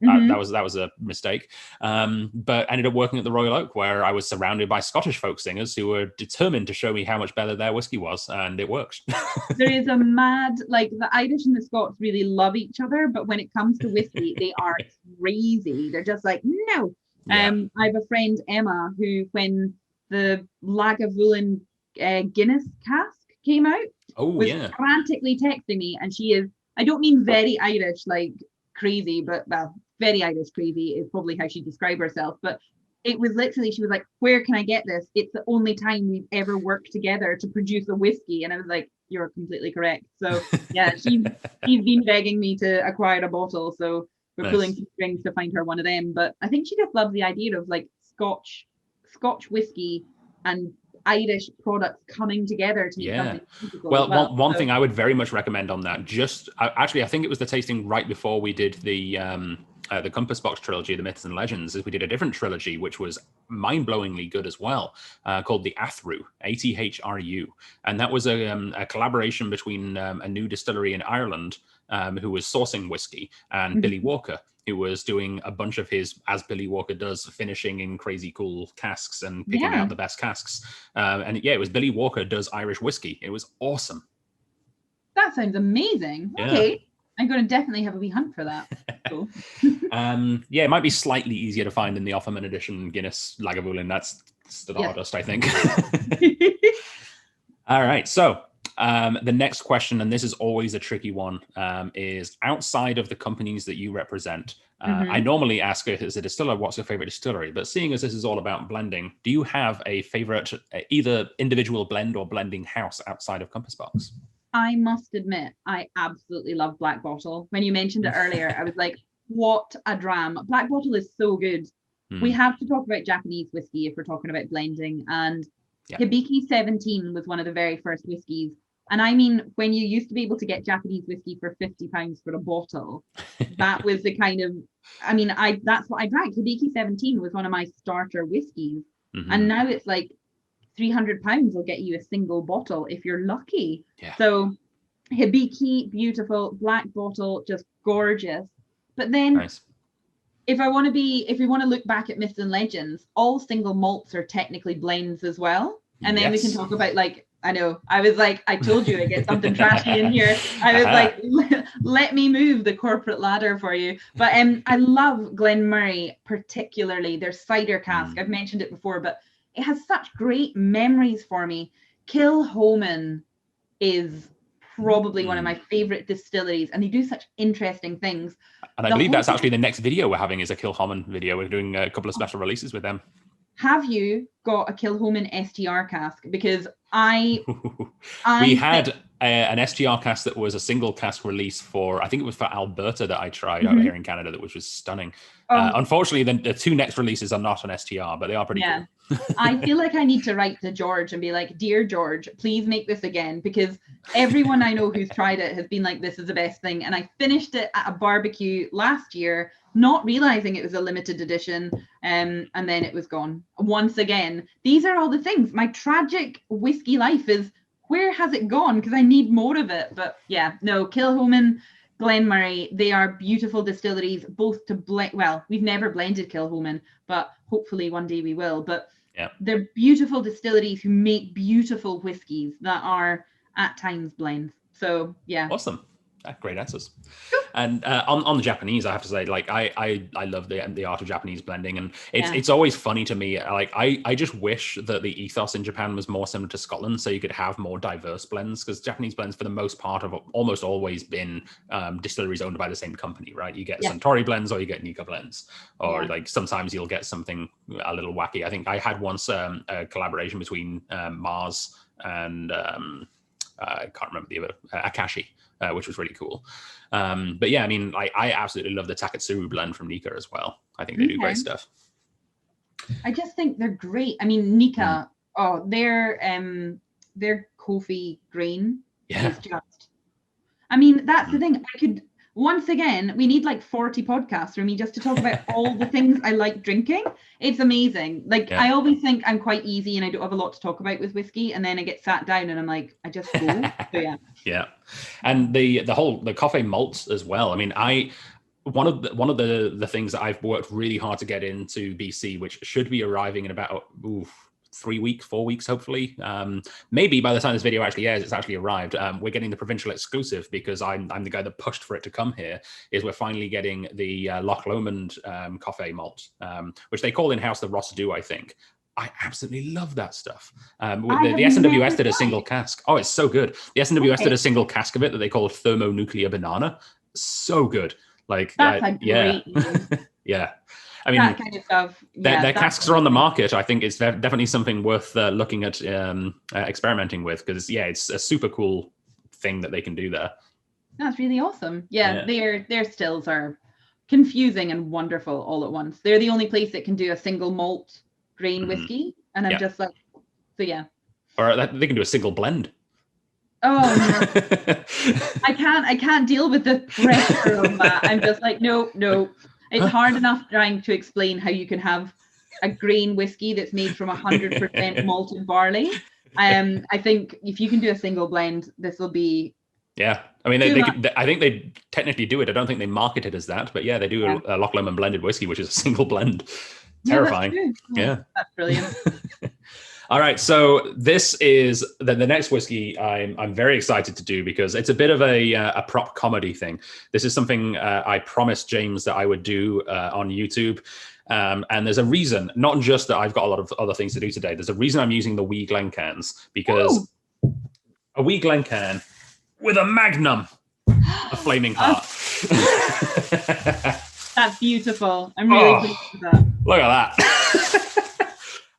B: That was a mistake. But ended up working at the Royal Oak, where I was surrounded by Scottish folk singers who were determined to show me how much better their whiskey was, and it worked.
C: There is a mad, like the Irish and the Scots really love each other, but when it comes to whiskey, they are crazy. They're just like, no. Yeah. I have a friend, Emma, who when the Lagavulin Guinness cask came out, was frantically texting me, and she is, I don't mean very Irish, like crazy, but well, very Irish crazy is probably how she described herself. But it was literally, she was like, where can I get this? It's the only time we've ever worked together to produce a whiskey. And I was like, you're completely correct. So yeah, she's been begging me to acquire a bottle. So we're pulling some strings to find her one of them. But I think she just loves the idea of like Scotch whiskey and Irish products coming together to make something beautiful.
B: Well, one thing I would very much recommend on that, actually, I think it was the tasting right before we did the Compass Box trilogy, the Myths and Legends, is we did a different trilogy, which was mind-blowingly good as well, called the Athru, A-T-H-R-U. And that was a collaboration between a new distillery in Ireland who was sourcing whiskey and Billy Walker, who was doing a bunch of his, as Billy Walker does, finishing in crazy cool casks and picking out the best casks. It was Billy Walker does Irish whiskey. It was awesome.
C: That sounds amazing. Yeah. Okay. I'm going to definitely have a wee hunt for that. Cool.
B: It might be slightly easier to find in the Offerman edition Guinness Lagavulin. That's Stardust, I think. All right. So the next question, and this is always a tricky one, is outside of the companies that you represent. I normally ask as a distiller, what's your favorite distillery? But seeing as this is all about blending, do you have a favorite either individual blend or blending house outside of Compass Box?
C: I must admit, I absolutely love Black Bottle. When you mentioned it earlier, I was like, what a dram. Black Bottle is so good. We have to talk about Japanese whiskey if we're talking about blending. And Hibiki 17 was one of the very first whiskeys. And I mean, when you used to be able to get Japanese whiskey for £50 for a bottle, that was the kind of, that's what I drank. Hibiki 17 was one of my starter whiskeys. And now it's like, £300 will get you a single bottle if you're lucky. So Hibiki, beautiful. Black Bottle, just gorgeous. But then if we want to look back at Myths and Legends, all single malts are technically blends as well. And then we can talk about, like, I know, I was like, I told you I get something trashy in here. I was like, let me move the corporate ladder for you. But I love Glenmurray, particularly their cider cask. I've mentioned it before, but it has such great memories for me. Kilchoman is probably one of my favorite distilleries, and they do such interesting things.
B: And I believe that's actually the next video we're having is a Kilchoman video. We're doing a couple of special releases with them.
C: Have you got a Kilchoman STR cask? Because
B: we had an STR cask that was a single cask release for, I think it was for Alberta that I tried over here in Canada, which was stunning. Unfortunately, the two next releases are not an STR, but they are pretty cool.
C: I feel like I need to write to George and be like, dear George, please make this again, because everyone I know who's tried it has been like, this is the best thing. And I finished it at a barbecue last year, not realizing it was a limited edition, and then it was gone. Once again, these are all the things. My tragic whiskey life is, where has it gone? Because I need more of it. But yeah, no, Kilchoman, Glenmurray, they are beautiful distilleries, both to blend. Well, we've never blended Kilchoman, but hopefully one day we will. But they're beautiful distilleries who make beautiful whiskies that are at times blends. So yeah.
B: Awesome. Great answers. And on the Japanese, I have to say, like, I love the art of Japanese blending, and it's always funny to me. Like, I just wish that the ethos in Japan was more similar to Scotland, so you could have more diverse blends, because Japanese blends, for the most part, have almost always been distilleries owned by the same company, right? You get Suntory blends, or you get Nikka blends, or like sometimes you'll get something a little wacky. I think I had once a collaboration between Mars and I can't remember the other, Akashi, which was really cool. But yeah, I mean, I absolutely love the Taketsuru blend from Nikka as well. I think they do great stuff.
C: I just think they're great. I mean, Nikka, their their coffee grain
B: Yeah.
C: is just, I mean, that's the thing. I could, once again, we need like 40 podcasts for me just to talk about all the things I like drinking. It's amazing. Like,
B: Yeah.
C: I always think I'm quite easy and I don't have a lot to talk about with whiskey. And then I get sat down and I'm like, I just go. So yeah.
B: Yeah. And the coffee malts as well. I mean, one of the things that I've worked really hard to get into BC, which should be arriving in about 4 weeks, hopefully. Maybe by the time this video actually airs, it's actually arrived. We're getting the provincial exclusive because I'm the guy that pushed for it to come here. Is we're finally getting the Loch Lomond coffee malt, which they call in-house the Ross Do, I think. I absolutely love that stuff. The SNWS did a single cask. Oh, it's so good. The SNWS did a single cask of it that they call thermonuclear banana. So good. Like,
C: that's a great name.
B: Yeah. I mean,
C: that kind of stuff.
B: Their casks are on the market. I think it's definitely something worth looking at experimenting with because, it's a super cool thing that they can do there.
C: That's really awesome. Yeah. Their stills are confusing and wonderful all at once. They're the only place that can do a single malt grain whiskey. And I'm just like, so yeah.
B: Or they can do a single blend.
C: Oh, no. I can't deal with the pressure of that. I'm just like, no. It's hard enough trying to explain how you can have a grain whiskey that's made from 100% malted barley. I think if you can do a single blend, this will be.
B: Yeah, I mean, I think they technically do it. I don't think they market it as that, but they do a Loch Lomond blended whiskey, which is a single blend. Terrifying.
C: That's brilliant.
B: All right, so this is the next whiskey I'm very excited to do because it's a bit of a prop comedy thing. This is something I promised James that I would do on YouTube. And there's a reason, not just that I've got a lot of other things to do today. There's a reason I'm using the wee Glencans because a wee Glencan with a Magnum, a Flaming Heart.
C: That's beautiful. I'm really pleased with that.
B: Look at that.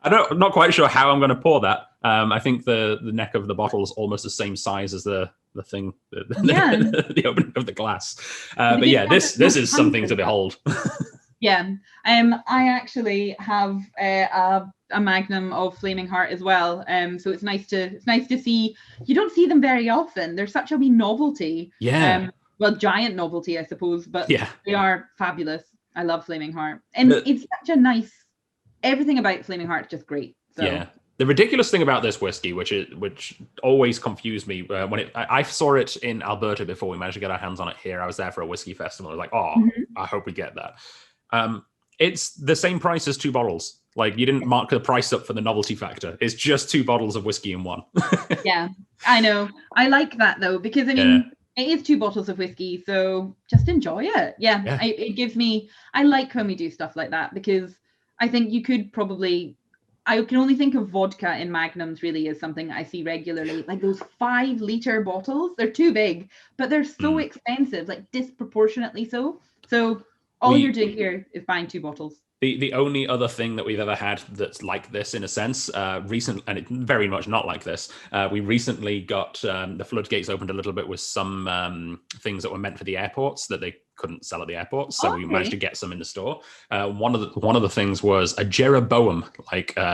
B: I'm not quite sure how I'm going to pour that. I think the neck of the bottle is almost the same size as the thing, the opening of the glass. But this is something to behold.
C: Yeah. I actually have a Magnum of Flaming Heart as well. So it's nice to see. You don't see them very often. They're such a wee novelty.
B: Yeah.
C: Well, giant novelty, I suppose, but they are fabulous. I love Flaming Heart, and it's such a nice. Everything about Flaming Heart is just great. So. Yeah.
B: The ridiculous thing about this whiskey, which always confused me when I saw it in Alberta before we managed to get our hands on it here. I was there for a whiskey festival. I was like, I hope we get that. It's the same price as 2 bottles. Like, you didn't mark the price up for the novelty factor. It's just 2 bottles of whiskey in one.
C: Yeah, I know. I like that though, because I mean, it is 2 bottles of whiskey, so just enjoy it. It gives me. I like when we do stuff like that because. I think you could probably, I can only think of vodka in Magnums really as something I see regularly. Like those 5-liter bottles, they're too big, but they're so expensive, like disproportionately so. So all you're doing here is buying 2 bottles.
B: The only other thing that we've ever had that's like this in a sense, recent, and it's very much not like this, we recently got the floodgates opened a little bit with some things that were meant for the airports that they couldn't sell at the airports, so we managed to get some in the store. One of the things was a Jeroboam,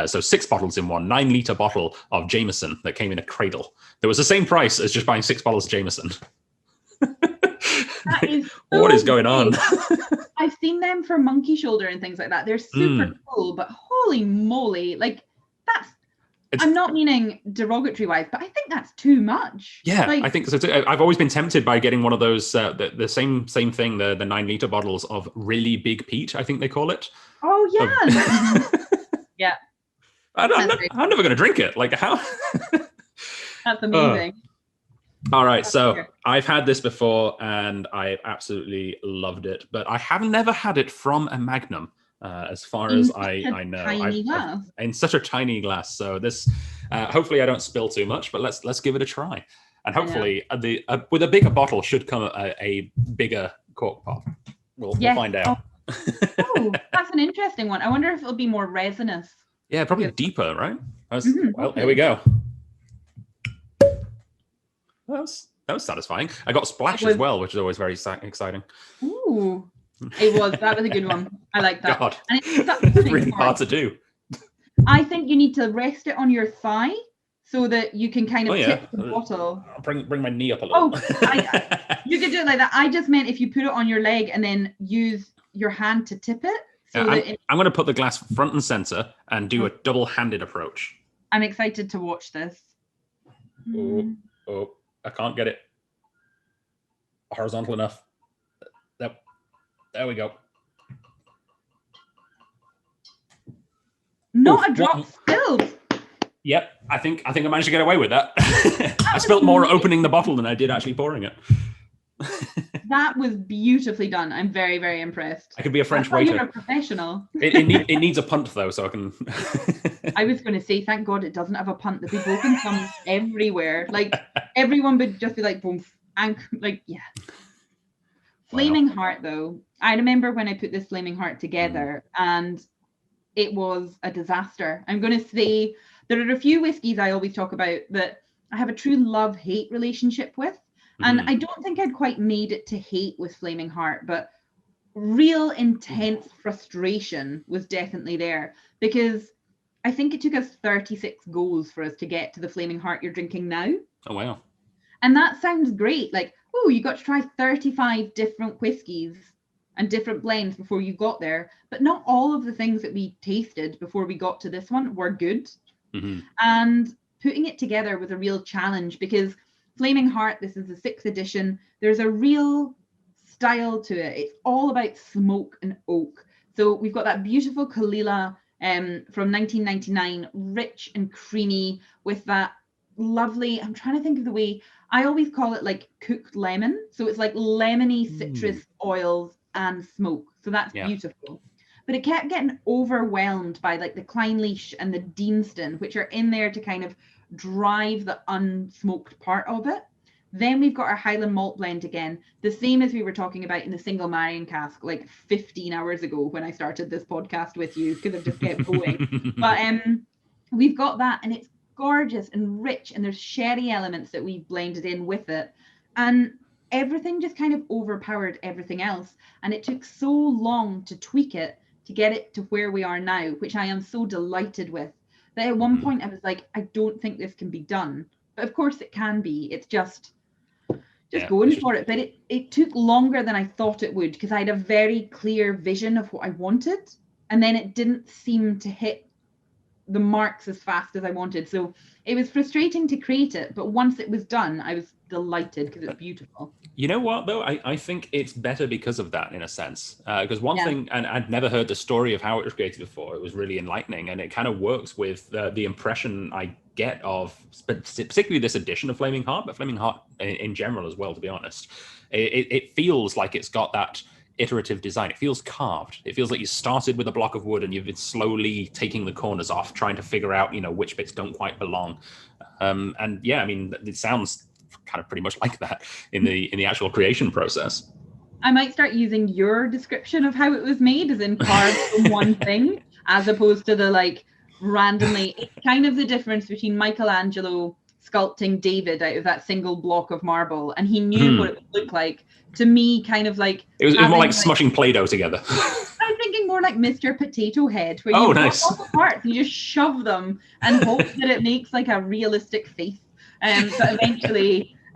B: so 6 bottles in one, 9-liter bottle of Jameson that came in a cradle. That was the same price as just buying 6 bottles of Jameson.
C: That is
B: what is going on?
C: I've seen them for monkey shoulder and things like that. They're super cool, but holy moly, like I'm not meaning derogatory wise, but I think that's too much.
B: Yeah, I think so too. I've always been tempted by getting one of those, the same thing, the 9-liter bottles of really big peat, I think they call it.
C: Oh yeah. Yeah.
B: I'm never going to drink it. Like how?
C: That's amazing.
B: All right, so I've had this before and I absolutely loved it, but I have never had it from a Magnum, as far as I know. In such a tiny glass. So this, hopefully I don't spill too much, but let's give it a try. And hopefully with a bigger bottle should come a bigger cork pop. We'll find out.
C: Oh, that's an interesting one. I wonder if it'll be more resinous.
B: Yeah, probably deeper, right? Well, here we go. That was satisfying. I got splash as well, which is always very exciting.
C: Ooh, that was a good one. I like that.
B: God,
C: and it's
B: really hard to do.
C: I think you need to rest it on your thigh so that you can kind of tip the bottle.
B: I'll bring my knee up a little.
C: You could do it like that. I just meant if you put it on your leg and then use your hand to tip it. So
B: I'm going to put the glass front and center and do a double-handed approach.
C: I'm excited to watch this.
B: Oh, I can't get it horizontal enough. There we go.
C: Not a drop spilled.
B: Yep, I think I managed to get away with that. I spilled more opening the bottle than I did actually pouring it.
C: That was beautifully done. I'm very, very impressed.
B: I could be a French waiter.
C: You're a professional.
B: It needs a punt though, so I can.
C: I was going to say, thank God it doesn't have a punt. There'd be broken thumbs everywhere. Like everyone would just be like, boom, yeah. Flaming Heart though. I remember when I put this Flaming Heart together, and it was a disaster. I'm going to say there are a few whiskies I always talk about that I have a true love-hate relationship with. And I don't think I'd quite made it to hate with Flaming Heart, but real intense frustration was definitely there, because I think it took us 36 goes for us to get to the Flaming Heart you're drinking now.
B: Oh, wow.
C: And that sounds great. Like, oh, you got to try 35 different whiskies and different blends before you got there. But not all of the things that we tasted before we got to this one were good. And putting it together was a real challenge, because Flaming Heart, this is the 6th edition. There's a real style to it. It's all about smoke and oak. So we've got that beautiful Kalila from 1999, rich and creamy with that lovely, I'm trying to think of the way, I always call it like cooked lemon. So it's like lemony citrus oils and smoke. So that's beautiful. But it kept getting overwhelmed by like the Kleinleach and the Deanston, which are in there to kind of drive the unsmoked part of it. Then we've got our Highland malt blend again, the same as we were talking about in the single Marion cask like 15 hours ago when I started this podcast with you, because I've just kept going. But we've got that, and it's gorgeous and rich, and there's sherry elements that we've blended in with it, and everything just kind of overpowered everything else. And it took so long to tweak it to get it to where we are now, which I am so delighted with. That at one point I was like, I don't think this can be done. But of course it can be. It's just going for it. But it took longer than I thought it would, because I had a very clear vision of what I wanted. And then it didn't seem to hit the marks as fast as I wanted. So it was frustrating to create it. But once it was done, I was delighted because it's beautiful.
B: You know what, though? I think it's better because of that, in a sense. Because one thing, and I'd never heard the story of how it was created before. It was really enlightening, and it kind of works with the impression I get of particularly this edition of Flaming Heart, but Flaming Heart in general as well, to be honest. It feels like it's got that iterative design. It feels carved. It feels like you started with a block of wood and you've been slowly taking the corners off, trying to figure out, which bits don't quite belong. And yeah, I mean, it sounds kind of pretty much like that in the actual creation process.
C: I might start using your description of how it was made, as in carved from one thing, as opposed to the like randomly. It's kind of the difference between Michelangelo sculpting David out of that single block of marble, and he knew what it would look like. To me, kind of like
B: it was more like smushing Play-Doh together.
C: I'm thinking more like Mr. Potato Head, where you
B: nice.
C: all the parts, you just shove them and hope that it makes like a realistic face. But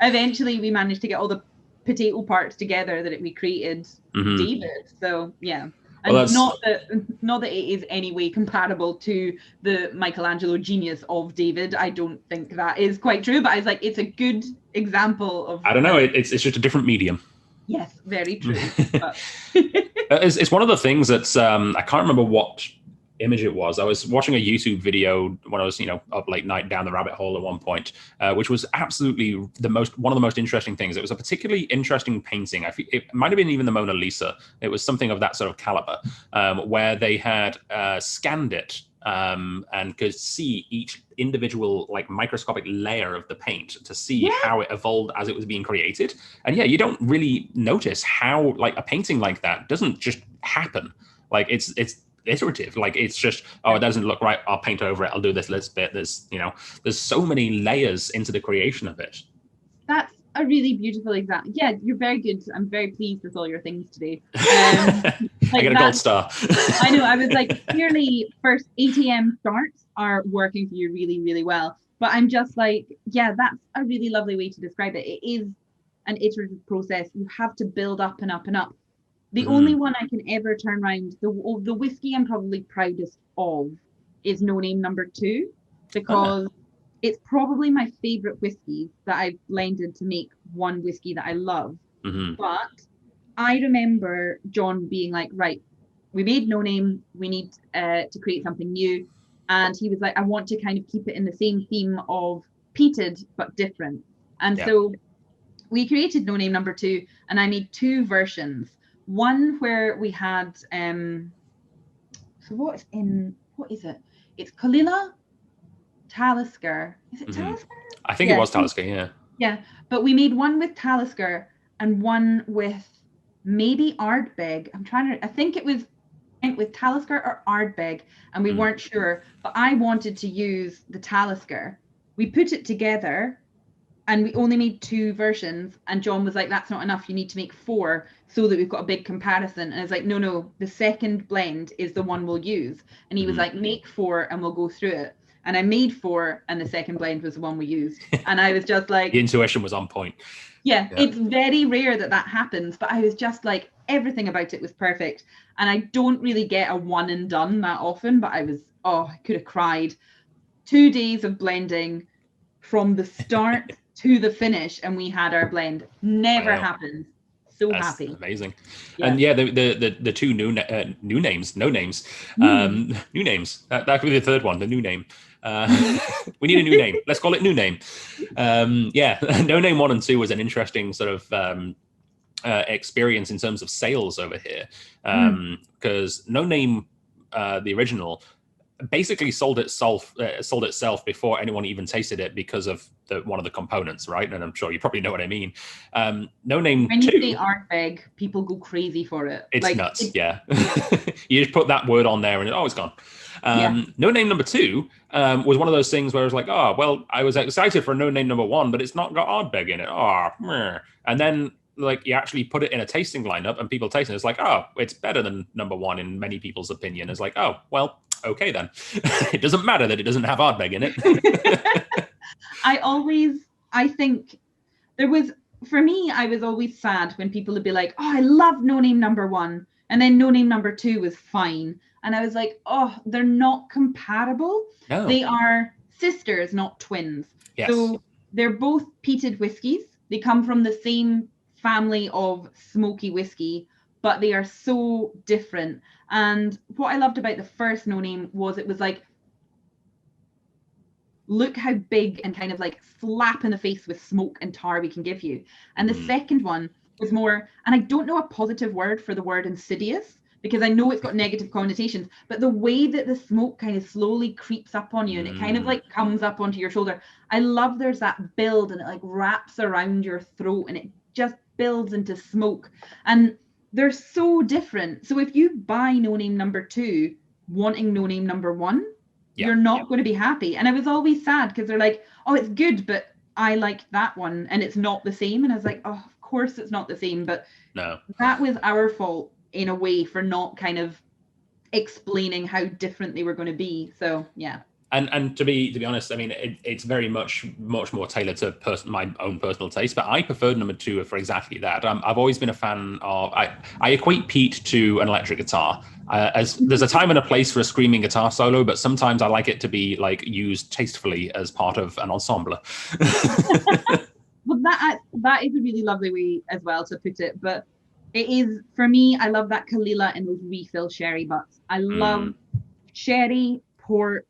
C: eventually we managed to get all the potato parts together that we created David. So yeah. And
B: well,
C: not that it is any way comparable to the Michelangelo genius of David. I don't think that is quite true, but I was like, it's a good example of.
B: I don't know. It's just a different medium.
C: Yes, very true. But...
B: it's one of the things that's I can't remember what image it was. I was watching a YouTube video when I was up late night down the rabbit hole at one point, which was absolutely one of the most interesting things. It was a particularly interesting painting. It might have been even the Mona Lisa. It was something of that sort of caliber, where they had scanned it and could see each individual like microscopic layer of the paint to see how it evolved as it was being created. And yeah, you don't really notice how like a painting like that doesn't just happen. Like it's iterative. Like it's just, it doesn't look right, I'll paint over it, I'll do this little bit. There's so many layers into the creation of it.
C: That's a really beautiful example. Yeah, you're very good. I'm very pleased with all your things today. I
B: get a gold star.
C: I know. I was like, clearly first ATM starts are working for you really, really well. But I'm just like, yeah, that's a really lovely way to describe it. It is an iterative process. You have to build up and up and up. The only one I can ever turn around, the whiskey I'm probably proudest of is No Name Number 2, because it's probably my favorite whiskey that I've blended to make one whiskey that I love. But I remember John being like, right, we made No Name, we need to create something new. And he was like, I want to kind of keep it in the same theme of peated, but different. And so we created No Name Number 2, and I made 2 versions. One where we had, so what is it? It's Kalila, Talisker. Is it Talisker?
B: I think it was Talisker, yeah.
C: Yeah, but we made one with Talisker and one with maybe Ardbeg. I think it was with Talisker or Ardbeg, and we weren't sure, but I wanted to use the Talisker. We put it together, and we only made 2 versions, and John was like, that's not enough, you need to make 4 so that we've got a big comparison. And I was like, no, the second blend is the one we'll use. And he was like, make 4 and we'll go through it. And I made 4, and the second blend was the one we used. And I was just like,
B: the intuition was on point.
C: Yeah, it's very rare that happens, but I was just like, everything about it was perfect. And I don't really get a one and done that often, but I could have cried. 2 days of blending from the start to the finish, and we had our blend. Never happens. So
B: That's
C: happy.
B: Amazing. Yeah. And yeah, the 2 new names. New names. That could be the third one, the new name. We need a new name. Let's call it New Name. No Name 1 and 2 was an interesting sort of experience in terms of sales over here, because No Name, the original, basically sold itself before anyone even tasted it because of one of the components, right? And I'm sure you probably know what I mean. No Name 2.
C: When you say Ardbeg, people go crazy for it.
B: It's like, nuts. You just put that word on there and it's gone. No Name Number 2 was one of those things where I was like, oh, well, I was excited for No Name Number 1, but it's not got Ardbeg in it. And then like you actually put it in a tasting lineup and people taste it. It's like, oh, it's better than number 1 in many people's opinion. It's like, oh, well, okay then. It doesn't matter that it doesn't have Ardbeg in it.
C: I think for me, I was always sad when people would be like, oh, I love No Name Number 1. And then No Name Number 2 was fine. And I was like, oh, they're not comparable. No. They are sisters, not twins. Yes. So they're both peated whiskies. They come from the same family of smoky whiskey, but they are so different. And what I loved about the first No Name was it was like, look how big and kind of like slap in the face with smoke and tar we can give you. And the second one was more, and I don't know a positive word for the word insidious, because I know it's got negative connotations, but the way that the smoke kind of slowly creeps up on you and it kind of like comes up onto your shoulder. I love there's that build and it like wraps around your throat and it just builds into smoke. And they're so different. So if you buy No Name Number 2 wanting No Name Number 1, you're not going to be happy. And I was always sad because they're like, oh, it's good, but I like that one and it's not the same. And I was like, oh, of course it's not the same. But no, that was our fault in a way for not kind of explaining how different they were going to be. So yeah.
B: And to be honest, I mean, it's very much more tailored to my own personal taste. But I preferred number 2 for exactly that. I've always been a fan of. I equate peat to an electric guitar. As there's a time and a place for a screaming guitar solo, but sometimes I like it to be like used tastefully as part of an ensemble.
C: Well, that is a really lovely way as well to put it. But it is, for me, I love that Kalila and those refill sherry butts. I love sherry, port,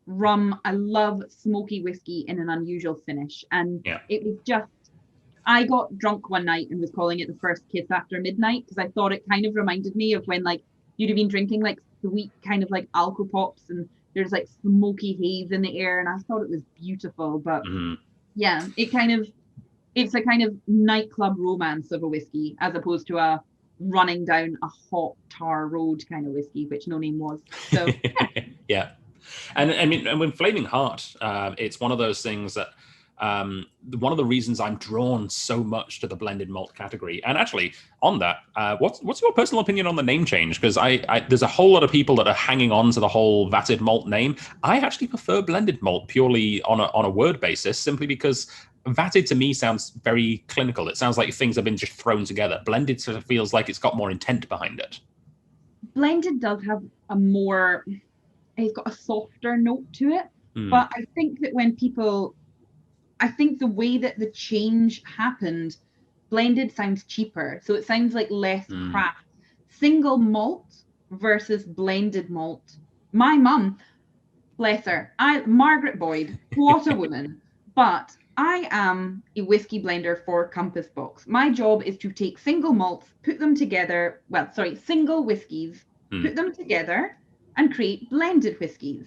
C: rum. I love smoky whiskey in an unusual finish. And it was just, I got drunk one night and was calling it the first kiss after midnight because I thought it kind of reminded me of when like you'd have been drinking like sweet kind of like alco pops and there's like smoky haze in the air and I thought it was beautiful. But yeah, it's a kind of nightclub romance of a whiskey as opposed to a running down a hot tar road kind of whiskey, which No Name was. So
B: yeah. And I mean, and with Flaming Heart, it's one of those things that one of the reasons I'm drawn so much to the blended malt category. And actually, on that, what's your personal opinion on the name change? Because there's a whole lot of people that are hanging on to the whole vatted malt name. I actually prefer blended malt purely on a word basis, simply because vatted to me sounds very clinical. It sounds like things have been just thrown together. Blended sort of feels like it's got more intent behind it.
C: Blended does have it's got a softer note to it. But I think that I think the way that the change happened, blended sounds cheaper. So it sounds like less craft. Single malt versus blended malt. My mum, bless her, Margaret Boyd, what a woman. But I am a whiskey blender for Compass Box. My job is to take single malts, put them together, single whiskies, put them together and create blended whiskies.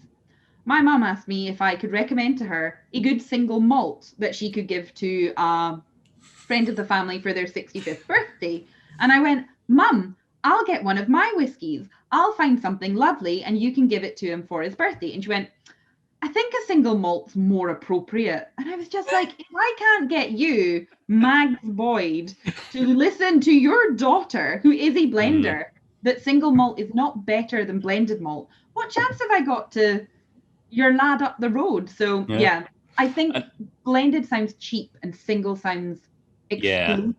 C: My mum asked me if I could recommend to her a good single malt that she could give to a friend of the family for their 65th birthday. And I went, Mum, I'll get one of my whiskies. I'll find something lovely and you can give it to him for his birthday. And she went, I think a single malt's more appropriate. And I was just like, if I can't get you, Mags Boyd, to listen to your daughter, who is a blender, that single malt is not better than blended malt, what chance have I got to your lad up the road? So yeah, I think blended sounds cheap and single sounds exclusive,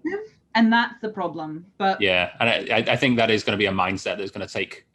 C: and that's the problem. But
B: yeah, and I think that is going to be a mindset that's going to take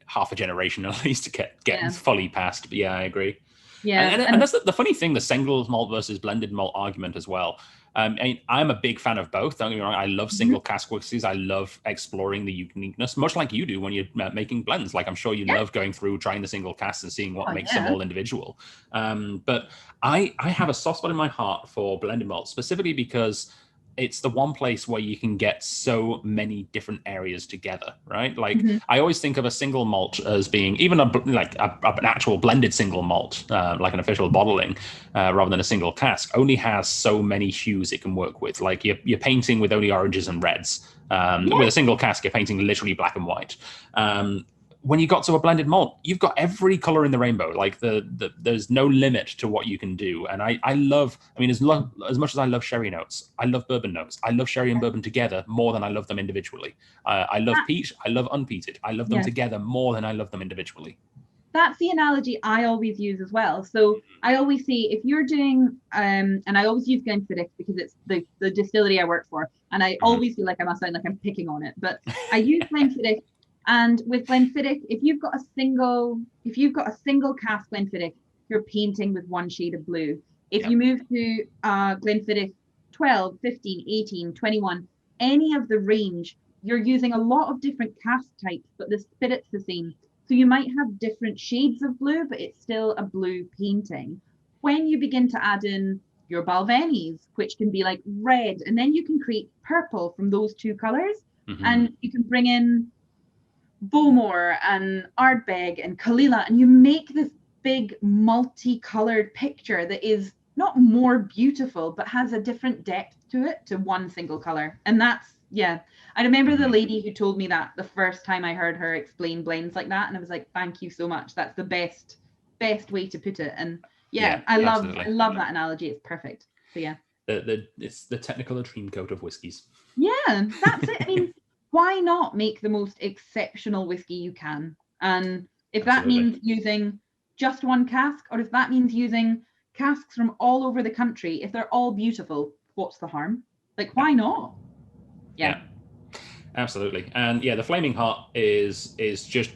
B: half a generation at least to get fully past. But yeah, I agree. Yeah, and that's the funny thing, the single malt versus blended malt argument as well. I'm a big fan of both. Don't get me wrong. I love single cask whiskeys. I love exploring the uniqueness, much like you do when you're making blends. Like I'm sure you love going through, trying the single casks and seeing what makes them all individual. But I have a soft spot in my heart for blended malt, specifically because it's the one place where you can get so many different areas together, right? Like I always think of a single malt as being even an actual blended single malt, like an official bottling, rather than a single cask, only has so many hues it can work with. Like you're painting with only oranges and reds. With a single cask, you're painting literally black and white. When you got to a blended malt, you've got every color in the rainbow. Like there's no limit to what you can do. And I mean, as much as I love sherry notes, I love bourbon notes. I love sherry and bourbon together more than I love them individually. I love peat. I love unpeated. I love them together more than I love them individually.
C: That's the analogy I always use as well. So I always say, if you're doing, and I always use Glenfiddich because it's the distillery I work for. And I always feel like I must sound like I'm picking on it, but I use Glenfiddich. And with Glenfiddich, if you've got a single cask Glenfiddich, you're painting with one shade of blue. If you move to Glenfiddich 12, 15, 18, 21, any of the range, you're using a lot of different cask types, but the spirit's the same. So you might have different shades of blue, but it's still a blue painting. When you begin to add in your Balvenis, which can be like red, and then you can create purple from those two colors, and you can bring in Bowmore and Ardbeg and Kalila, and you make this big multicolored picture that is not more beautiful, but has a different depth to it, to one single color. And that's, I remember the lady who told me that the first time I heard her explain blends like that, and I was like, thank you so much. That's the best way to put it. And I love that analogy. It's perfect. So yeah.
B: It's the technical dream coat of whiskies.
C: Yeah, that's it. I mean, why not make the most exceptional whiskey you can? And if that means using just one cask, or if that means using casks from all over the country, if they're all beautiful, what's the harm? Like, why not? Yeah.
B: Absolutely. And the Flaming Heart is just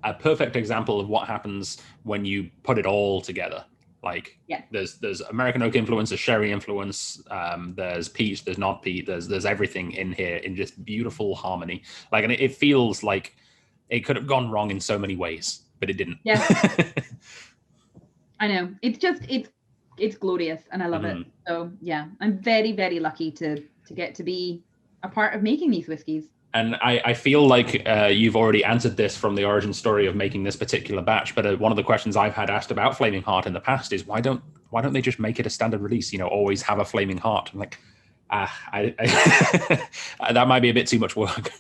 B: a perfect example of what happens when you put it all together. Like there's American oak influence, there's sherry influence, there's peat, there's not peat, there's everything in here in just beautiful harmony. Like, and it feels like it could have gone wrong in so many ways, but it didn't.
C: Yeah. I know. It's just it's glorious, and I love it. So yeah, I'm very, very lucky to get to be a part of making these whiskeys.
B: And I feel like you've already answered this from the origin story of making this particular batch. But one of the questions I've had asked about Flaming Heart in the past is why don't they just make it a standard release? Always have a Flaming Heart. I'm like, that might be a bit too much work.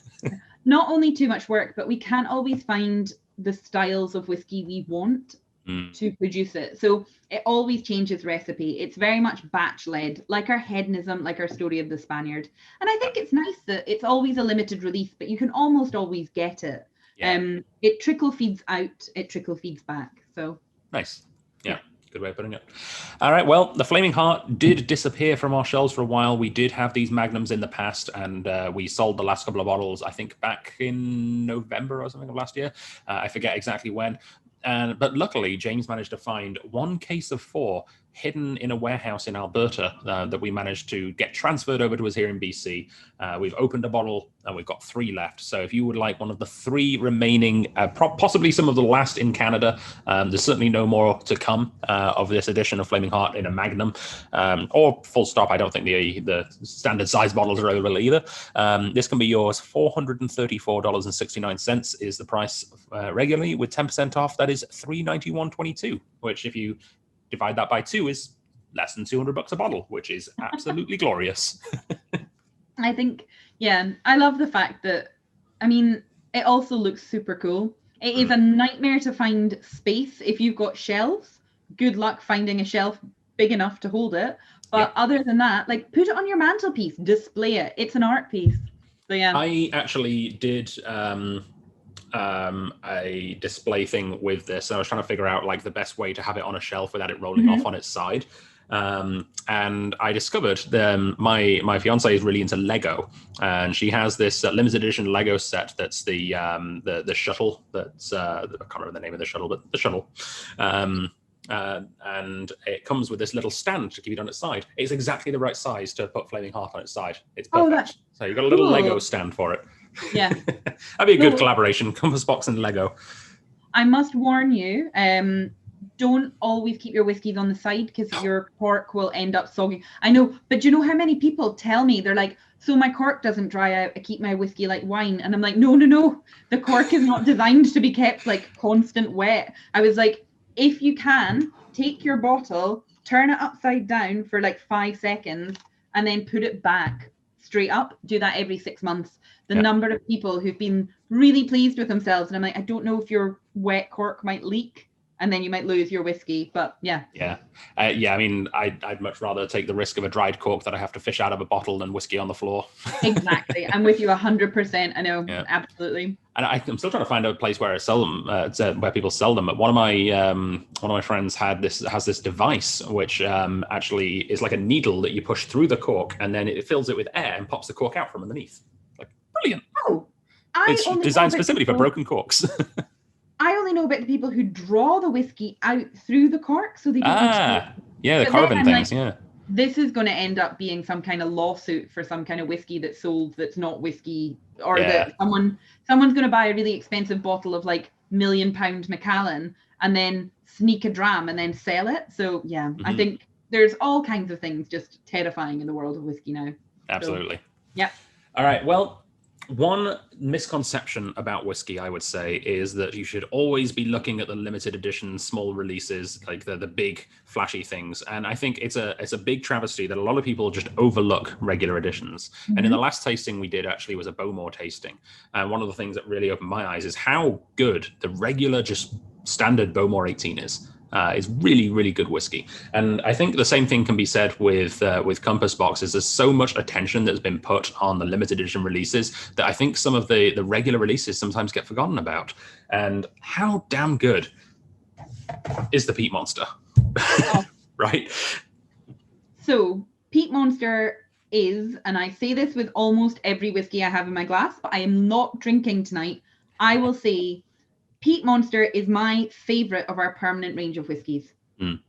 C: Not only too much work, but we can't always find the styles of whiskey we want to produce it. So it always changes recipe. It's very much batch led, like our hedonism, like our story of the Spaniard. And I think it's nice that it's always a limited release, but you can almost always get it. It trickle feeds out, it trickle feeds back. So
B: nice. Yeah. Good way of putting it. All right. Well, the Flaming Heart did disappear from our shelves for a while. We did have these magnums in the past, and we sold the last couple of bottles, I think, back in November or something of last year. I forget exactly when. But luckily, James managed to find one case of 4 hidden in a warehouse in Alberta that we managed to get transferred over to us here in BC. We've opened a bottle and we've got 3 left. So if you would like one of the 3 remaining, possibly some of the last in Canada, there's certainly no more to come of this edition of Flaming Heart in a Magnum, or full stop. I don't think the standard size bottles are available either. This can be yours. $434.69 is the price regularly. With 10% off, that is $391.22, which if you divide that by 2 is less than $200 a bottle, which is absolutely glorious.
C: I think, yeah, I love the fact that, I mean, it also looks super cool. It is a nightmare to find space if you've got shelves. Good luck finding a shelf big enough to hold it. But other than that, like, put it on your mantelpiece, display it. It's an art piece. So yeah. I
B: actually did a display thing with this. I was trying to figure out like the best way to have it on a shelf without it rolling off on its side. And I discovered my fiance is really into Lego, and she has this limited edition Lego set that's the shuttle. That's I can't remember the name of the shuttle, but the shuttle. And it comes with this little stand to keep it on its side. It's exactly the right size to put Flaming Heart on its side. It's perfect. So you've got a little Lego stand for it.
C: Yeah.
B: That'd be a good collaboration, Compass Box and Lego.
C: I must warn you, don't always keep your whiskies on the side because your cork will end up sogging. I know, but do you know how many people tell me, they're like, so my cork doesn't dry out, I keep my whiskey like wine. And I'm like, no. The cork is not designed to be kept like constant wet. I was like, if you can, take your bottle, turn it upside down for like 5 seconds, and then put it back straight up. Do that every 6 months. The number of people who've been really pleased with themselves, and I'm like, I don't know if your wet cork might leak, and then you might lose your whiskey. But yeah.
B: I mean, I'd much rather take the risk of a dried cork that I have to fish out of a bottle than whiskey on the floor.
C: Exactly. I'm with you 100%. I know. Yeah. Absolutely.
B: And I'm still trying to find a place where I sell them, where people sell them. But one of my friends has this device which actually is like a needle that you push through the cork, and then it fills it with air and pops the cork out from underneath. Like, brilliant!
C: Oh,
B: it's designed specifically for broken corks.
C: I only know about the people who draw the whiskey out through the cork, so they don't.
B: The carbon things. Like,
C: this is going to end up being some kind of lawsuit for some kind of whiskey that's sold that's not whiskey, or that someone's going to buy a really expensive bottle of like £1 million Macallan and then sneak a dram and then sell it. So yeah, I think there's all kinds of things just terrifying in the world of whiskey now.
B: Absolutely.
C: So, yeah.
B: All right. Well, one misconception about whiskey, I would say, is that you should always be looking at the limited edition small releases, like the big flashy things. And I think it's a big travesty that a lot of people just overlook regular editions. And in the last tasting we did actually was a Bowmore tasting. And one of the things that really opened my eyes is how good the regular, just standard Bowmore 18 is. It's really, really good whiskey. And I think the same thing can be said with Compass Boxes. There's so much attention that's been put on the limited edition releases that I think some of the regular releases sometimes get forgotten about. And how damn good is the Peat Monster? Right?
C: So Peat Monster is, and I say this with almost every whiskey I have in my glass, but I am not drinking tonight. I will say Peat Monster is my favorite of our permanent range of whiskies. And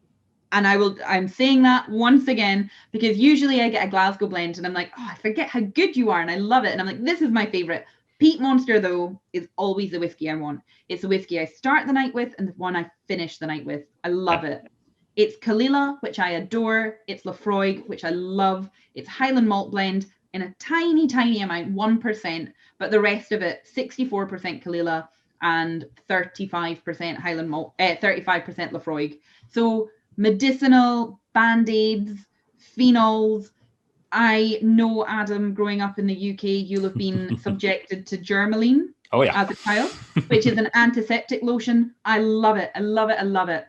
C: I'm saying that once again, because usually I get a Glasgow blend and I'm like, oh, I forget how good you are. And I love it. And I'm like, this is my favorite. Peat Monster, though, is always the whiskey I want. It's the whiskey I start the night with and the one I finish the night with. I love it. It's Kalila, which I adore. It's Lafroig, which I love. It's Highland malt blend in a tiny, tiny amount, 1%, but the rest of it, 64% Kalila, and 35% Highland malt, 35% Lafroig. So medicinal, band-aids, phenols. I know, Adam, growing up in the UK, you'll have been subjected to Germaline.
B: Oh yeah.
C: As a child, which is an antiseptic lotion. I love it. I love it. I love it.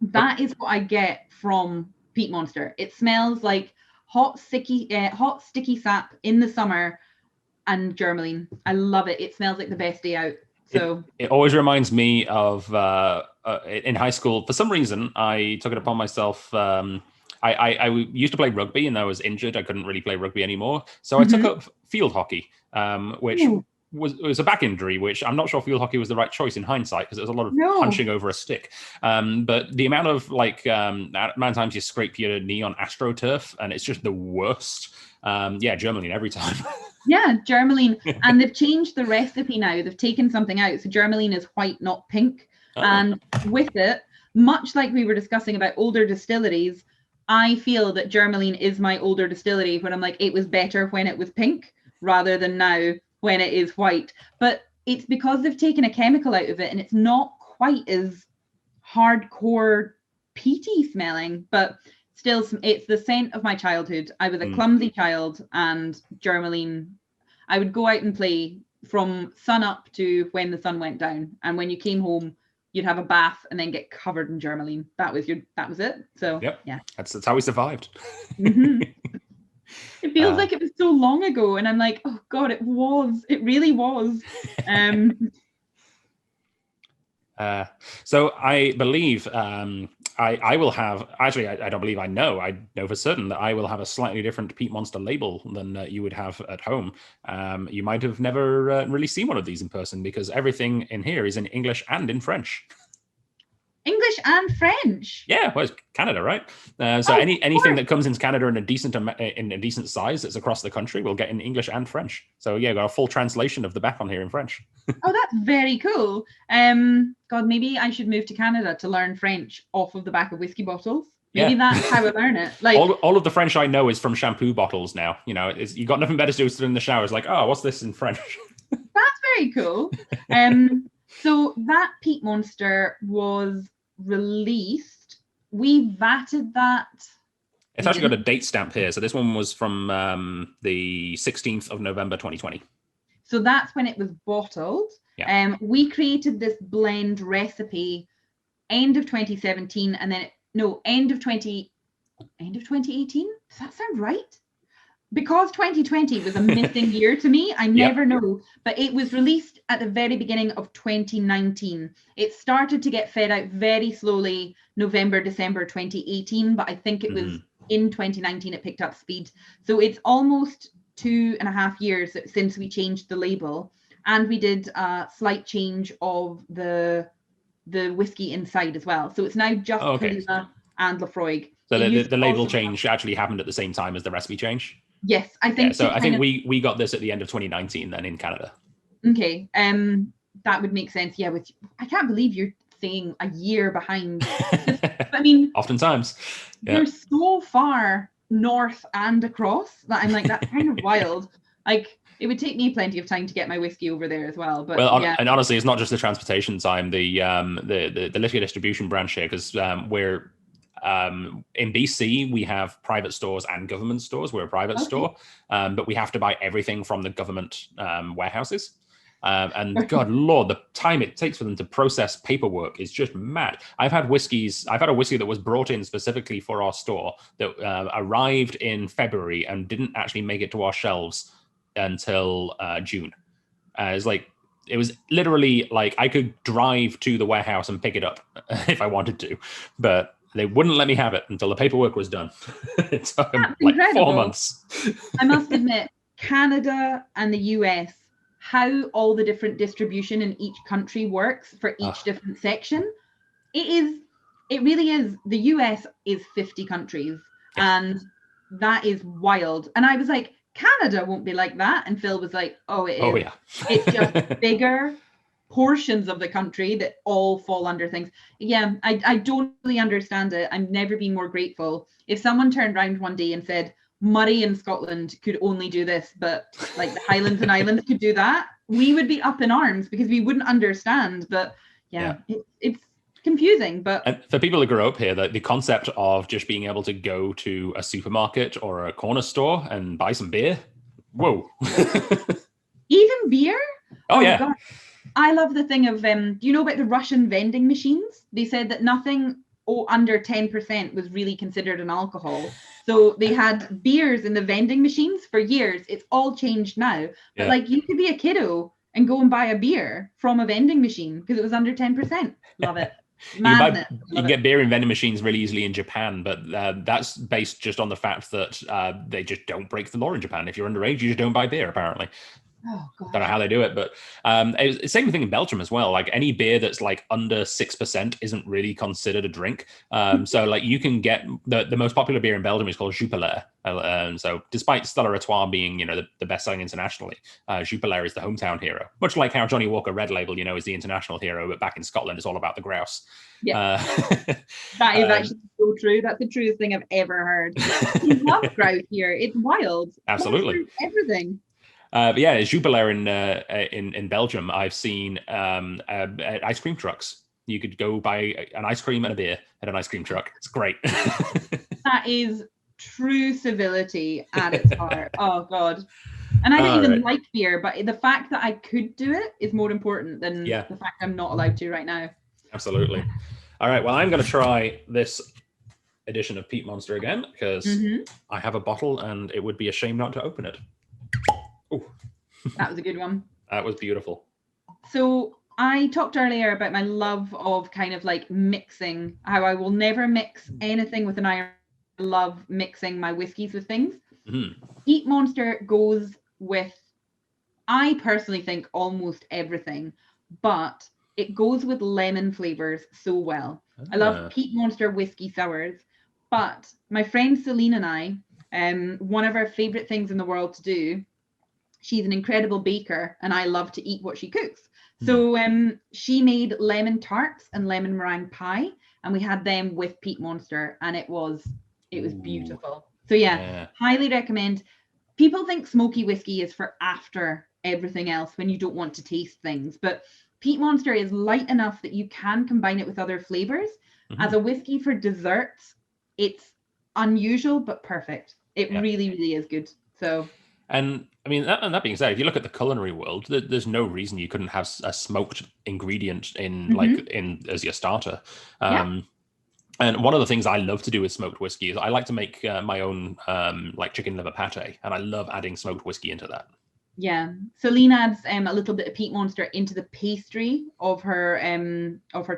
C: That is what I get from Peat Monster. It smells like hot sticky sap in the summer and Germaline. I love it. It smells like the best day out. So
B: it always reminds me of in high school. For some reason, I took it upon myself. I used to play rugby and I was injured. I couldn't really play rugby anymore. So I took up field hockey, which was a back injury, which I'm not sure field hockey was the right choice in hindsight because it was a lot of punching over a stick. But the amount of amount of times you scrape your knee on AstroTurf and it's just the worst. Germaline every time.
C: Yeah, Germaline. And they've changed the recipe now. They've taken something out. So Germaline is white, not pink. Oh. And with it, much like we were discussing about older distilleries, I feel that Germaline is my older distillery when I'm like, it was better when it was pink rather than now when it is white. But it's because they've taken a chemical out of it and it's not quite as hardcore peaty smelling, but still, it's the scent of my childhood. I was a clumsy child, and Germaline, I would go out and play from sun up to when the sun went down. And when you came home, you'd have a bath and then get covered in Germaline. That was it. So yeah,
B: that's how we survived.
C: It feels like it was so long ago, and I'm like, oh God, it really was.
B: So I believe I will have, actually, I don't believe I know for certain that I will have a slightly different Peat Monster label than you would have at home. You might have never really seen one of these in person because everything in here is in English and in French.
C: English and French.
B: Yeah, well, it's Canada, right? So anything that comes into Canada in a decent size that's across the country will get in English and French. So yeah, got a full translation of the back on here in French.
C: Oh, that's very cool. God, maybe I should move to Canada to learn French off of the back of whiskey bottles. Maybe that's how I learn it. Like
B: all of the French I know is from shampoo bottles now. You know, you got nothing better to do than in the shower. It's like, oh, what's this in French?
C: That's very cool. So that Peat Monster was released. We vatted that.
B: It's actually got a date stamp here. So this one was from the 16th of November, 2020.
C: So that's when it was bottled. Yeah. We created this blend recipe end of 2017 and then end of 2018. Does that sound right? Because 2020 was a missing year to me, I never know. But it was released at the very beginning of 2019. It started to get fed out very slowly November, December 2018. But I think it was in 2019 it picked up speed. So it's almost 2.5 years since we changed the label. And we did a slight change of the whiskey inside as well. So it's now just Palima and Lafroig.
B: So the label change actually happened at the same time as the recipe change?
C: Yes, I think.
B: Yeah, so I think we got this at the end of 2019 then in Canada.
C: Okay, that would make sense. Yeah, I can't believe you're saying a year behind. I mean,
B: oftentimes
C: you're so far north and across that I'm like, that's kind of wild. Like it would take me plenty of time to get my whiskey over there as well. But
B: and honestly, it's not just the transportation time. The liquor distribution branch here, because we're in BC, we have private stores and government stores. We're a private store, but we have to buy everything from the government warehouses. And God, Lord, the time it takes for them to process paperwork is just mad. I've had a whiskey that was brought in specifically for our store that arrived in February and didn't actually make it to our shelves until June. It was literally like I could drive to the warehouse and pick it up if I wanted to, but they wouldn't let me have it until the paperwork was done. It took them like 4 months.
C: I must admit, Canada and the US, how all the different distribution in each country works for each different section, it really is. The US is 50 countries, and that is wild. And I was like, Canada won't be like that. And Phil was like, oh, it is.
B: Oh, yeah.
C: It's just bigger portions of the country that all fall under things. Yeah, I don't really understand it. I've never been more grateful. If someone turned around one day and said, Murray in Scotland could only do this, but like the Highlands and Islands could do that, we would be up in arms because we wouldn't understand. But it's confusing. But
B: and for people who grow up here, the concept of just being able to go to a supermarket or a corner store and buy some beer, whoa.
C: Even beer?
B: Oh yeah.
C: God. I love the thing of, do you know about the Russian vending machines? They said that nothing under 10% was really considered an alcohol. So they had beers in the vending machines for years. It's all changed now. But like, you could be a kiddo and go and buy a beer from a vending machine because it was under 10%. Love it. Madness.
B: You can get beer in vending machines really easily in Japan, but that's based just on the fact that they just don't break the law in Japan. If you're underage, you just don't buy beer, apparently.
C: Oh, God.
B: Don't know how they do it, but it's the same thing in Belgium as well. Like any beer that's like under 6% isn't really considered a drink. So like you can get the most popular beer in Belgium is called Jupiler. So despite Stella Artois being, the best selling internationally, Jupiler is the hometown hero. Much like how Johnny Walker Red Label, is the international hero, but back in Scotland, it's all about the grouse.
C: Yeah, that is actually so true. That's the truest thing I've ever heard. We love grouse here. It's wild.
B: Absolutely.
C: Everything.
B: But yeah, Jupiler in Belgium, I've seen ice cream trucks. You could go buy an ice cream and a beer at an ice cream truck. It's great.
C: That is true civility at its heart. Oh, God. And I don't even like beer, but the fact that I could do it is more important than the fact I'm not allowed to right now.
B: Absolutely. All right. Well, I'm going to try this edition of Peat Monster again because I have a bottle and it would be a shame not to open it. Oh,
C: that was a good one.
B: That was beautiful.
C: So I talked earlier about my love of kind of like mixing, how I will never mix anything with an iron. I love mixing my whiskies with things. Peat Monster goes with, I personally think, almost everything, but it goes with lemon flavors so well. I love Peat Monster whiskey sours, but my friend Celine and I, one of our favorite things in the world to do, she's an incredible baker and I love to eat what she cooks. So she made lemon tarts and lemon meringue pie and we had them with Peat Monster and it was beautiful. So highly recommend. People think smoky whiskey is for after everything else when you don't want to taste things, but Peat Monster is light enough that you can combine it with other flavors. As a whiskey for desserts, it's unusual but perfect. It really, really is good. So.
B: And I mean, that being said, if you look at the culinary world, there's no reason you couldn't have a smoked ingredient in as your starter. And one of the things I love to do with smoked whiskey is I like to make my own like chicken liver pate, and I love adding smoked whiskey into that.
C: Yeah, Celine adds a little bit of Peat Monster into the pastry of her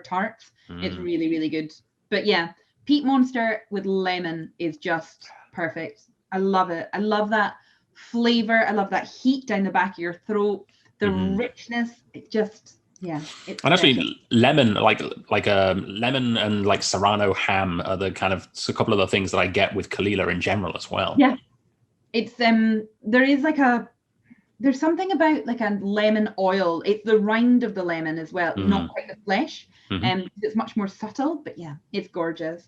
C: tarts. It's really, really good. But yeah, Peat Monster with lemon is just perfect. I love it. I love that flavor. I love that heat down the back of your throat. The richness. It just it's
B: and actually lemon, like a lemon and like Serrano ham are the kind of a couple of the things that I get with Kalila in general as well.
C: Yeah, it's there's something about like a lemon oil. It's the rind of the lemon as well, not quite the flesh. It's much more subtle, but yeah, it's gorgeous.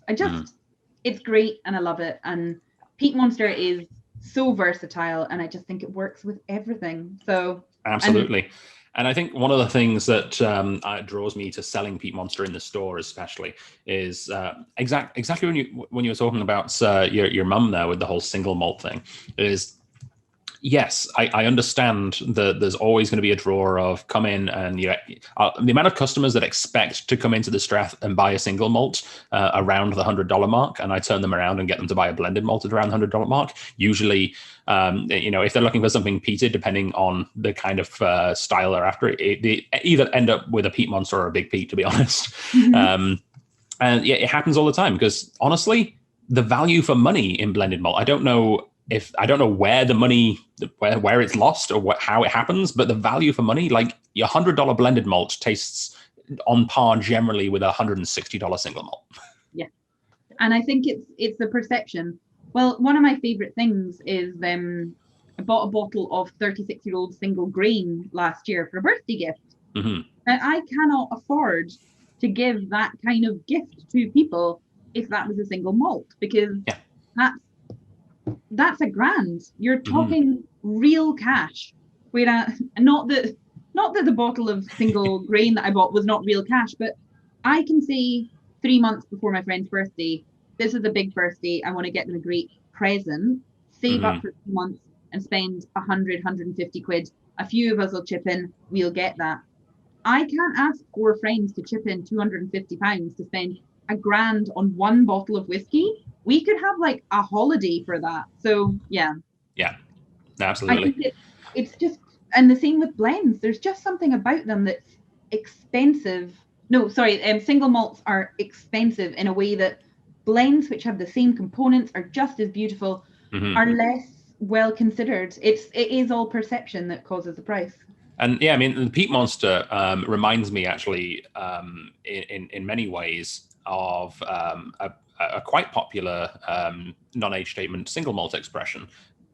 C: It's great and I love it. And Peat Monster is so versatile and I just think it works with everything. So
B: absolutely. And I think one of the things that draws me to selling Peat Monster in the store especially is exactly when you were talking about your mum there with the whole single malt thing is, yes, I understand that there's always going to be a draw of come in and the amount of customers that expect to come into the Strath and buy a single malt around the $100 mark, and I turn them around and get them to buy a blended malt at around the $100 mark. Usually, if they're looking for something peated, depending on the kind of style they're after, they either end up with a Peat Monster or a Big Peat, to be honest. And yeah, it happens all the time because honestly, the value for money in blended malt, I don't know where the money, where it's lost or how it happens, but the value for money, like your $100 blended malt tastes on par generally with a $160 single malt.
C: Yeah. And I think it's the perception. Well, one of my favorite things is I bought a bottle of 36-year-old single grain last year for a birthday gift. Now, I cannot afford to give that kind of gift to people if that was a single malt, because that's $1,000. You're talking real cash. Whereas not that the bottle of single grain that I bought was not real cash, but I can say 3 months before my friend's birthday, this is a big birthday, I want to get them a great present, save up for 2 months and spend 100, 150 quid a few of us will chip in, we'll get that. I can't ask 4 friends to chip in £250 to spend £1,000 on one bottle of whiskey. We could have like a holiday for that. So yeah.
B: Yeah,
C: I
B: absolutely.
C: think it's just, and the same with blends. There's just something about them that's expensive. No, sorry, single malts are expensive in a way that blends, which have the same components, are just as beautiful, are less well considered. It is all perception that causes the price.
B: And yeah, I mean, the Peat Monster reminds me actually, in many ways, of a quite popular non-age statement single malt expression.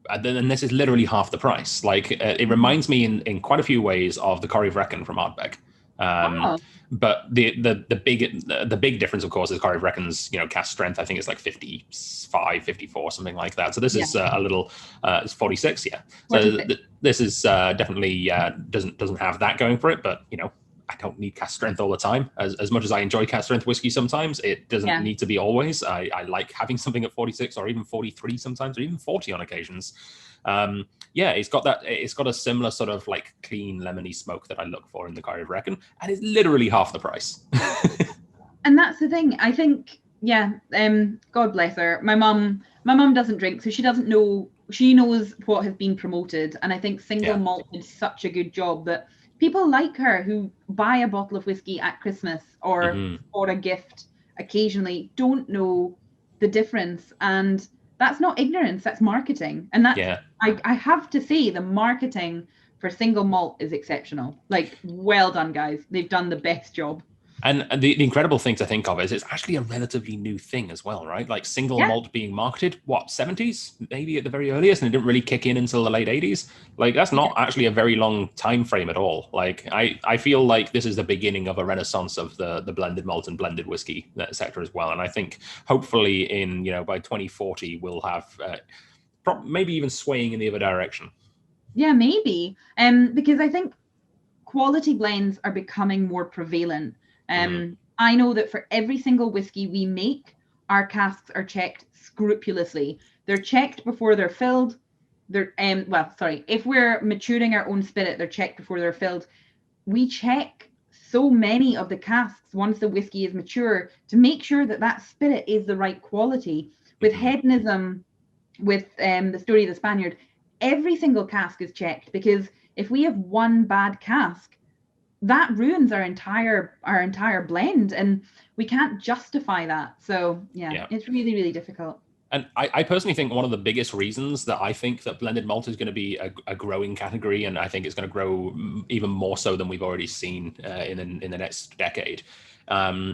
B: And this is literally half the price. Like it reminds me in quite a few ways of the Corrie Vrecken from Ardbeg. But the big difference, of course, is Corrie Vrecken's cask strength. I think it's like 55, 54, something like that. So this is a little it's 46, yeah. 46. So this is definitely doesn't have that going for it. But I don't need cask strength all the time. As much as I enjoy cask strength whiskey, sometimes it doesn't need to be always. I like having something at 46 or even 43 sometimes, or even 40 on occasions. It's got that. It's got a similar sort of like clean lemony smoke that I look for in the Corrie Vrecken, and it's literally half the price.
C: And that's the thing. I think, God bless her. My mum doesn't drink, so she doesn't know. She knows what has been promoted, and I think single malt did such a good job that people like her who buy a bottle of whiskey at Christmas or for a gift occasionally don't know the difference. And that's not ignorance, that's marketing. And that's, I have to say, the marketing for single malt is exceptional. Like, well done, guys. They've done the best job.
B: And the incredible thing to think of is it's actually a relatively new thing as well, right? Like single malt being marketed, 70s, maybe at the very earliest, and it didn't really kick in until the late 80s. Like that's not actually a very long time frame at all. Like I feel like this is the beginning of a renaissance of the blended malt and blended whiskey sector as well. And I think hopefully in, by 2040, we'll have maybe even swaying in the other direction.
C: Yeah, maybe. Because I think quality blends are becoming more prevalent. I know that for every single whiskey we make, our casks are checked scrupulously. They're checked before they're filled. If we're maturing our own spirit, they're checked before they're filled. We check so many of the casks once the whiskey is mature to make sure that that spirit is the right quality. With hedonism, with the story of the Spaniard, every single cask is checked, because if we have one bad cask, that ruins our entire blend, and we can't justify that. So it's really, really difficult.
B: And I personally think one of the biggest reasons that I think that blended malt is going to be a growing category, and I think it's going to grow even more so than we've already seen in the next decade,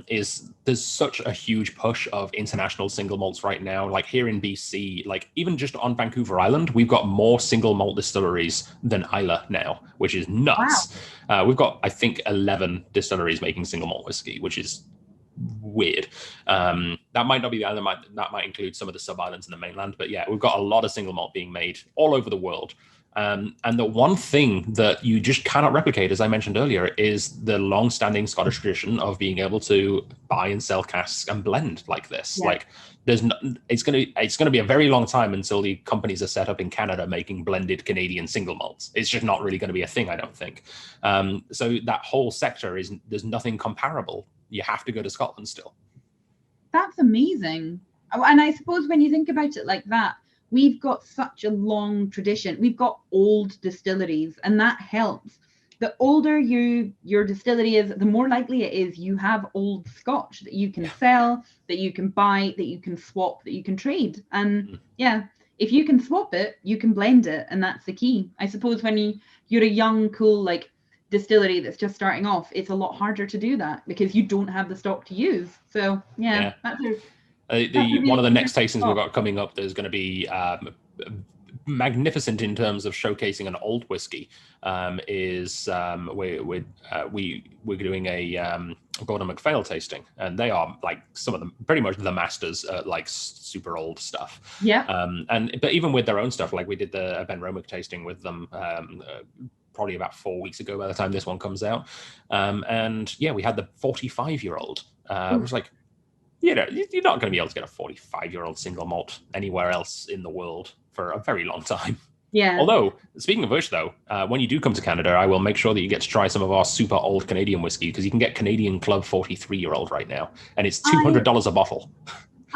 B: is there's such a huge push of international single malts right now. Like here in BC, like even just on Vancouver Island, we've got more single malt distilleries than Islay now, which is nuts. Wow. We've got, I think, 11 distilleries making single malt whiskey, which is weird. That might not be the island, that might include some of the sub-islands in the mainland, but we've got a lot of single malt being made all over the world. And the one thing that you just cannot replicate, as I mentioned earlier, is the long-standing Scottish tradition of being able to buy and sell casks and blend like this. Like, it's going to be a very long time until the companies are set up in Canada making blended Canadian single malts. It's just not really going to be a thing, I don't think. So that whole sector there's nothing comparable. You have to go to Scotland still.
C: That's amazing. And I suppose when you think about it like that, we've got such a long tradition. We've got old distilleries, and that helps. The older your distillery is, the more likely it is you have old Scotch that you can sell, that you can buy, that you can swap, that you can trade. And if you can swap it, you can blend it, and that's the key. I suppose when you're a young, cool, like distillery that's just starting off, it's a lot harder to do that because you don't have the stock to use. So that's
B: one of the next tastings we've got coming up, there's going to be magnificent in terms of showcasing an old whiskey. We're doing a Gordon MacPhail tasting, and they are like some of them pretty much the masters at like super old stuff. But even with their own stuff, like we did the Ben Romick tasting with them probably about 4 weeks ago by the time this one comes out, and we had the 45-year-old. It was like, you're not going to be able to get a 45-year-old single malt anywhere else in the world for a very long time.
C: Yeah.
B: Although, speaking of which, though, when you do come to Canada, I will make sure that you get to try some of our super old Canadian whiskey, because you can get Canadian Club 43-year-old right now, and it's $200 a bottle.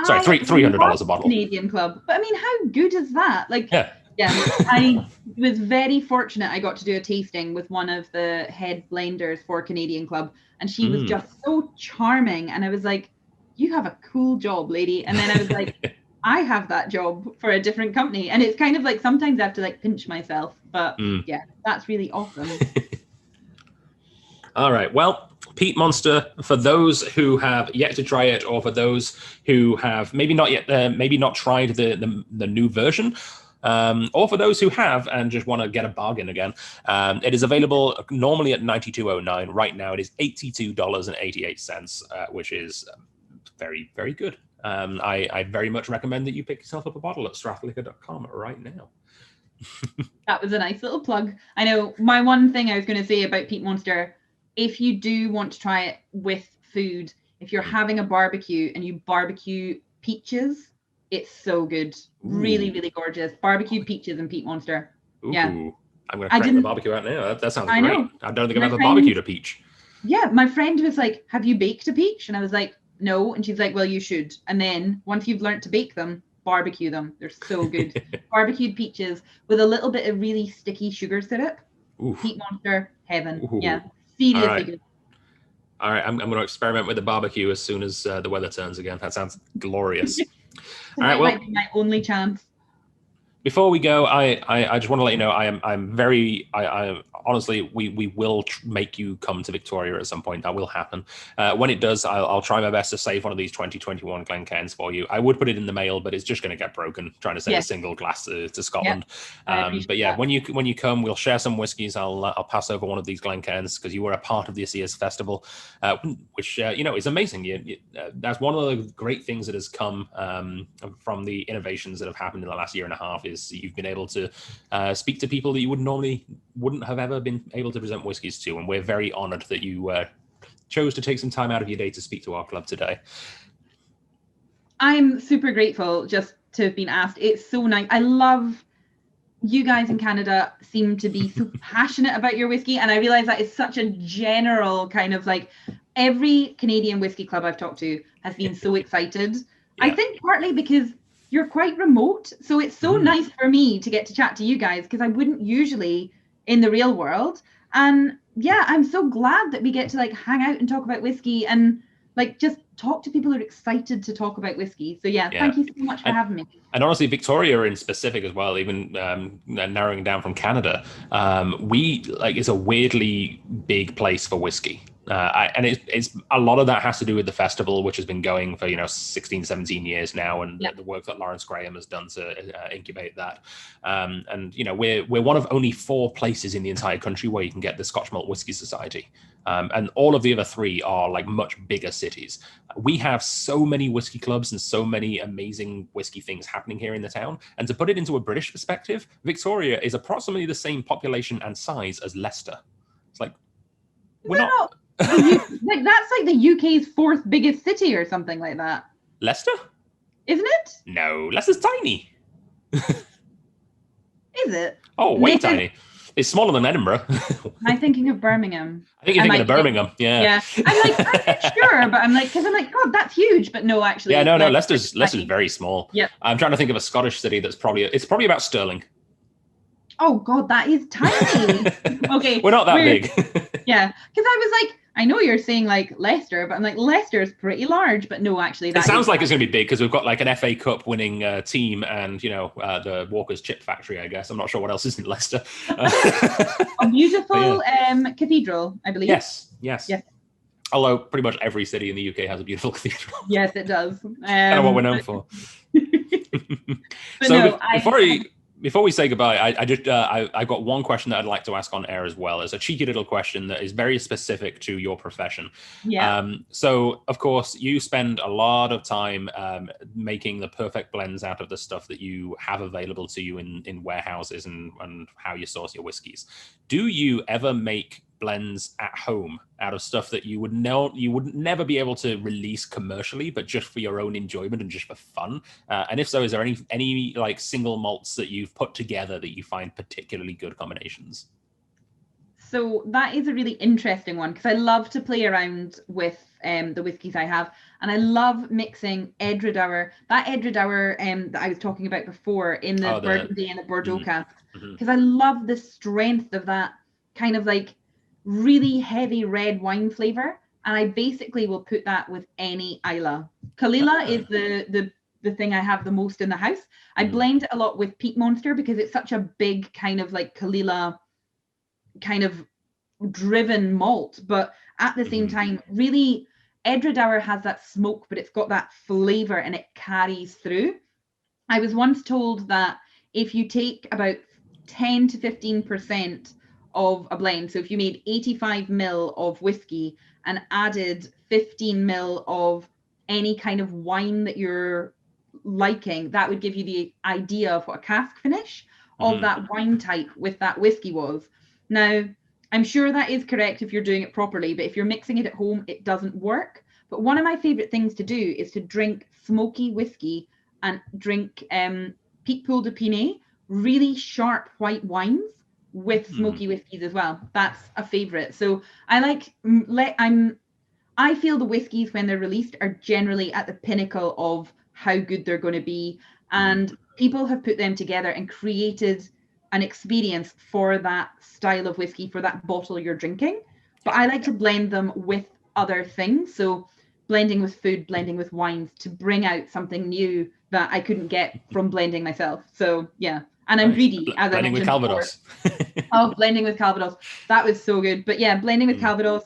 B: Sorry, $300 a bottle.
C: Canadian Club, but I mean, how good is that? Like,
B: yeah,
C: I was very fortunate. I got to do a tasting with one of the head blenders for Canadian Club, and she was just so charming. And I was like, "You have a cool job, lady." And then I was like, I have that job for a different company. And it's kind of like sometimes I have to like pinch myself, but yeah, that's really awesome.
B: All right. Well, Peat Monster, for those who have yet to try it, or for those who have maybe not tried the new version, or for those who have and just want to get a bargain again, it is available normally at $92.09. Right now, it is $82.88, which is very, very good. I very much recommend that you pick yourself up a bottle at strathliquor.com right now.
C: That was a nice little plug. I know my one thing I was going to say about Peat Monster, if you do want to try it with food, if you're having a barbecue and you barbecue peaches, it's so good. Ooh. Really, really gorgeous. Barbecued peaches and Peat Monster.
B: Ooh.
C: Yeah.
B: I'm going to crank the barbecue out now. That sounds great.
C: Know.
B: I don't think I've ever barbecued a peach.
C: Yeah, my friend was like, "Have you baked a peach?" And I was like, "No." And she's like, "Well, you should. And then once you've learned to bake them, barbecue them. They're so good." Barbecued peaches with a little bit of really sticky sugar syrup. Oof. Peat Monster, heaven. Ooh. Yeah, seriously good.
B: All right, I'm going to experiment with the barbecue as soon as the weather turns again. That sounds glorious.
C: All right, well, might be my only chance.
B: Before we go, I just want to let you know I'm very honestly, we will make you come to Victoria at some point. That will happen. When it does, I'll try my best to save one of these 2021 Glencairns for you. I would put it in the mail, but it's just going to get broken trying to send a single glass to Scotland. Yep. But yeah, that. when you come, we'll share some whiskies. I'll pass over one of these Glencairns because you were a part of the Sears Festival, which is amazing. That's one of the great things that has come from the innovations that have happened in the last year and a half. Is you've been able to speak to people that you wouldn't have ever been able to present whiskies to, and we're very honored that you chose to take some time out of your day to speak to our club today.
C: I'm super grateful just to have been asked. It's so nice. I love you guys in Canada seem to be so passionate about your whiskey, and I realize that is such a general kind of like every Canadian whiskey club I've talked to has been so excited. Yeah. I think partly because you're quite remote. So it's so nice for me to get to chat to you guys because I wouldn't usually in the real world. And yeah, I'm so glad that we get to like hang out and talk about whiskey and like just talk to people who are excited to talk about whiskey. So yeah. Thank you so much for having me.
B: And honestly, Victoria in specific as well, even narrowing down from Canada, it's a weirdly big place for whiskey. And it's a lot of that has to do with the festival, which has been going for 16, 17 years now, and the work that Lawrence Graham has done to incubate that. And we're one of only 4 places in the entire country where you can get the Scotch Malt Whisky Society, and all of the other 3 are like much bigger cities. We have so many whiskey clubs and so many amazing whiskey things happening here in the town. And to put it into a British perspective, Victoria is approximately the same population and size as Leicester. It's like we're not.
C: Like that's like the UK's 4th biggest city or something like that.
B: Leicester?
C: Isn't it?
B: No, Leicester's tiny.
C: Is it?
B: Oh, way tiny. It's smaller than Edinburgh.
C: Am I thinking of Birmingham?
B: I think you're thinking of Birmingham. Yeah.
C: I'm not sure, but I'm like, God, that's huge. But no, actually.
B: Yeah, no. Leicester's very small.
C: Yeah.
B: I'm trying to think of a Scottish city that's probably about Stirling.
C: Oh God, that is tiny. Okay.
B: We're not that big.
C: Yeah, because I was like, I know you're saying like Leicester, but I'm like, Leicester's pretty large, but no, actually.
B: It sounds like it's going to be big because we've got like an FA Cup winning team and, the Walker's Chip Factory, I guess. I'm not sure what else is in Leicester.
C: A beautiful cathedral, I believe.
B: Yes. Although pretty much every city in the UK has a beautiful cathedral.
C: Yes, it does.
B: Kind of what we're known for. Before we say goodbye, I got one question that I'd like to ask on air as well. It's a cheeky little question that is very specific to your profession.
C: Yeah.
B: So, of course, you spend a lot of time making the perfect blends out of the stuff that you have available to you in warehouses and how you source your whiskeys. Do you ever make blends at home out of stuff that you would never be able to release commercially, but just for your own enjoyment and just for fun? And if so, is there any like single malts that you've put together that you find particularly good combinations?
C: So that is a really interesting one, because I love to play around with the whiskies I have, and I love mixing Edredauer, that I was talking about before in the Burgundy and the Bordeaux casks, because I love the strength of that kind of like really heavy red wine flavor, and I basically will put that with any Islay. Kalila is the thing I have the most in the house. I blend it a lot with Peat Monster because it's such a big kind of like Kalila kind of driven malt, but at the same time, really Edredauer has that smoke, but it's got that flavor and it carries through. I was once told that if you take about 10 to 15% of a blend, so if you made 85 ml of whiskey and added 15 ml of any kind of wine that you're liking, that would give you the idea of what a cask finish of that wine type with that whiskey was. Now, I'm sure that is correct if you're doing it properly, but if you're mixing it at home, it doesn't work. But one of my favorite things to do is to drink smoky whiskey and drink Pic Poul de Pinet, really sharp white wines with smoky whiskeys as well. That's a favorite. So I feel the whiskeys when they're released are generally at the pinnacle of how good they're going to be. And people have put them together and created an experience for that style of whiskey, for that bottle you're drinking. But I like to blend them with other things. So blending with food, blending with wines to bring out something new that I couldn't get from blending myself. So yeah. And I'm greedy, as I mentioned
B: with Calvados.
C: Oh, blending with Calvados. That was so good. But yeah, blending with Calvados,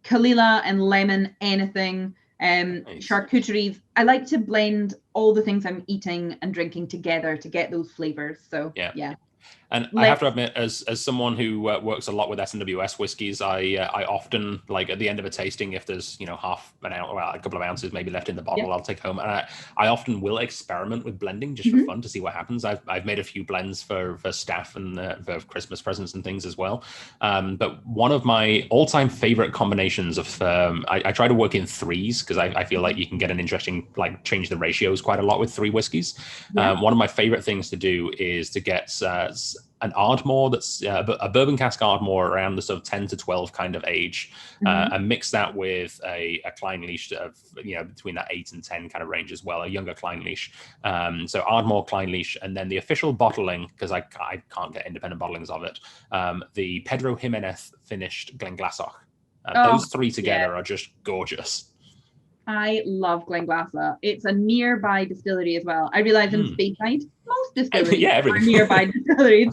C: Kalila and lemon, anything, charcuteries. I like to blend all the things I'm eating and drinking together to get those flavors. So yeah.
B: And I have to admit, as someone who works a lot with S&WS whiskies, I often, like at the end of a tasting, if there's half an ounce, well, a couple of ounces maybe left in the bottle, I'll take home. And I often will experiment with blending just for fun to see what happens. I've made a few blends for staff and for Christmas presents and things as well. But one of my all-time favorite combinations of I try to work in threes because I feel like you can get an interesting, like, change the ratios quite a lot with three whiskeys. One of my favorite things to do is to get an Ardmore that's a bourbon cask Ardmore around the sort of 10 to 12 kind of age, and mix that with a Clynelish of between that 8 and 10 kind of range as well, a younger Clynelish. So Ardmore, Clynelish, and then the official bottling, because I can't get independent bottlings of it, the Pedro Jimenez finished Glenglassaugh. Those three together are just gorgeous.
C: I love Glenglassaugh. It's a nearby distillery as well. I realize in Speyside, most distilleries are nearby distilleries.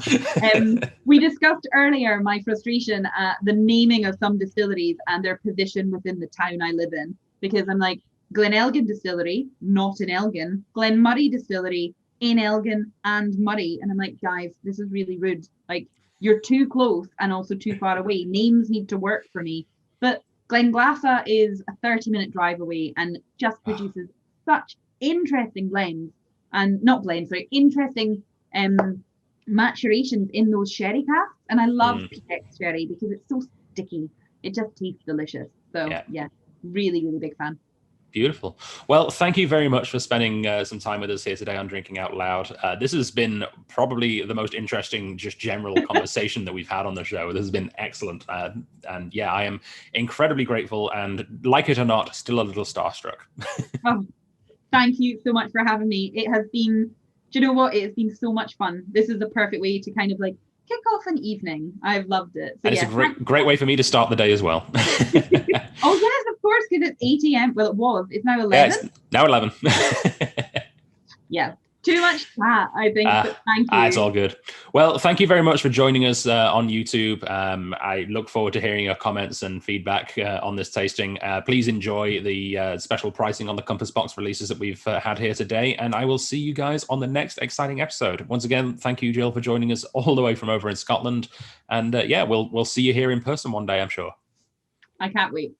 C: We discussed earlier my frustration at the naming of some distilleries and their position within the town I live in, because I'm like, Glen Elgin Distillery, not in Elgin. Glen Murray Distillery, in Elgin and Murray. And I'm like, guys, this is really rude. Like, you're too close and also too far away. Names need to work for me. But Glenglassaugh is a 30-minute drive away and just produces such interesting blends, and not blends, sorry, interesting maturations in those sherry casks. And I love PX sherry because it's so sticky. It just tastes delicious. So yeah, really, really big fan.
B: Beautiful. Well, thank you very much for spending some time with us here today on Drinking Out Loud. This has been probably the most interesting, just general conversation that we've had on the show. This has been excellent. And yeah, I am incredibly grateful and, like it or not, still a little starstruck.
C: Oh, thank you so much for having me. It has been, do you know what? It has been so much fun. This is the perfect way to kind of like kick off an evening. I've loved it. So,
B: and it's a great way for me to start the day as well.
C: Oh, yes, of course, because it's 8 a.m. Well, it was. It's now 11. Yeah,
B: it's now 11.
C: Yeah. Too much chat, I think, but thank you.
B: It's all good. Well, thank you very much for joining us on YouTube. I look forward to hearing your comments and feedback on this tasting. Please enjoy the special pricing on the Compass Box releases that we've had here today, and I will see you guys on the next exciting episode. Once again, thank you, Jill, for joining us all the way from over in Scotland. And yeah, we'll see you here in person one day, I'm sure.
C: I can't wait.